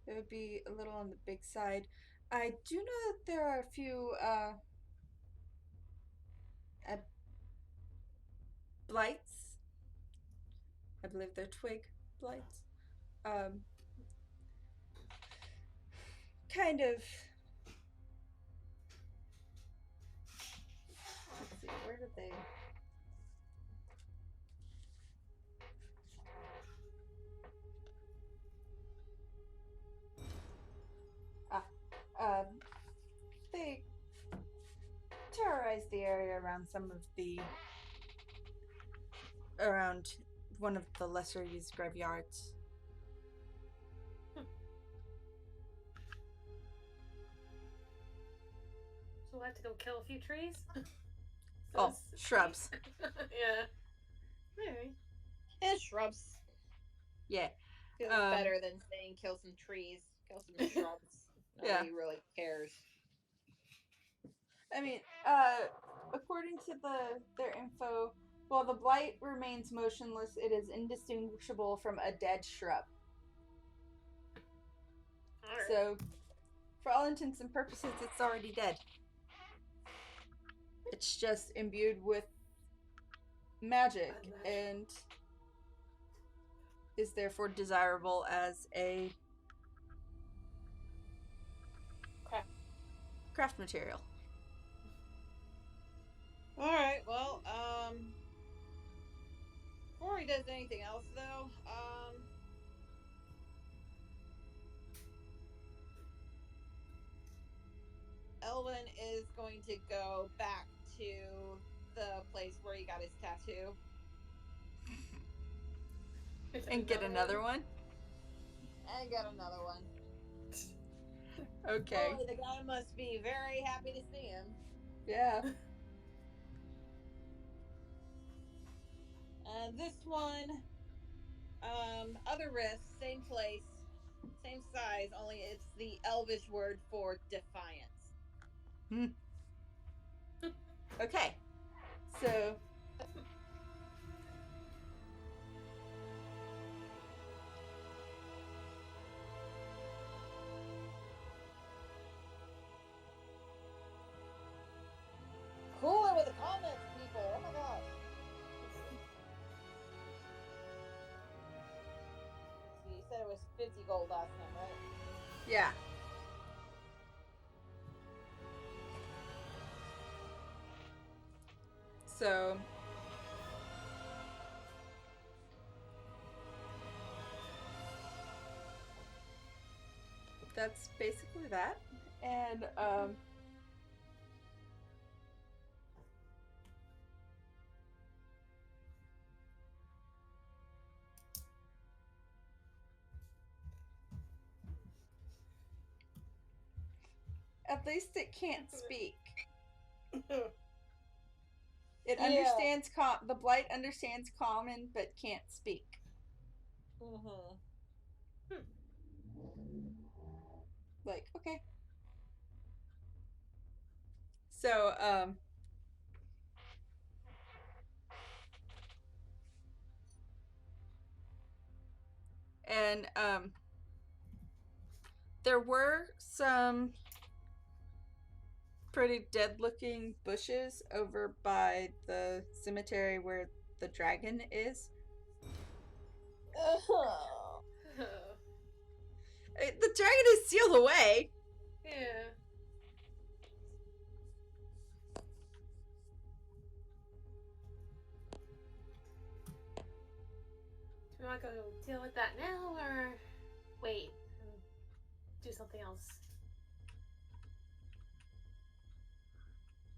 it would be a little on the big side. I do know that there are a few blights. I believe they're twig blights. Kind of. Let's see, where did they? They terrorized the area around around one of the lesser used graveyards. So we'll have to go kill a few trees? Shrubs. Yeah. Maybe. and shrubs. Yeah. Feels better than saying kill some trees, kill some shrubs. Nobody really cares. I mean, according to their info, while the blight remains motionless, it is indistinguishable from a dead shrub. Alright. So, for all intents and purposes, it's already dead. It's just imbued with magic and is therefore desirable as a craft material. Alright, well, before he does anything else though, Elvin is going to go back to the place where he got his tattoo. And get another one? And get another one. Okay. Oh, the guy must be very happy to see him. Yeah. And this one, other riff, same place, same size, only it's the Elvish word for defiance. Okay. So Cool it with the comments, people. Oh my gosh. So you said it was 50 gold last time, right? yeah. So that's basically that. And at least it can't speak. It understands the blight understands common but can't speak. Like, okay. So and there were some pretty dead looking bushes over by the cemetery where the dragon is. The dragon is sealed away. Yeah. Do we want to go deal with that now, or wait and do something else?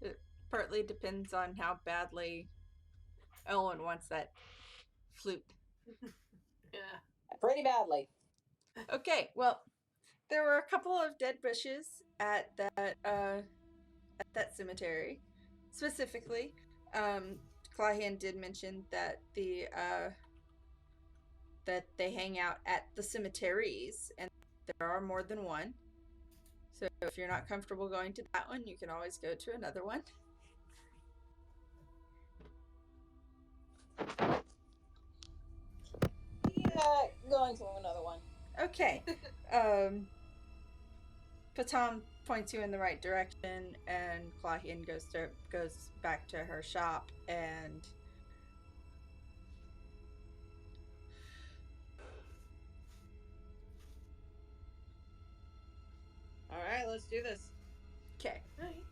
It partly depends on how badly Owen wants that flute. Yeah. Pretty badly. Okay, well, there were a couple of dead bushes at that cemetery. Specifically, Clahian did mention that that they hang out at the cemeteries, and there are more than one. So if you're not comfortable going to that one, you can always go to another one. Yeah, going to another one. Okay. Patam points you in the right direction, and Clahian goes back to her shop, and All right, let's do this. okay. Right.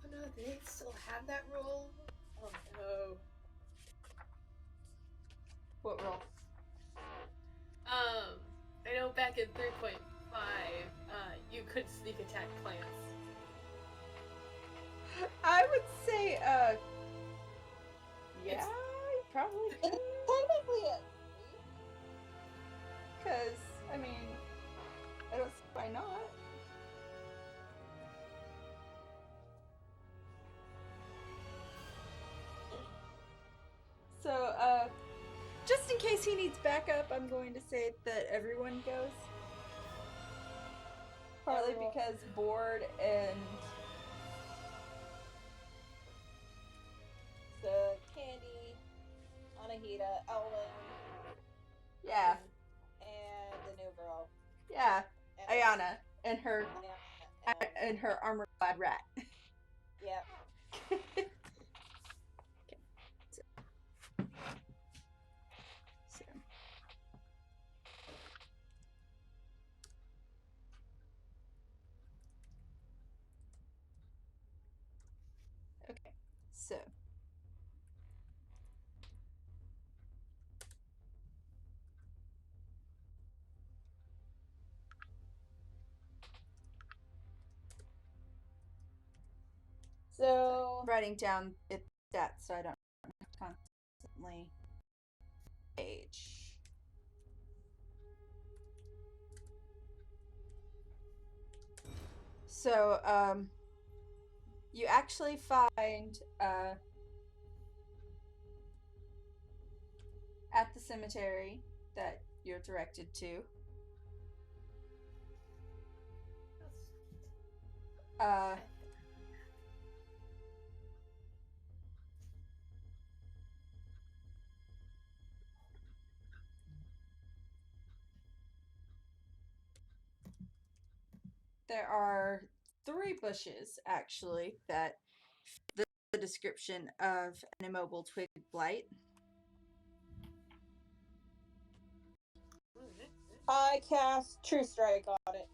Oh no, do they still have that rule? Oh no. What roll? I know back in 3.5, you could sneak attack plants. I would say, yeah, you probably could. Technically, Because, I mean, I don't see why not. So, just in case he needs backup, I'm going to say that everyone goes. Partly Everyone. because Board and so Candy, Anahita, Ellen, yeah, and the new girl. yeah, And Ayana and her and armor-clad rat. yep. Okay. So. Okay, so. So Writing down its stats so I don't constantly age. So, you actually find at the cemetery that you're directed to. There are 3 bushes, actually, that fit the description of an immobile twig blight. I cast True Strike on it.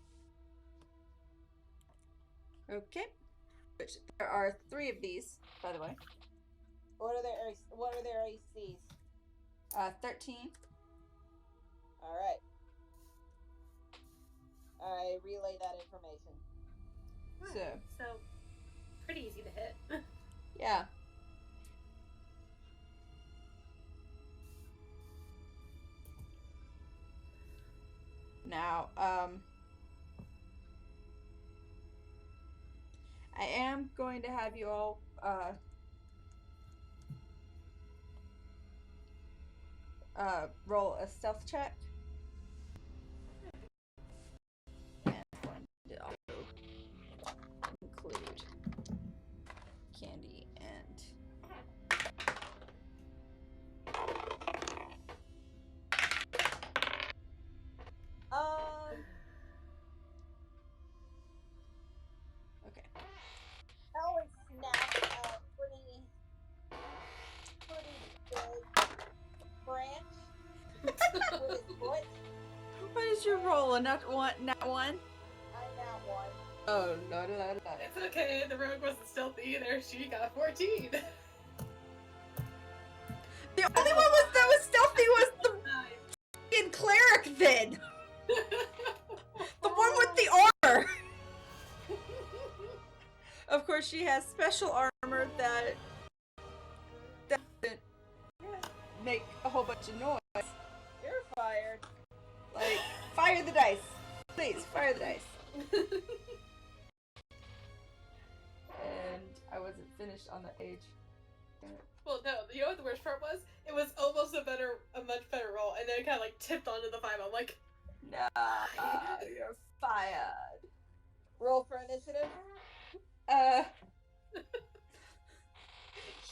Okay. Which there are 3 of these, by the way. What are their ACs? 13. All right. I relay that information. So pretty easy to hit. yeah. Now, I am going to have you all roll a stealth check. And I'm going to also include Candy and okay. Ellen snapped a pretty big branch with his foot. What is your roll? A nat one? I'm not one. Oh, la. It's okay, the rogue wasn't stealthy either. She got 14. The only one that was stealthy was the fucking cleric then. The one with the armor. Of course, she has special armor that doesn't make a whole bunch of noise. You're fired. Like, fire the dice. Please, fire the dice. And I wasn't finished on the age. Well, no, you know what the worst part was? It was almost a much better roll, and then it kind of like tipped onto the 5. I'm like, Nah, you're fired. Roll for initiative.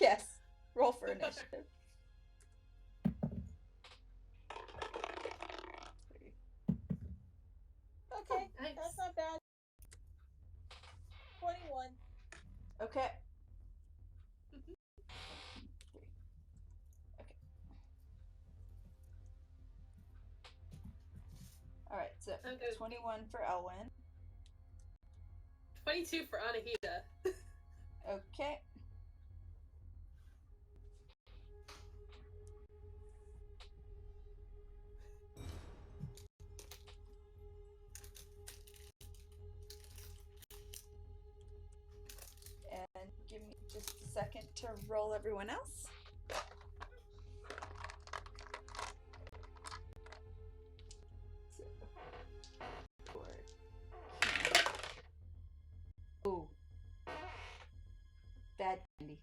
Yes. Roll for initiative. Okay, nice. that's not bad. 21. Okay. Alright, so 21 for Elwyn. 22 for Anahita. Okay. And give me just a second to roll everyone else. Ooh. Bad candy.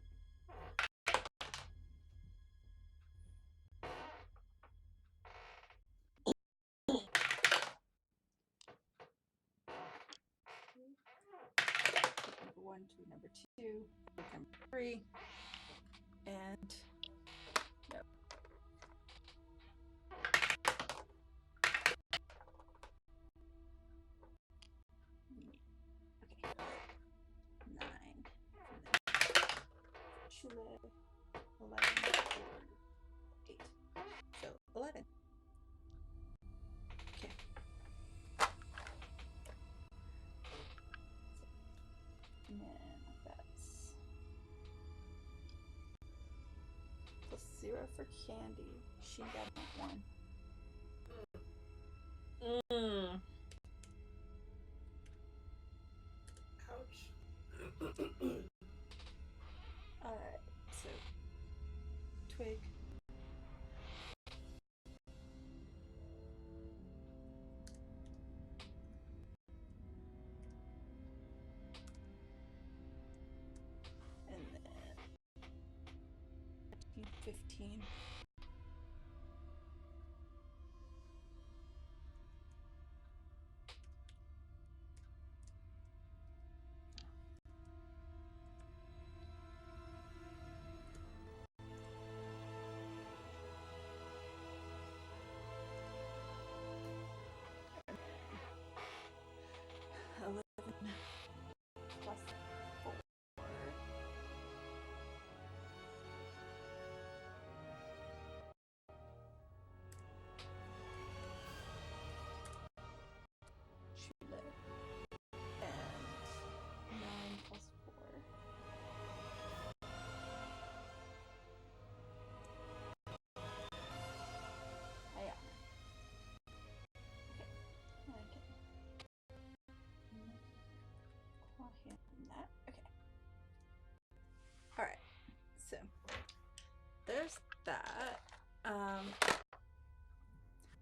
Number 1 to number 2, number 3, and no. Okay. 9. Chule, 11, 8. So 11. Okay. And then that's +0 for Candy. She got 1. Ouch. Alright, so Twig. And then 15.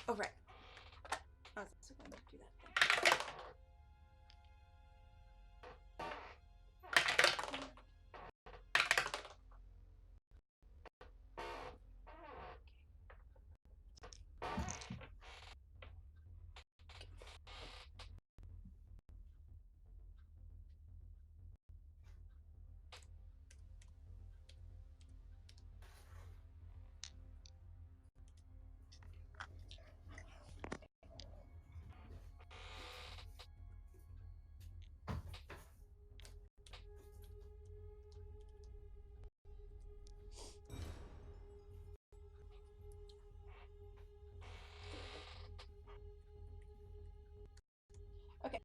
Oh, right. I was also going to do that thing. Okay.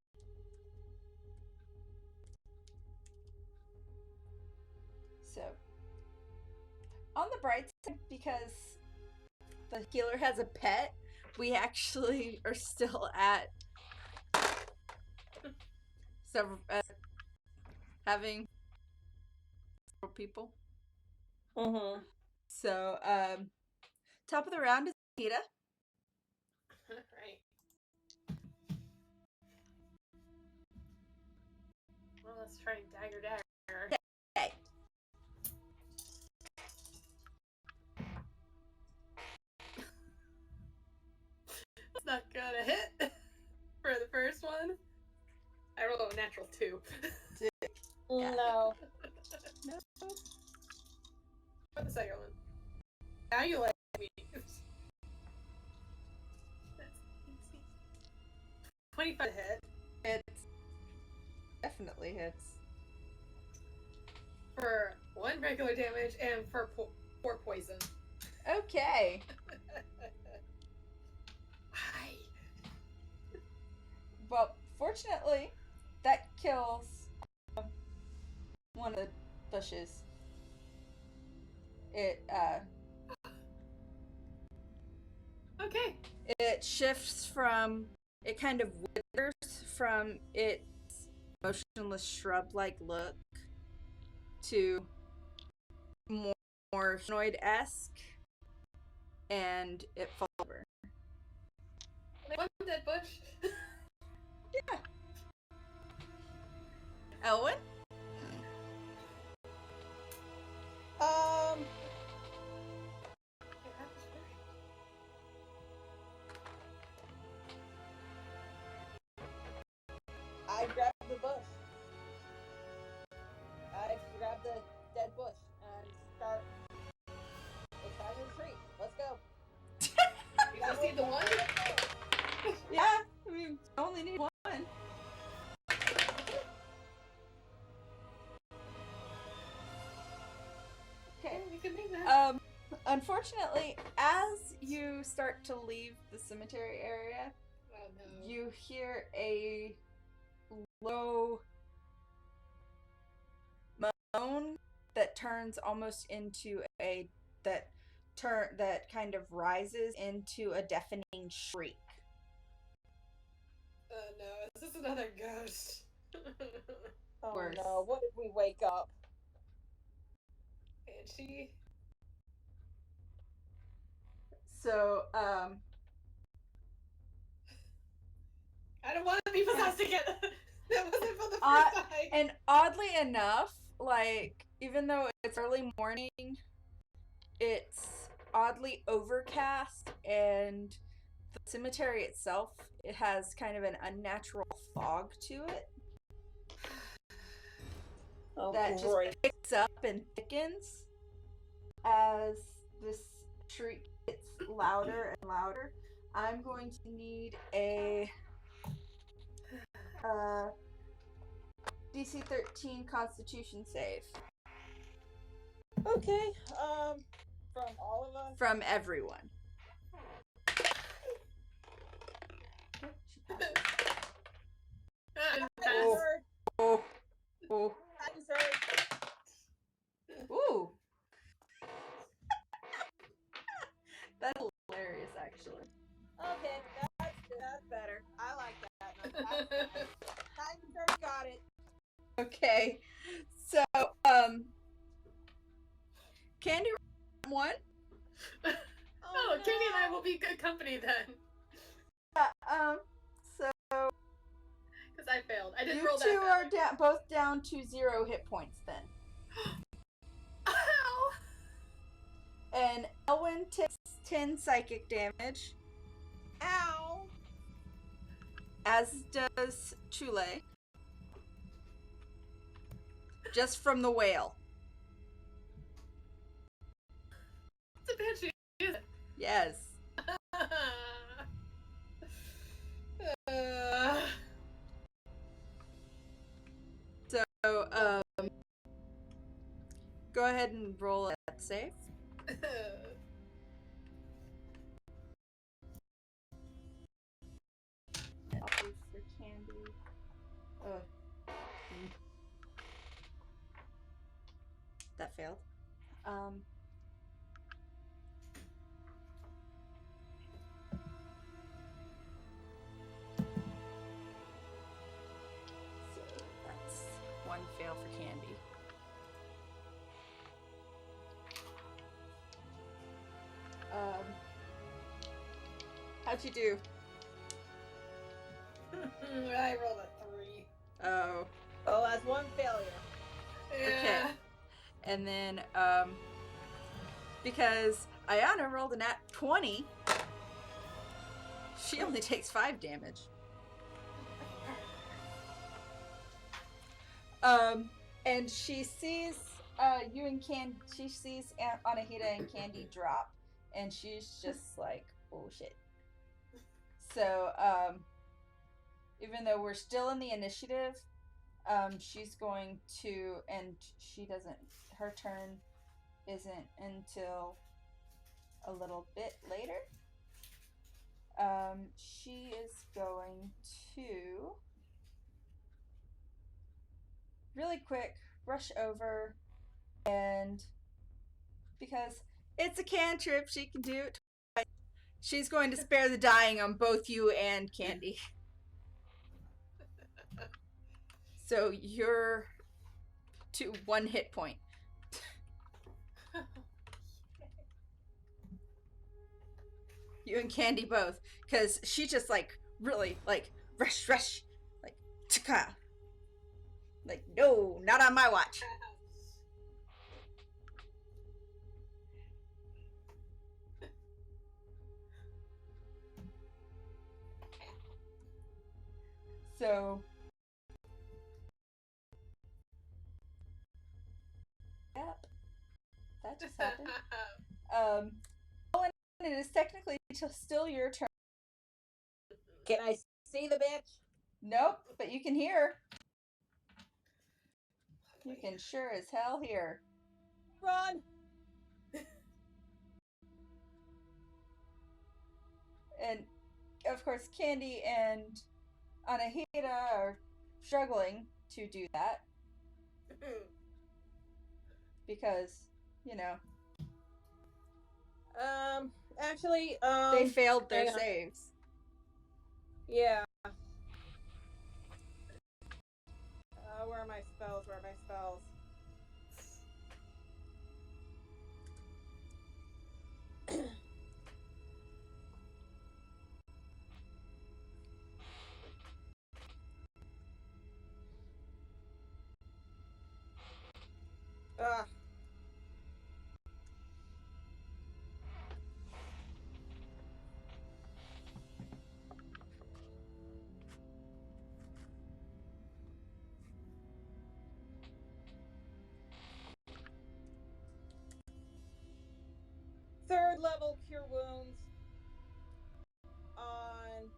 So, on the bright side, because the healer has a pet, we actually are still at several having several people. Mm-hmm. So, top of the round is Nita. Right. Well, let's try and dagger. Okay. It's not gonna hit for the first one. I rolled a natural 2. Yeah. No. No. For the second one. Now you like me. That's 25 to hit. It definitely hits. For 1 regular damage and for 4 poison. Okay. Hi. Well, fortunately, that kills one of the bushes. Okay. It shifts from, it kind of withers from its motionless shrub-like look to more humanoid-esque, and it falls over. One dead bush. Yeah. Elwyn? I grab the bush. I grab the dead bush and start. It's time to retreat. Let's go. You just need the one? Yeah, I mean, you only need one. Okay. We can make that. Unfortunately, as you start to leave the cemetery area, Oh no. you hear a low moan that turns almost into that kind of rises into a deafening shriek. Oh no, is this another ghost? Oh Worse. no, what if we wake up? Banshee? So, I don't want to be possessed again! That wasn't for the first time! and oddly enough, like, even though it's early morning, it's oddly overcast, and the cemetery itself, it has kind of an unnatural fog to it. Oh, that great. just picks up and thickens as this shriek gets louder and louder. I'm going to need a DC 13 Constitution save. Okay, from all of us? From everyone. Oh. Oh. Ooh. That's hilarious, actually. Okay, that's better. I like that. I got it. Okay. So, Candy one. Oh, Katie and I will be good company then. So Because I failed. I didn't you roll that two are bad. both down to 0 hit points then. Ow! And Elwyn takes 10 psychic damage. Ow! As does Chule. Just from the whale. It's a banshee, isn't it? Yes. So, go ahead and roll a save. I'll do for Candy. That failed. So that's one fail for Candy. How'd you do? I rolled a 3. Oh. Oh, that's one failure. Okay. And then, because Ayana rolled a nat 20, she only takes 5 damage. And she sees you and she sees Anahita and Candy drop, and she's just like, oh shit. So, even though we're still in the initiative, she's going to, and she doesn't, her turn isn't until a little bit later. She is going to really quick rush over, and because it's a cantrip, she can do it twice. She's going to spare the dying on both you and Candy. So you're to 1 hit point. You and Candy both, because she just like really like rush, like chaka. Like, no, not on my watch. So, yep, that just happened. Owen, it is technically still your turn. Can I see the bitch? Nope, but you can hear. You can sure as hell hear. Run! And of course, Candy and Anahita are struggling to do that because, you know, Actually, they failed their hang on. saves. Yeah. Where are my spells? Ugh. Third level cure wounds on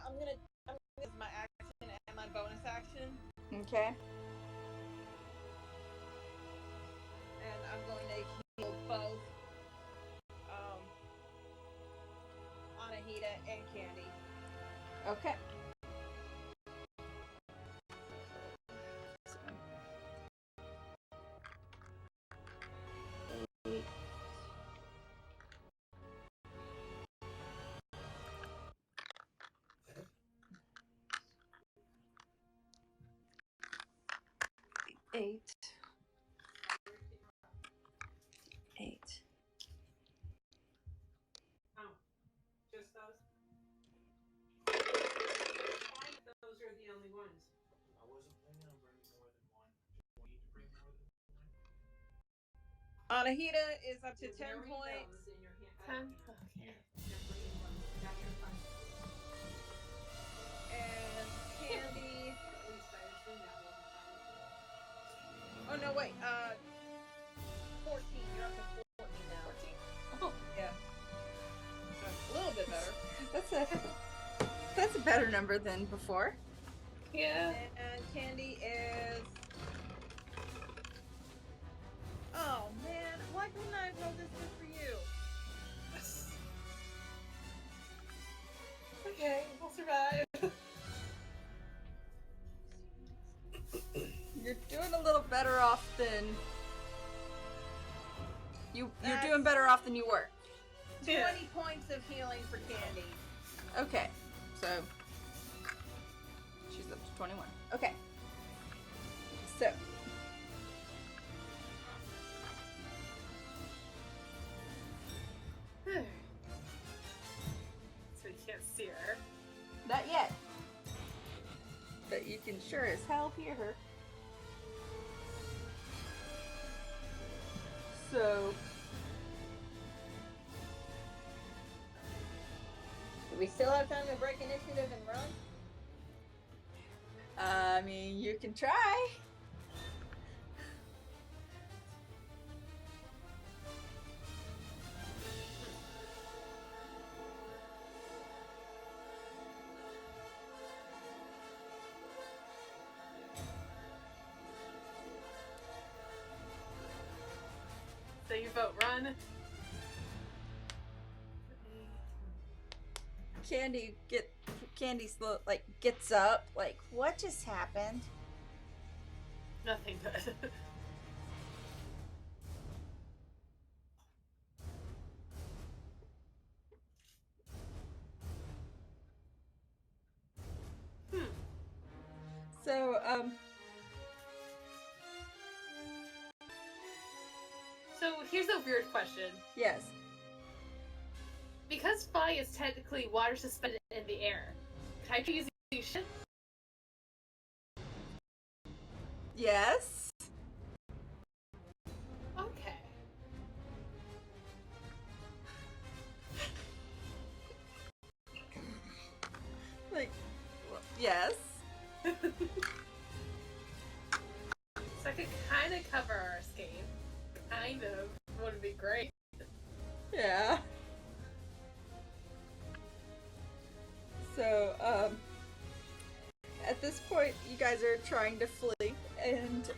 I'm gonna use my action and my bonus action, Okay. and I'm going to heal both Anahita and Candy. Okay. Eight. Anahita is up to 10 points. 10? Okay. And Candy. Oh no, wait. 14. You're up to 14 now. 14? Oh, Yeah. a little bit better. That's a better number than before. Yeah. And Candy is. Oh man, why couldn't I roll this just for you? Okay, we'll survive. You're doing a little better off than you're That's- doing better off than you were. 20 Yeah. points of healing for Candy. Okay, so she's up to 21. Okay, so So you can't see her. not yet, but you can sure as hell hear her. So Do we still have time to break initiative and run? I mean, you can try. So you vote run. Candy slow, like gets up, like what just happened? Nothing good. So So here's a weird question. yes, Because fly is technically water suspended in the air, can I be using shit? yes. Okay. Like, well, yes. So I could kind of cover our escape. Kind of. Would be great. Yeah. So, at this point, you guys are trying to flee, and,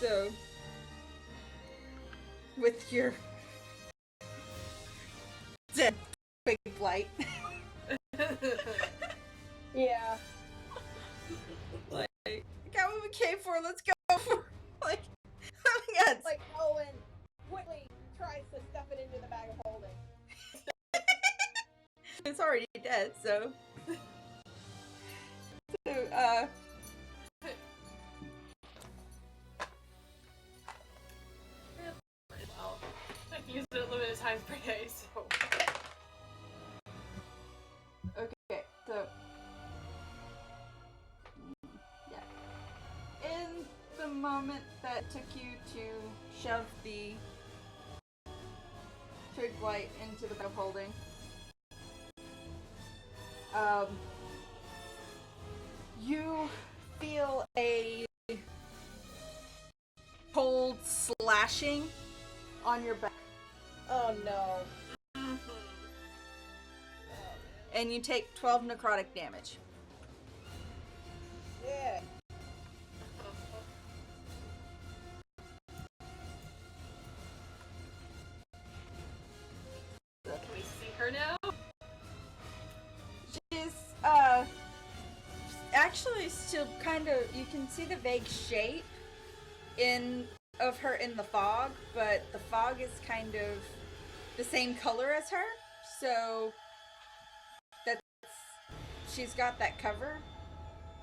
so, with your dead big blight, Yeah. like, got what we came for, let's go for, like, yeah, it's Like Owen quickly tries to stuff it into the bag of holding. it's already dead, so. So, Well, I can use it a limited times per day, so. okay, so. Yeah. In the moment that took you to shove the twig light into the bag of holding, you feel a cold slashing on your back, Oh no. and you take 12 necrotic damage. Yeah. Can we see her now? She's, actually still kind of, you can see the vague shape of her in the fog, but the fog is kind of the same color as her, so she's got that cover.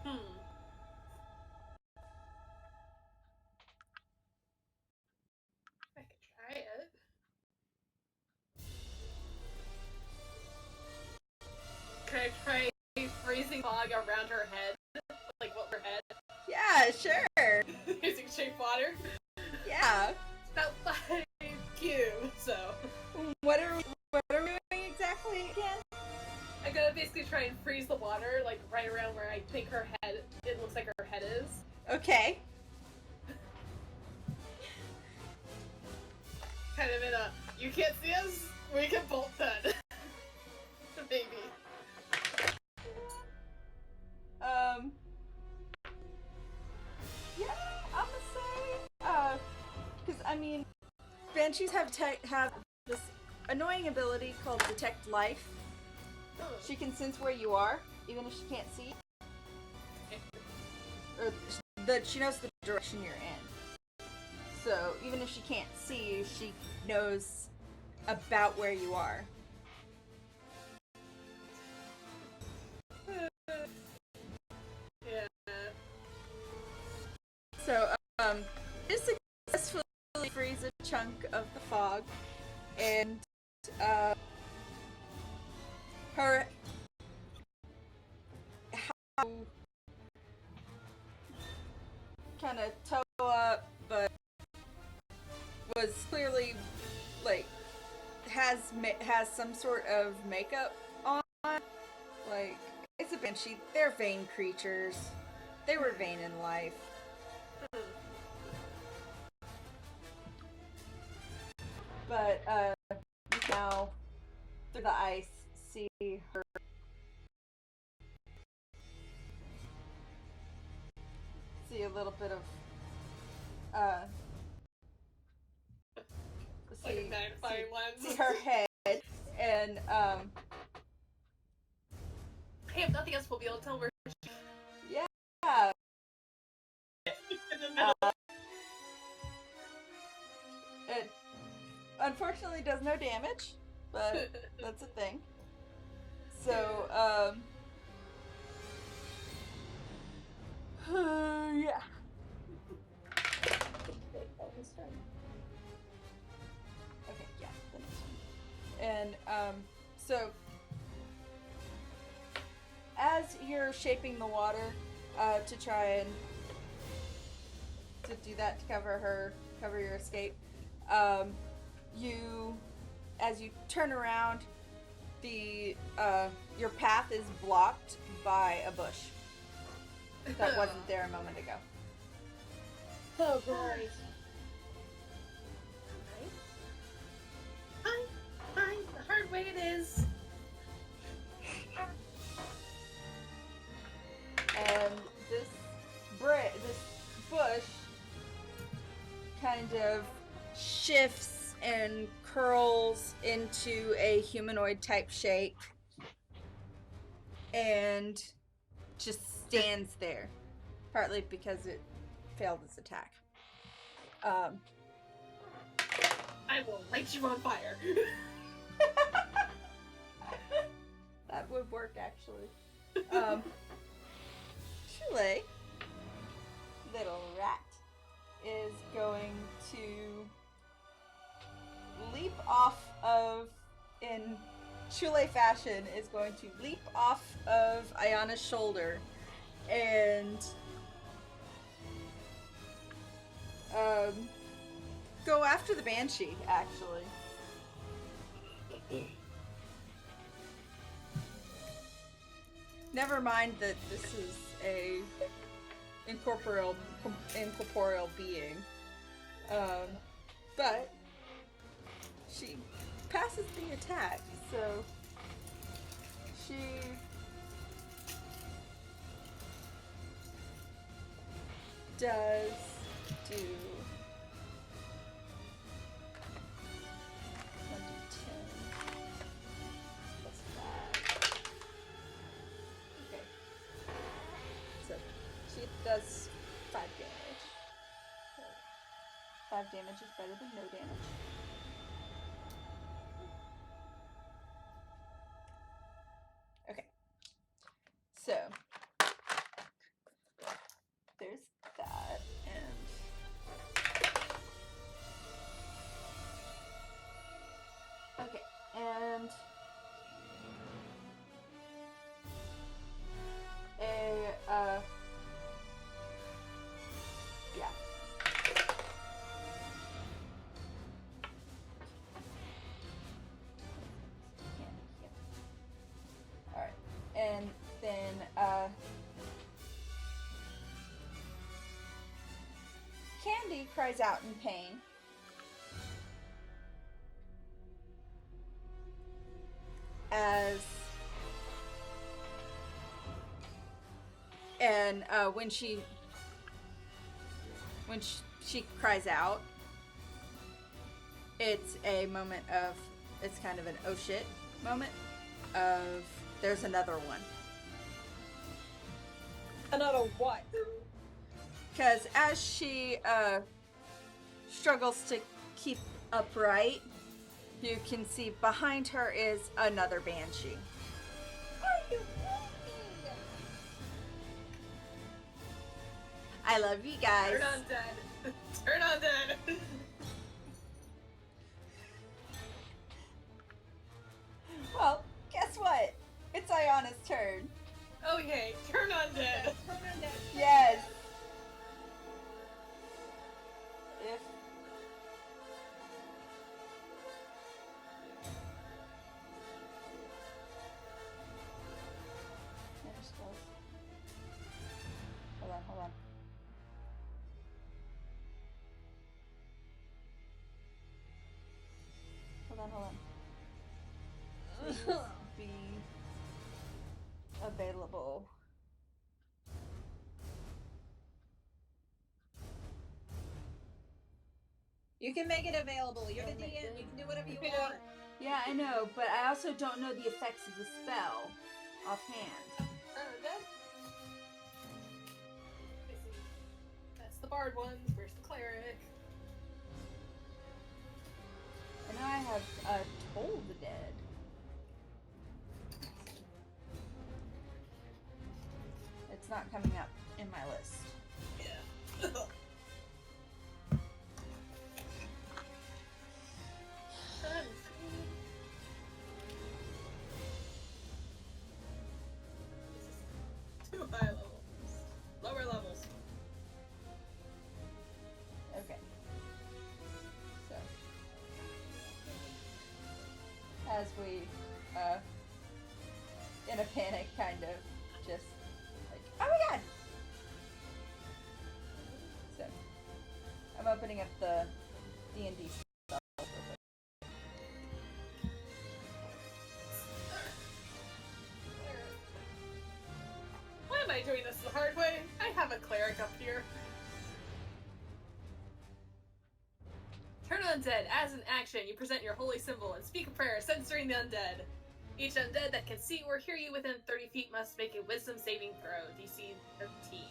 I could try it. I try freezing fog around her head? Like, what, her head? Yeah, sure. Using shape water? Yeah. About 5 cubes, so. What are we doing exactly again? I'm gonna basically try and freeze the water, like, right around where I think her head, it looks like her head is. Okay. Kind of in a, you can't see us, we can bolt then. Maybe. Yeah, I'm gonna say, because I mean, banshees have this annoying ability called detect life. She can sense where you are, even if she can't see. Or that she knows the direction you're in. So even if she can't see you, she knows about where you are. Yeah. So, just successfully freeze a chunk of the fog, and, her, how, kind of toe up, but was clearly, like, has some sort of makeup on, like, it's a banshee, they're vain creatures, they were vain in life. But, now, through the ice, see her a little bit of, Like a magnifying lens. see her head, and, I have nothing else we'll be able to tell where yeah, in the middle. it unfortunately does no damage, but that's a thing. So, yeah. Okay, yeah, the next one. And, so, as you're shaping the water, to try and to do that to cover your escape, as you turn around, your path is blocked by a bush that wasn't there a moment ago. Oh, great. Fine, the hard way it is. And this bush kind of shifts and curls into a humanoid type shape and just stands there, partly because it failed its attack. I will light you on fire. That would work, actually. Chile, little rat, is going to leap off of, in Chule fashion, is going to leap off of Ayana's shoulder and go after the banshee, actually. Never mind that this is a incorporeal being. But she passes the attack, so she does do 1d10 plus 5. Okay. So she does 5 damage. So 5 damage is better than no damage. Okay. So there's that, and okay, and Candy cries out in pain. When she cries out, it's a moment of, it's kind of an oh shit moment of, there's another one. Another what? Because as she struggles to keep upright, you can see behind her is another banshee. Are you kidding? I love you guys. Turn on dead. Turn on dead. Well, guess what? It's Ayana's turn. Okay, turn on dead. Turn on that. Yes. If there's those. Hold on. Please be available. You can make it available. You're the DM. You can do whatever you want. Yeah, I know, but I also don't know the effects of the spell offhand. Turn on dead. I see. That's the bard ones. Where's the cleric? I know I have Toll the Dead. It's not coming up in my list. Yeah. Too high levels. Lower levels. Okay. So, as we, in a panic, kind of, just like, oh my god! So, I'm opening up the D&D stuff. Why am I doing this the hard way? I have a cleric up here. Turn undead. As an action, you present your holy symbol and speak a prayer censoring the undead. Each undead that can see or hear you within 30 feet must make a wisdom saving throw, DC 13.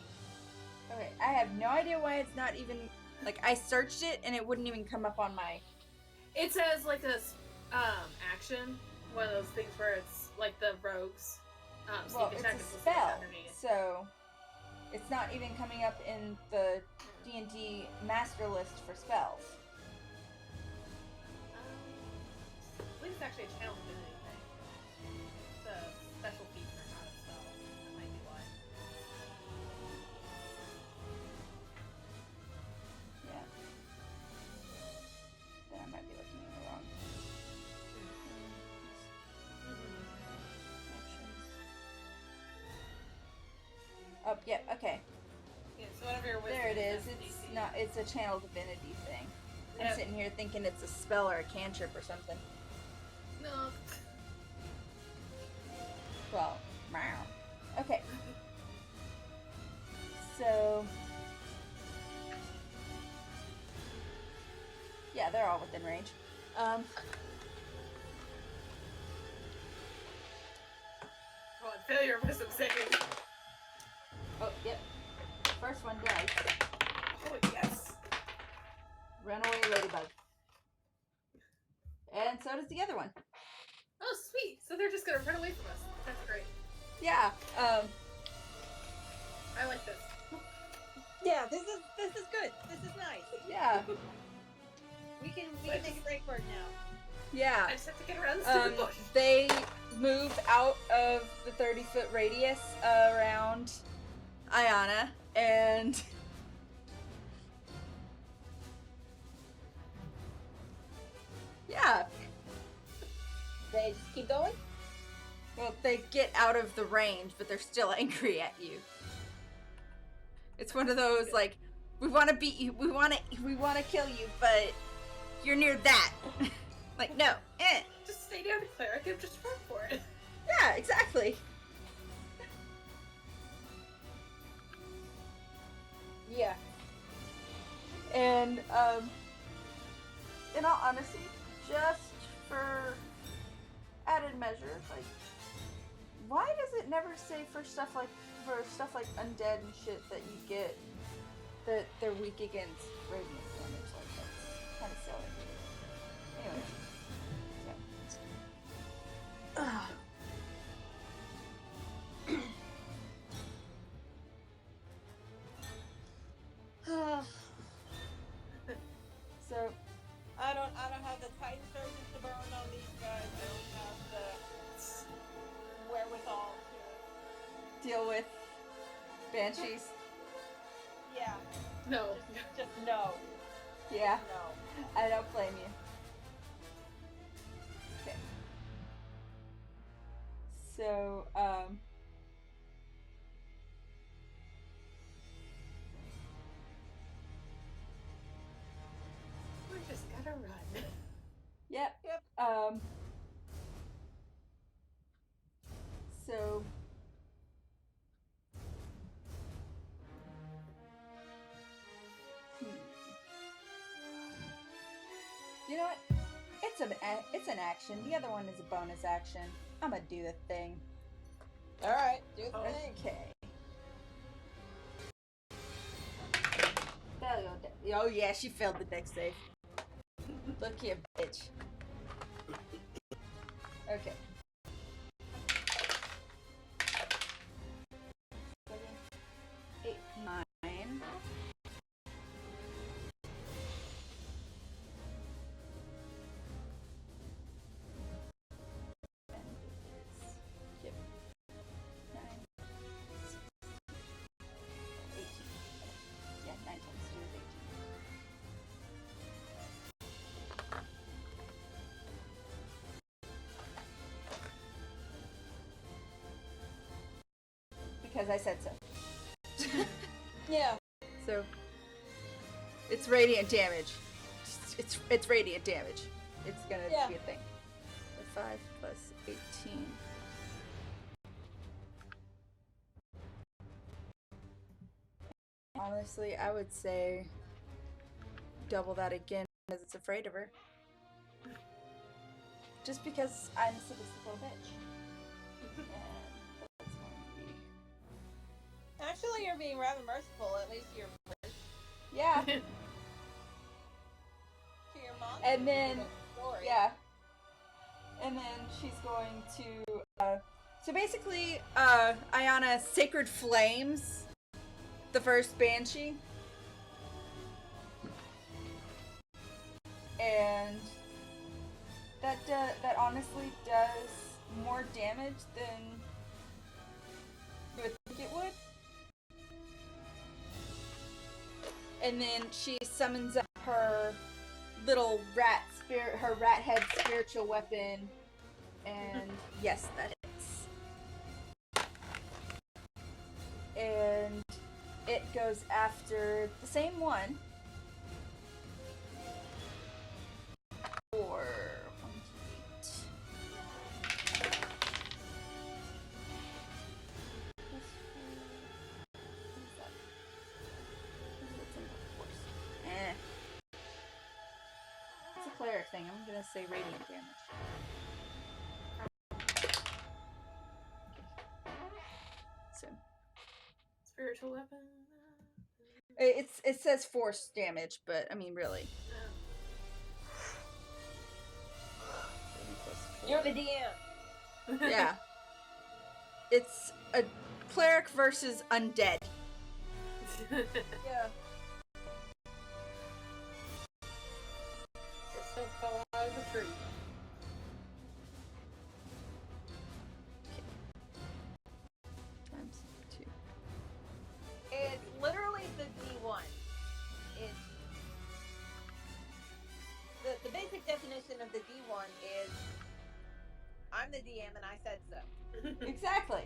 Okay, I have no idea why it's not even, like, I searched it and it wouldn't even come up on my... It says like this action, one of those things where it's like the rogues. Well, sneak it's attack a is listed spell, underneath. so it's not even coming up in the D&D master list for spells. I believe it's actually a channel divinity thing. It's a special feature, not a spell. That might be why. Yeah. Then I might be looking in the wrong. Actions. Oh, yep, okay. Yeah, so whatever your wisdom There it is. that's It's DC. not. It's a channel divinity thing. I'm Yep. sitting here thinking it's a spell or a cantrip or something. No. Well, meow. Okay. So, yeah, they're all within range. Come on, failure wisdom saving. Oh, yep. First one does. Oh, yes. Runaway ladybug. And so does the other one. Oh, sweet. So they're just gonna run away from us. That's great. Yeah. I like this. Yeah, this is good. This is nice. Yeah. We can make a break for it now. Yeah. I just have to get around the stupid bush. They move out of the 30-foot radius around Ayana, and yeah, They just keep going? Well, they get out of the range, but they're still angry at you. It's one of those like, we want to beat you, we want to kill you, but you're near that. Like, no, Just stay down to cleric and just run for it. Yeah, exactly. Yeah. And in all honesty, just for added measure, like, why does it never say for stuff like undead and shit that you get that they're weak against radiant damage? Like, that's kind of silly. Anyway, so I don't have the Titan surges to burn on these guys. I don't have the wherewithal to. deal with banshees. Yeah. No. Just no. Yeah, No. I don't blame you. Okay. So, We just gotta run. yep. So, you know what? It's an action. The other one is a bonus action. I'm gonna do the thing. All right, do the thing. Okay. Fail your oh yeah, she failed the dex save. Look here, bitch. Okay. 7, 8, 9. Yep. 9, 18. Yeah, 9 times 2 is 18. Because I said so. Yeah. So it's radiant damage. It's radiant damage. It's gonna Yeah. be a thing. So 5 plus 18. Honestly, I would say double that again because it's afraid of her. Just because I'm a sadistic little bitch. And that's going to be... Actually, you're being rather merciful. At least you're Yeah. to your mom. And then, Story. yeah. And then she's going to, so basically, Ayana Sacred Flames the first Banshee. And that honestly does more damage than you would think it would. And then she summons up her little rat spirit, her rat head spiritual weapon, and yes, that hits. And it goes after the same one. For 1d8. It's a cleric thing. I'm gonna say radiant damage. So Spiritual weapon. it says force damage, but I mean really. You're the DM. Yeah. It's a cleric versus undead. Yeah. Just don't fall out of the tree. Times 2. It's literally the D1. It's the basic definition of the D1 is I'm the DM and I said so. Exactly.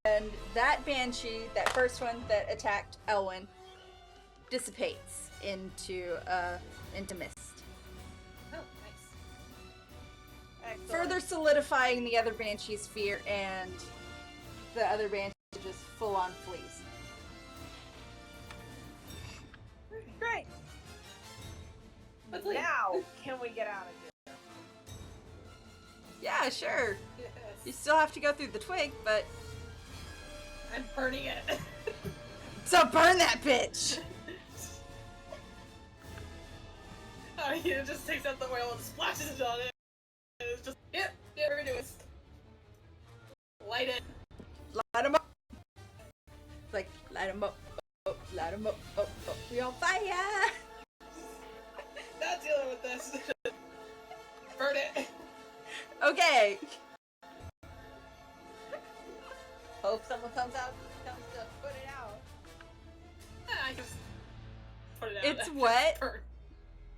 And that banshee, that first one that attacked Elwyn, dissipates into mist, Oh, nice. Excellent. further solidifying the other banshee's fear, and the other banshee just full on flees. Great. Let's leave. Now, can we get out of here? Yeah, sure. Yes. You still have to go through the twig, but I'm burning it. so burn that bitch. He just takes out the oil and splashes it on it. And it's just, yep, we're gonna do it. Light it. Light them up. It's like, light them up. Oh, light them up. Oh, oh, we on fire. Not dealing with this. Burn it. Okay. Hope someone comes to put it out. I just put it out. It's wet Burn.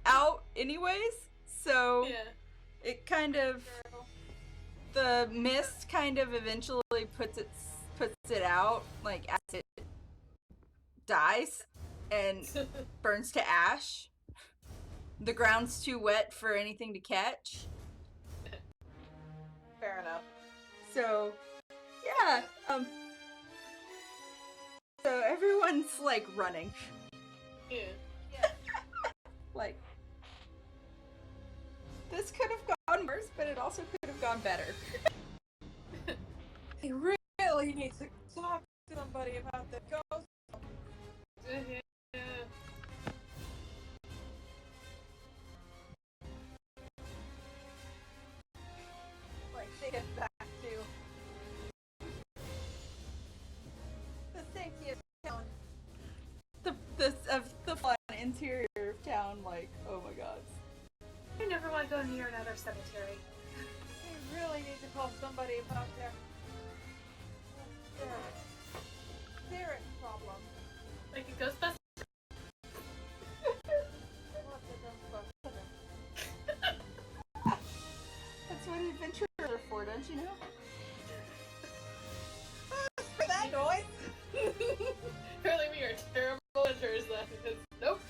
out anyways, so Yeah. it kind of, the mist kind of eventually puts it out, like as it dies and burns to ash. The ground's too wet for anything to catch. Fair enough. So, yeah, so everyone's like running. Yeah. Like, this could have gone worse, but it also could have gone better. I really need to talk to somebody about the ghost. Yeah. Like, take it back to the safety of town. The fun interior of town, like, oh my god. I never want to go near another cemetery. I really need to call somebody about their spirit problem. Like a Ghostbuster. What's a Ghostbuster? That's what adventurers are for, don't you know? For that noise? Apparently we are terrible hunters then, because nope.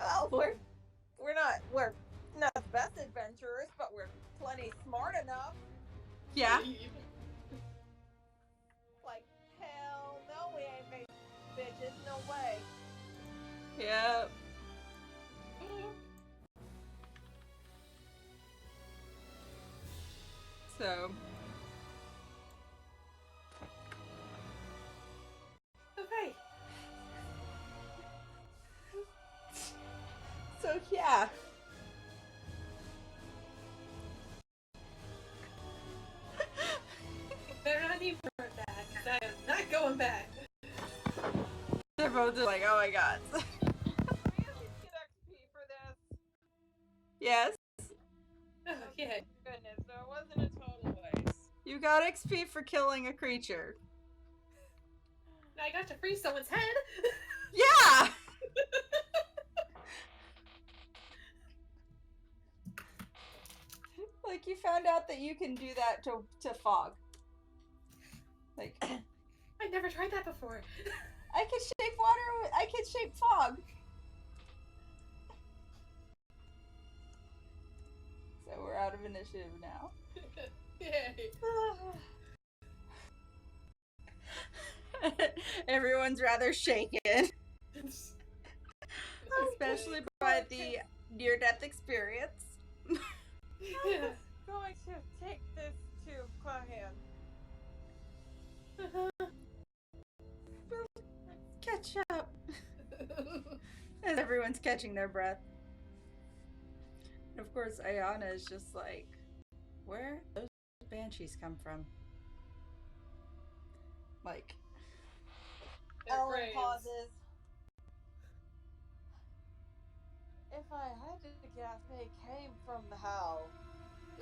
Oh, we're not the best adventurers, but we're plenty smart enough. Yeah. Like, hell no, we ain't made bitches, no way. Yeah. So, Okay. so yeah. Better not need to burn back, because I am not going back. They're both just like, oh my god. We at least get XP for this. Yes. Oh, yeah. Goodness, so it wasn't a total waste. You got XP for killing a creature. I got to freeze someone's head. Yeah! Like, you found out that you can do that to fog. Like, I never tried that before. I can shape water, I can shape fog. So we're out of initiative now. Yay. Everyone's rather shaken. Especially by the near-death experience. Yeah. Going to take this to Clahan. Catch up. As everyone's catching their breath. And of course, Ayana is just like, where those banshees come from? Like, Their Ellen brains. pauses. If I had to guess, they came from the Howl.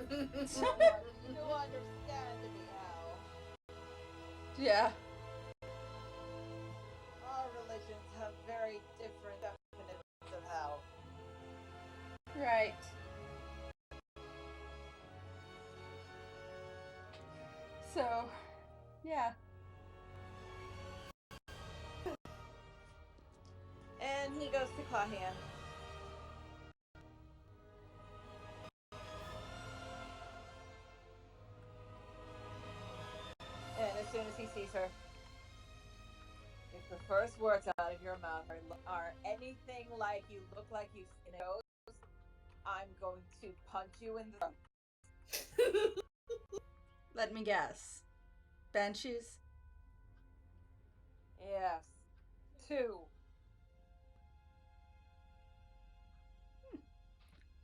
You understand me, Howl. yeah. Our religions have very different definitions of Howl. Right. So, yeah. And he goes to Clahan. And as soon as he sees her, if the first words out of your mouth are anything like you look like you've seen a ghost, I'm going to punch you in the throat. Let me guess. Banshees? Yes. 2.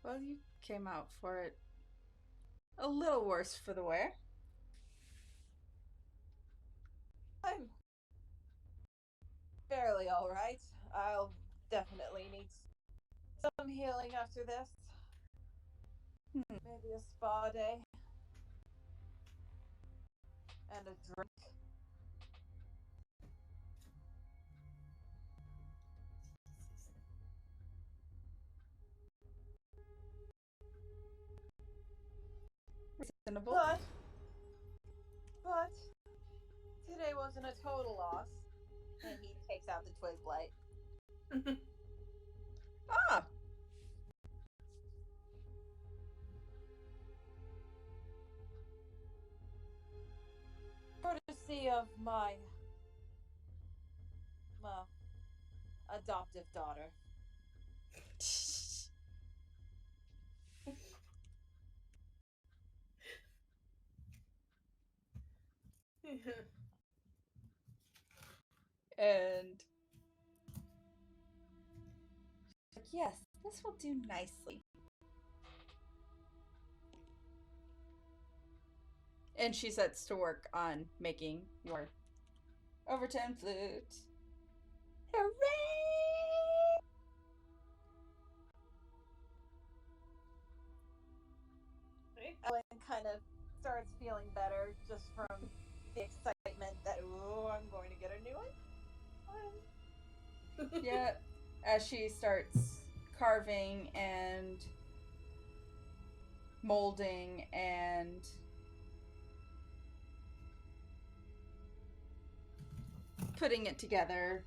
Well, you came out for it a little worse for the wear. I'm fairly alright. I'll definitely need some healing after this. Maybe a spa day. And a drink. Reasonable. But today wasn't a total loss. And he takes out the twig blight. Ah! Courtesy of my, well, adoptive daughter. And yes, this will do nicely. And she sets to work on making your overtone flute. Hooray! Ellen kind of starts feeling better just from the excitement that, I'm going to get a new one. Yeah, as she starts carving and molding and putting it together.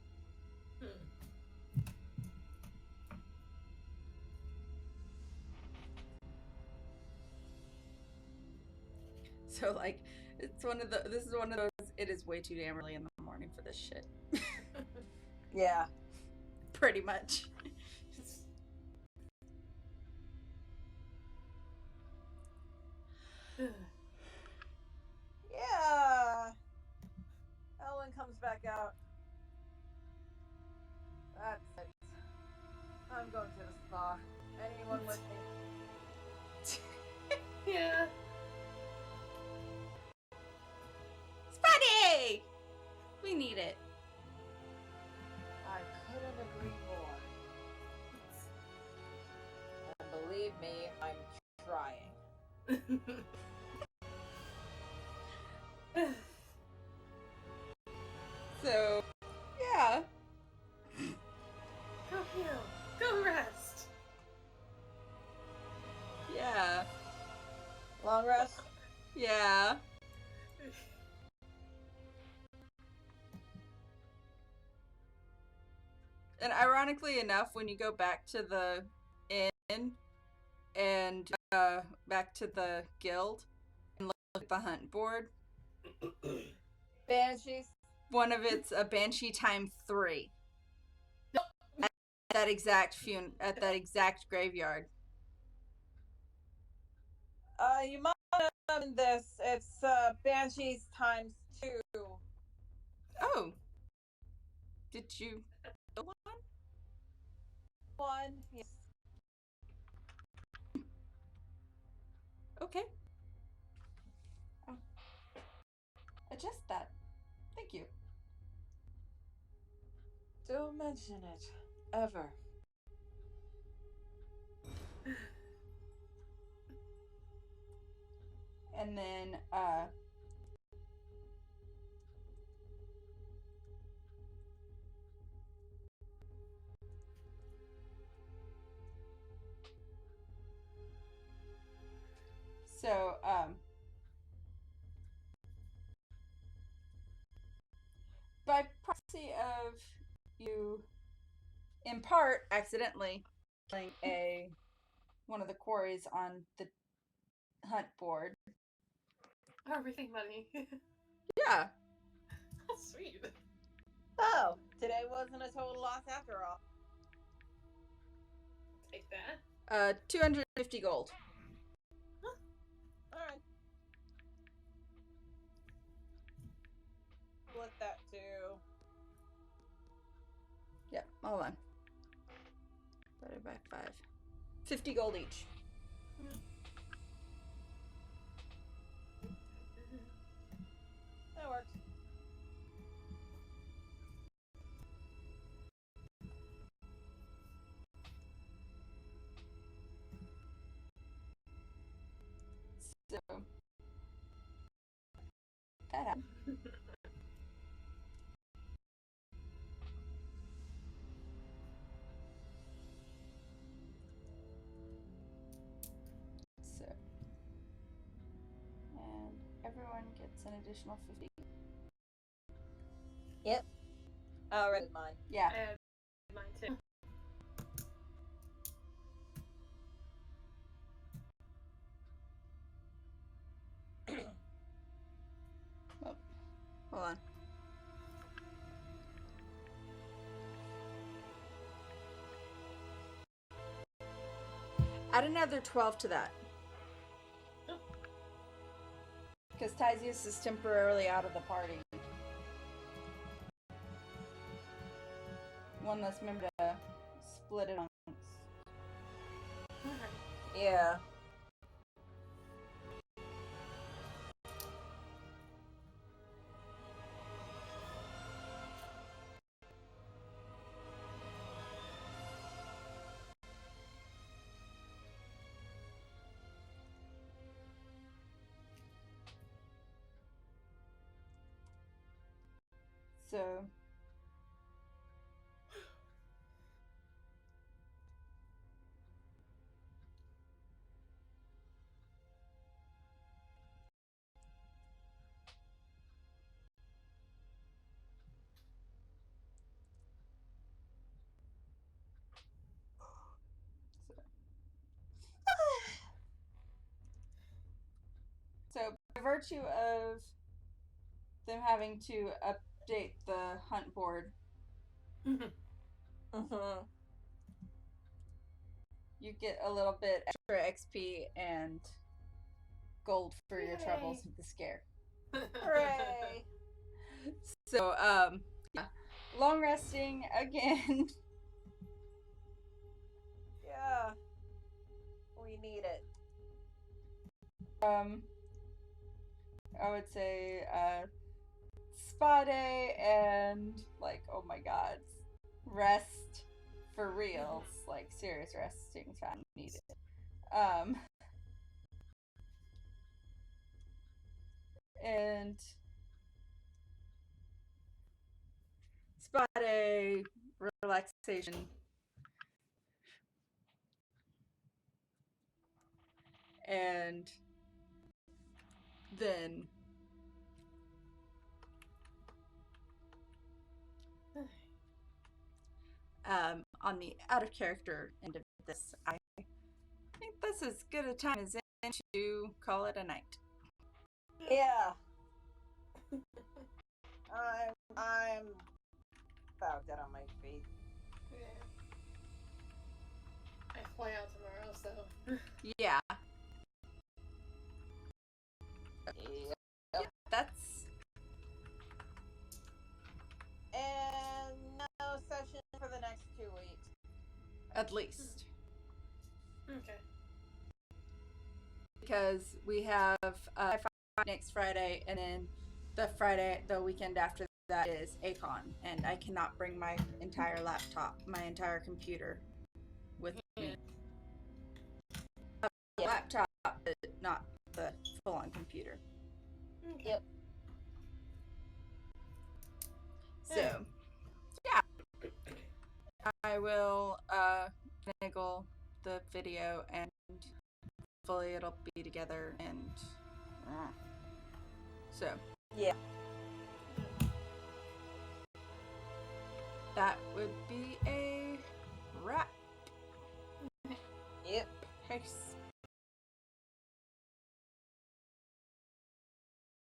So, like, this is one of those, it is way too damn early in the morning for this shit. Yeah. Pretty much. Yeah. Ellen comes back out. That's it. I'm going to the spa. Anyone with me? Yeah. Spuddy! We need it. I couldn't agree more. And believe me, I'm trying. So, yeah. Go heal. Go rest. Yeah. Long rest? Yeah. And ironically enough, when you go back to the inn and back to the guild and look at the hunt board, Banshees? one of it's a banshee time 3. At that exact graveyard. You might have done this. It's Banshees times 2. Oh. Did you kill one? 1, yes. Okay. I'll adjust that. Thank you. Don't mention it. Ever. And then, so, you, in part, accidentally killing one of the quarries on the hunt board. Oh, everything money. Yeah. Oh, sweet. Oh, today wasn't a total loss after all. Take that. 250 gold. Alright. Split that too. Yep, hold on. Divided by 5. 50 gold each. That works. So that happened. So, and everyone gets an additional 50. Yep. I read mine. Yeah. I had mine too. Oh, hold on. Add another 12 to that. Because Tysius is temporarily out of the party. One less member to split it amongst. Yeah. So by virtue of them having to update the hunt board, you get a little bit extra XP and gold for your troubles with the scare. Hooray! So, yeah. Long resting again. Yeah. We need it. I would say, spa day and, like, oh my god, rest for reals. Like, serious resting time needed. And spa day, relaxation. And then on the out of character end of this, I think this is as good a time as any to call it a night. Yeah. I'm about dead on my feet. Yeah. I fly out tomorrow, so. Yeah. Yep. That's And no session for the next 2 weeks. at least. Okay. Because we have next Friday, and then the weekend after that is Acon, and I cannot bring my entire laptop, my entire computer with me. Yeah. Laptop, but not the full-on computer. Okay. Yep. So, yeah. I will finagle the video, and hopefully it'll be together, and so Yeah. that will Nice.